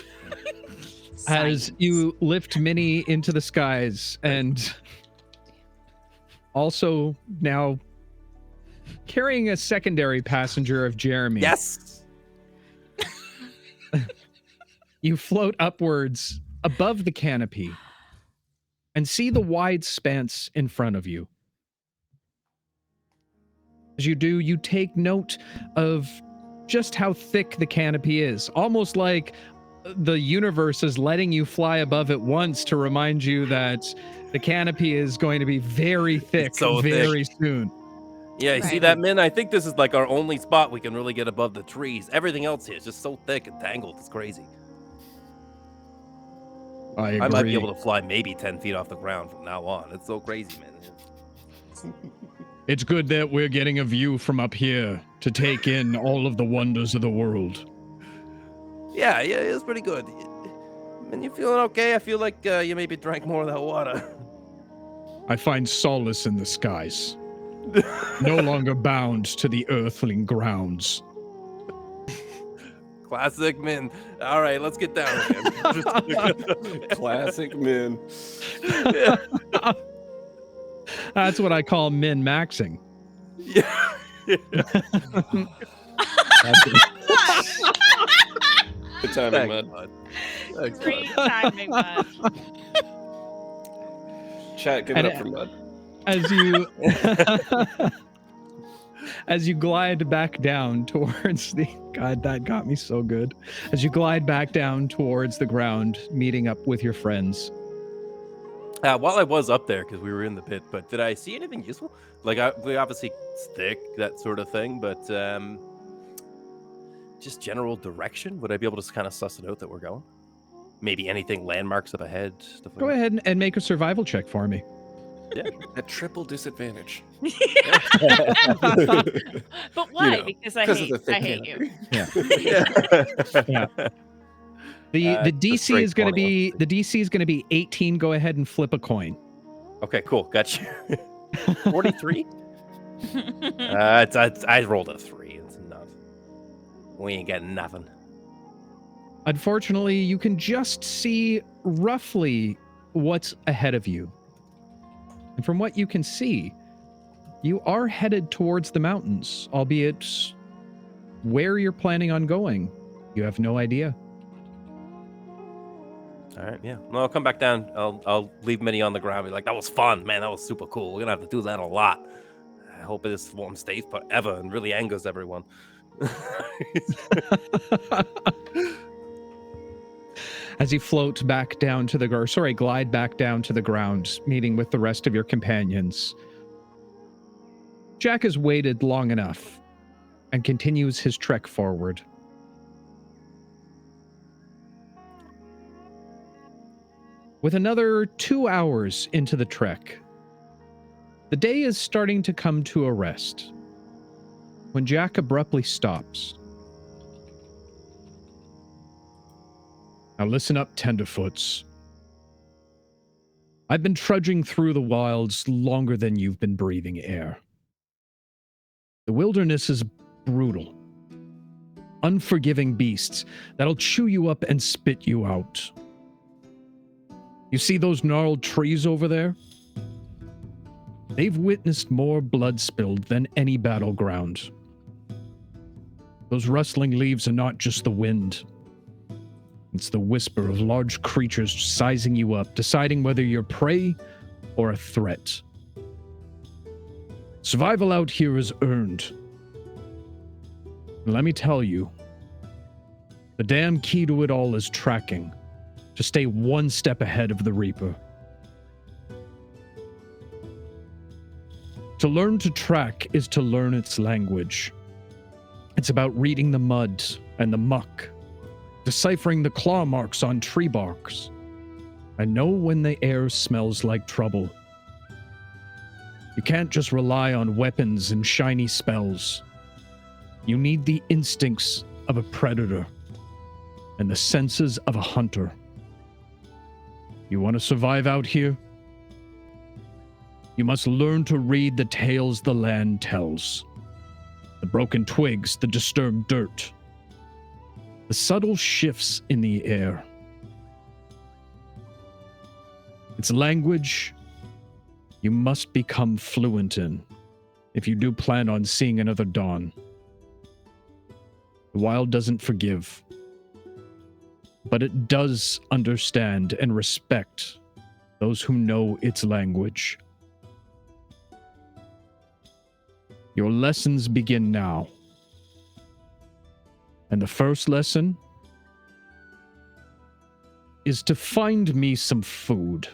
As Science. you lift Minnie into the skies and also now carrying a secondary passenger of Jeremy. Yes. You float upwards above the canopy and see the wide expanse in front of you. As you do, you take note of just how thick the canopy is, almost like the universe is letting you fly above it once to remind you that the canopy is going to be very thick so thick. very soon. Yeah, you see Right. that, Min? I think this is like our only spot we can really get above the trees. Everything else here is just so thick and tangled. It's crazy. I agree. I might be able to fly maybe 10 feet off the ground from now on. It's so crazy, man. It's good that we're getting a view from up here to take in all of the wonders of the world. Yeah, it's pretty good. Man, you feeling okay? I feel like you maybe drank more of that water. I find solace in the skies, no longer bound to the earthling grounds. Classic Min. All right, let's get down again. Classic Min. That's what I call min-maxing. Yeah. Good timing, Thanks, Mud. bud. Thanks, Great bud. timing, bud. Chat, give it up for Mud. As you as you glide back down towards the God, that got me so good. As you glide back down towards the ground, meeting up with your friends. While I was up there, because we were in the pit, but did I see anything useful? Like, we obviously stick, that sort of thing, but just general direction? Would I be able to kind of suss it out that we're going? Maybe anything, landmarks up ahead? Stuff like Go that? ahead and make a survival check for me. At triple disadvantage. But why? know, because I 'cause of hate, the thick I hate you. Yeah. The It's a DC straight is going to 20, be 18. Go ahead and flip a coin. Okay, cool. Got you. 43? I rolled a 3. It's not. We ain't got nothing. Unfortunately, you can just see roughly what's ahead of you. And from what you can see, you are headed towards the mountains, albeit where you're planning on going, you have no idea. All right, yeah. Well, I'll come back down. I'll leave Minnie on the ground. Be like, that was fun, man. That was super cool. We're gonna have to do that a lot. I hope this one stays forever and really angers everyone. As you float back down to glide back down to the ground, meeting with the rest of your companions, Jack has waited long enough and continues his trek forward. With another 2 hours into the trek, the day is starting to come to a rest when Jack abruptly stops. Now listen up, tenderfoots. I've been trudging through the wilds longer than you've been breathing air. The wilderness is brutal. Unforgiving beasts that'll chew you up and spit you out. You see those gnarled trees over there? They've witnessed more blood spilled than any battleground. Those rustling leaves are not just the wind. It's the whisper of large creatures sizing you up, deciding whether you're prey or a threat. Survival out here is earned. And let me tell you, the damn key to it all is tracking, to stay one step ahead of the Reaper. To learn to track is to learn its language. It's about reading the mud and the muck, deciphering the claw marks on tree barks, I know when the air smells like trouble. You can't just rely on weapons and shiny spells. You need the instincts of a predator and the senses of a hunter. You want to survive out here? You must learn to read the tales the land tells. The broken twigs, the disturbed dirt, the subtle shifts in the air. Its language you must become fluent in if you do plan on seeing another dawn. The wild doesn't forgive, but it does understand and respect those who know its language. Your lessons begin now. And the first lesson is to find me some food.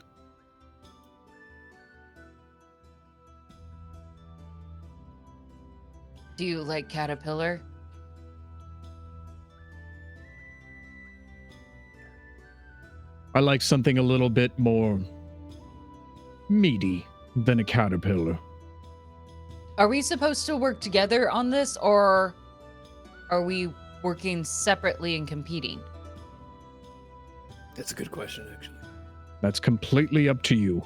Do you like caterpillar? I like something a little bit more meaty than a caterpillar. Are we supposed to work together on this, or are we working separately and competing? That's a good question, actually. That's completely up to you.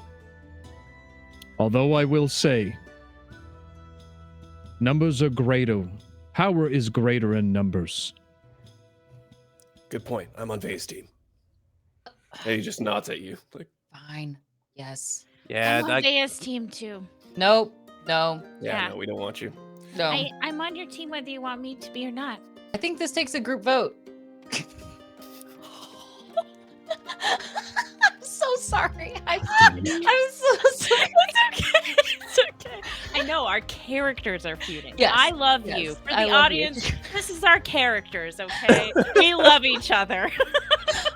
Although I will say, numbers are greater. Power is greater in numbers. Good point. I'm on Veya's team. And he just nods at you. Like, Fine. Yes. Yeah, I'm on Veya's team too. Nope. No. yeah, Yeah. no, we don't want you. No. I'm on your team whether you want me to be or not. I think this takes a group vote. I'm so sorry. I'm so sorry. It's okay. It's okay. I know our characters are feuding. Yes, I love yes, you. For I the love you. audience, this is our characters, okay? We love each other.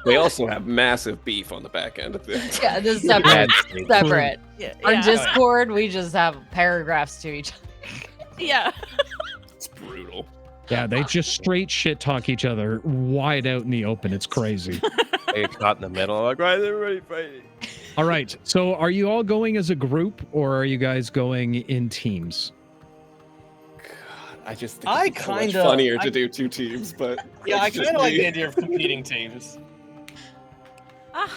They also have massive beef on the back end of this. Yeah, this is separate. Separate. Yeah. Our yeah. Discord, we just have paragraphs to each other. Yeah. It's brutal. Yeah, they just straight shit talk each other wide out in the open. It's crazy. They get caught in the middle. Like, why is everybody fighting? All right. So are you all going as a group or are you guys going in teams? God, I just think I it'd be so much kinda- funnier I- to do two teams, but Yeah, I that's just kind of like me. the idea of competing teams. Ah,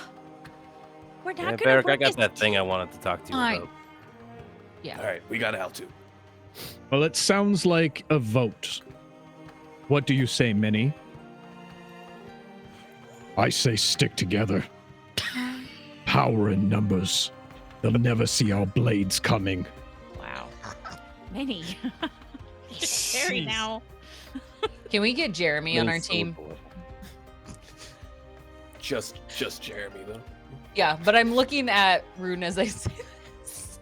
we're not Yeah, gonna Berrick, I work got as that thing I wanted to talk to you Fine. about. All right, we got Al too. Well, it sounds like a vote. What do you say, Minnie? I say stick together. Power in numbers. They'll never see our blades coming. Wow. Minnie. You're scary Jeez. now. Can we get Jeremy on our Minnie's so team? cool. Just Jeremy though. Yeah, but I'm looking at Rune as I say this.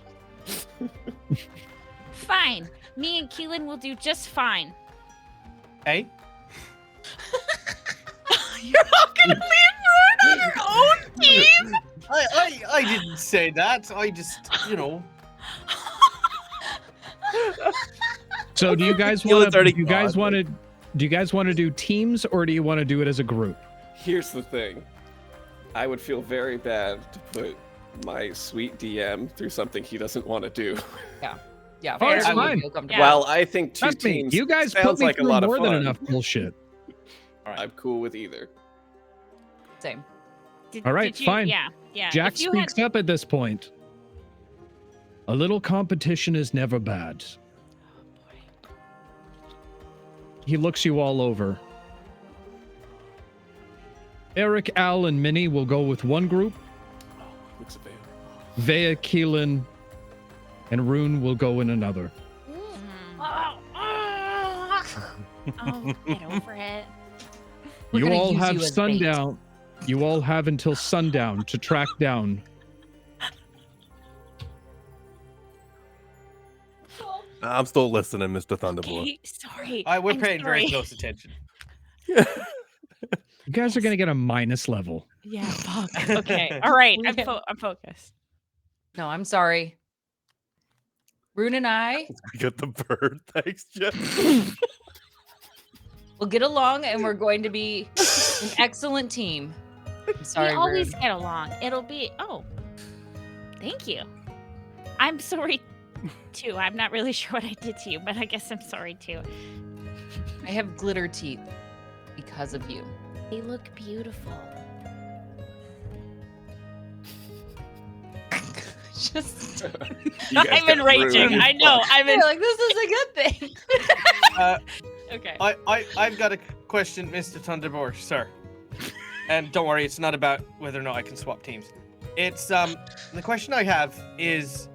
Fine. Me and Keelan will do just fine. Hey, You're all gonna leave Rune on her own team? I didn't say that. I just, you know. So do you guys Keelan's want to already do you guys gone, want to do you guys want to do teams or do you want to do it as a group? Here's the thing. I would feel very bad to put my sweet DM through something he doesn't want to do. Yeah, Oh, it's I would fine. feel comfortable. Yeah. While I think two Trust me, teams you guys put sounds me like a through lot more of than fun. enough bullshit. I'm cool with either. Same. All right, fine. Yeah, yeah. Jack If you speaks up at this point. A little competition is never bad. He looks you all over. Eric, Al, and Minnie will go with one group. Looks a bit. Veya, Keelan, and Rune will go in another. Oh, get over it. We're You gonna all use have you as bait. sundown. You all have until sundown to track down. I'm still listening, Mr. Thunderboar. Okay, sorry. We're I'm paying very sorry. close attention. You guys are gonna get a minus level. Yeah, fuck. Okay. All right. I'm focused. No, I'm sorry. Rune and I Get the bird. Thanks, Jeff. will get along and we're going to be an excellent team. I'm sorry, we always Rune. get along. It'll be. Oh, thank you. I'm sorry too. I'm not really sure what I did to you, but I guess I'm sorry too. I have glitter teeth because of you. They look beautiful. Just You guys I'm got enraging. ruined. I know. I'm in. like this is a good thing. Okay. I've got a question, Mr. Thunderboar, sir. And don't worry, it's not about whether or not I can swap teams. It's the question I have is,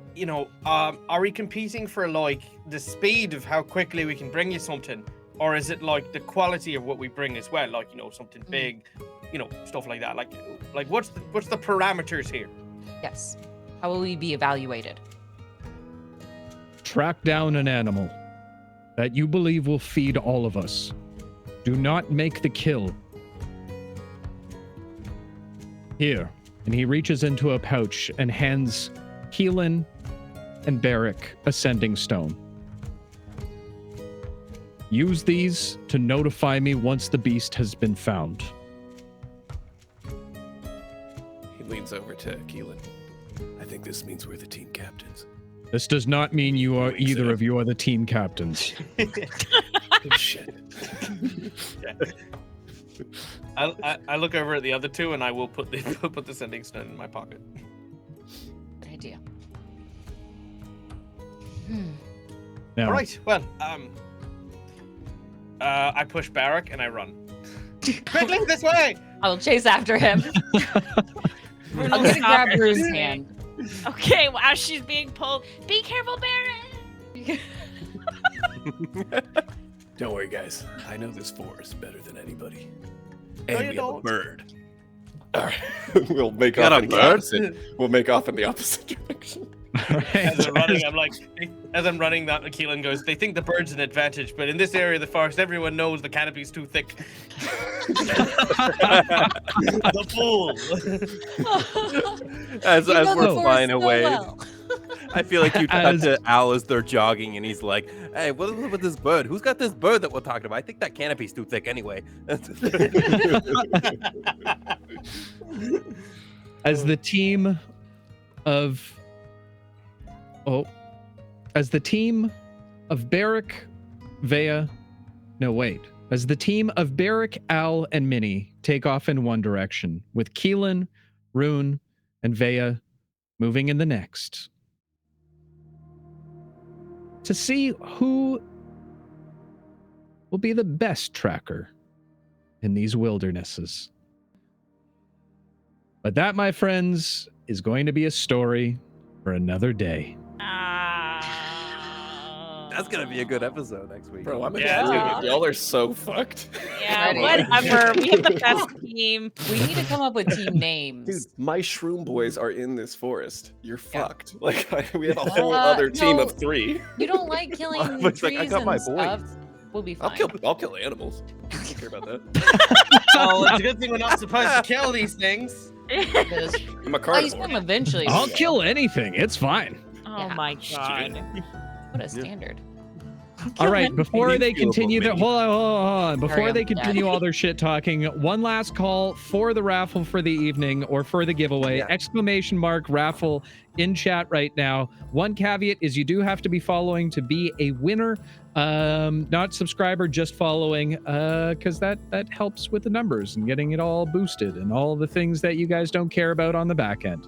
are we competing for like the speed of how quickly we can bring you something, or is it like the quality of what we bring as well, like something big, stuff like that. Like what's the parameters here? Yes. How will we be evaluated? Track down an animal that you believe will feed all of us. Do not make the kill. Here. And he reaches into a pouch and hands Keelan and Berrick a sending stone. Use these to notify me once the beast has been found. He leans over to Keelan. I think this means we're the team captains. This does not mean you are Wait, so- either of you are the team captains. Shit. I look over at the other two and I will put the sending stone in my pocket. Good idea. Now, All right. Well, I push Berrick and I run. Quickly, this way! I will chase after him. I'm gonna grab Rune's hand. Okay. Well, as she's being pulled, be careful, Baron. Don't worry, guys. I know this forest better than anybody. No, And you we have a don't. bird. All right. We'll make Got off a in the bird? opposite. We'll make off in the opposite direction. As I'm running, as I'm running, that Keelan goes, they think the bird's an advantage, but in this area of the forest, everyone knows the canopy's too thick. The pool. As You know the we're forest flying so away, well. I feel like you cut As- to Al as they're jogging, and he's like, "Hey, what is it with this bird? Who's got this bird that we're talking about? I think that canopy's too thick anyway." as the team of Berrick, Veya, no wait, as the team of Berrick, Al, and Minnie take off in one direction, with Keelan, Rune, and Veya moving in the next, to see who will be the best tracker in these wildernesses. But that, my friends, is going to be a story for another day. That's gonna be a good episode next week. Bro, I'm Yeah, excited. Y'all are so fucked. Yeah, Ready. whatever. We have the best team. We need to come up with team names. Dude, my shroom boys are in this forest. You're Yeah. fucked. Like, we have a whole Uh, other team no. of 3. You don't like killing It's trees like, I got and my stuff. boys. We'll be fine. I'll kill animals. I don't care about that. Oh, it's a good thing we're not supposed to kill these things. Because I'm a I'll use carnivore. them eventually. I'll kill anything. It's fine. Oh Yeah. my god. What a standard. All right, before Maybe they feel continue their about hold on. Before Hurry they up, continue Dad. all their shit talking, one last call for the raffle for the evening or for the giveaway. Yeah. Exclamation mark raffle in chat right now. One caveat is you do have to be following to be a winner. Not subscriber, just following, because that helps with the numbers and getting it all boosted and all the things that you guys don't care about on the back end.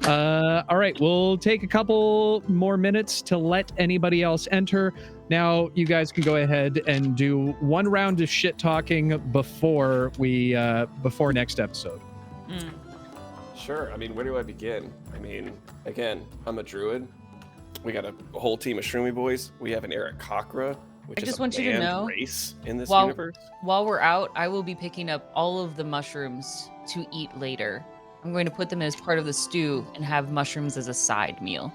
All right, we'll take a couple more minutes to let anybody else enter. Now you guys can go ahead and do one round of shit talking before next episode. Sure. I mean, where do I begin? I mean, again, I'm a druid. We got a whole team of shroomy boys. We have an Aarakocra, which I is just a want you to banned know, race in this while- universe. While we're out, I will be picking up all of the mushrooms to eat later. I'm going to put them as part of the stew and have mushrooms as a side meal.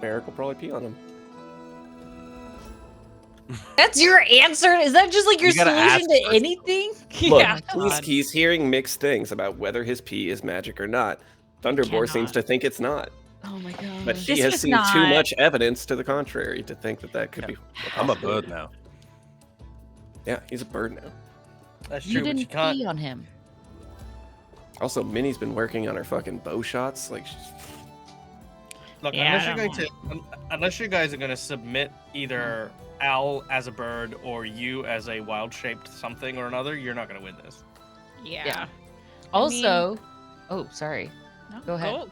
Berrick will probably pee on him. That's your answer? Is that just like your You gotta ask solution to first. anything? Look, Yeah. he's hearing mixed things about whether his pee is magic or not. Thunderboar seems to think it's not, Oh my god. but he This has was seen too not- much evidence to the contrary to think that could be. I'm a bird now. Yeah, he's a bird now. That's You true, but you didn't can't. pee on him. Also, Minnie's been working on her fucking bow shots. Like, Look, Yeah, unless I you're don't going to, unless you guys are going to submit either Al as a bird or you as a wild-shaped something or another, you're not going to win this. Yeah. Also, oh, sorry. No, Go ahead.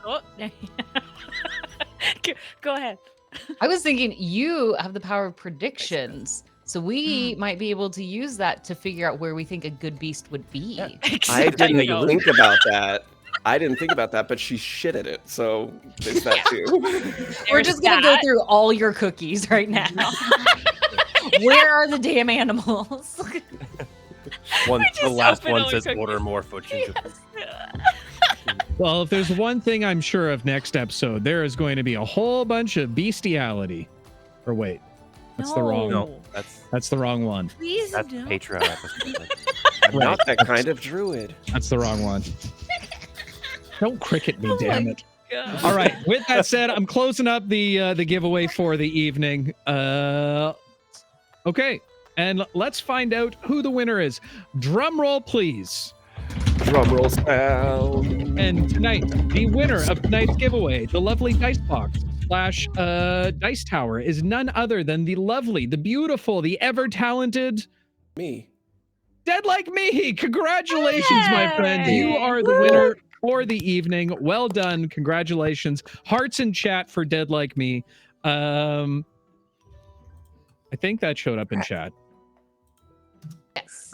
Go ahead. I was thinking you have the power of predictions. So we might be able to use that to figure out where we think a good beast would be. Yeah. I didn't know. think about that. I didn't think about that, but she's shit at it. So there's that too. We're There's just going to go that. through all your cookies right now. Where are the damn animals? One, I the just last opened one all says cookies. order more foot ginger. Well, if there's one thing I'm sure of next episode, there is going to be a whole bunch of bestiality. Or wait, that's the wrong. No, That's the wrong one. Please that's don't. Patreon episode. I'm not that kind of druid. That's the wrong one. Don't cricket me, Oh damn my it. God. All right. With that said, I'm closing up the giveaway for the evening. Okay, and let's find out who the winner is. Drum roll, please. Drum roll sound. And tonight, the winner of tonight's giveaway, the lovely dice box / dice tower, is none other than the lovely, the beautiful, the ever talented Me. Dead Like Me. Congratulations, my friend. You Yay. are the winner for the evening. Well done. Congratulations. Hearts in chat for Dead Like Me. I think that showed up in chat. Yes.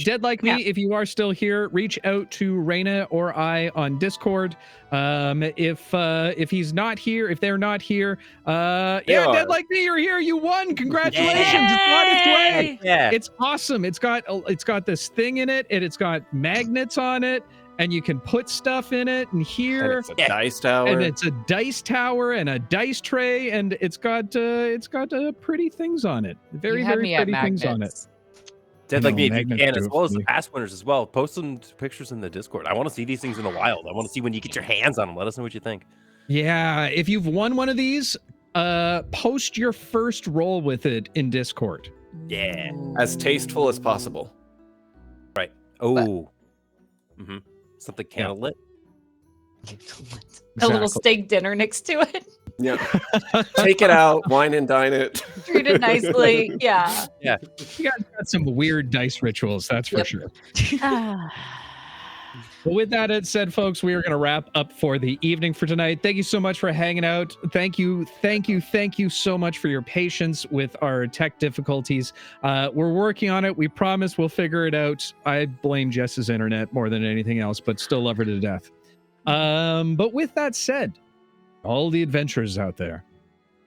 Dead Like Me, if you are still here, reach out to Raina or I on Discord. If he's not here, if they're not here, are. Dead Like Me, you're here. You won. Congratulations. It's on its way. Yeah. It's awesome. It's got this thing in it, and it's got magnets on it, and you can put stuff in it and And here. it's a dice tower. And it's a dice tower and a dice tray, and it's got pretty things on it. Very, you had very me at pretty things on it. magnets. Dead No, Like Me, if you magnets can, do as it well for as the me. past winners as well. Post some pictures in the Discord. I want to see these things in the wild. I want to see when you get your hands on them. Let us know what you think. Yeah, if you've won one of these, post your first roll with it in Discord. Yeah. as tasteful as possible. Right. Oh. Mm-hmm. Something Yeah. candlelit. A little steak dinner next to it. Yeah. Take it out, wine and dine it. Treat it nicely. Yeah. You guys got some weird dice rituals, that's for Yep. sure. Well, with that said, folks, we are going to wrap up for the evening for tonight. Thank you so much for hanging out. Thank you so much for your patience with our tech difficulties. We're working on it. We promise we'll figure it out. I blame Jess's internet more than anything else, but still love her to death. But with that said, all the adventurers out there,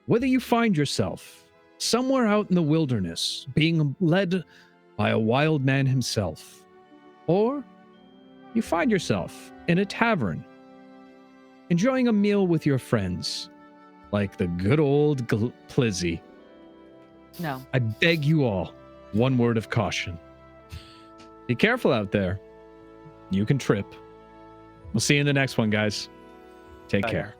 whether you find yourself somewhere out in the wilderness being led by a wild man himself, or you find yourself in a tavern enjoying a meal with your friends like the good old Plizzy, No. I beg you all, one word of caution. Be careful out there. You can trip. We'll see you in the next one, guys. Take Bye. care.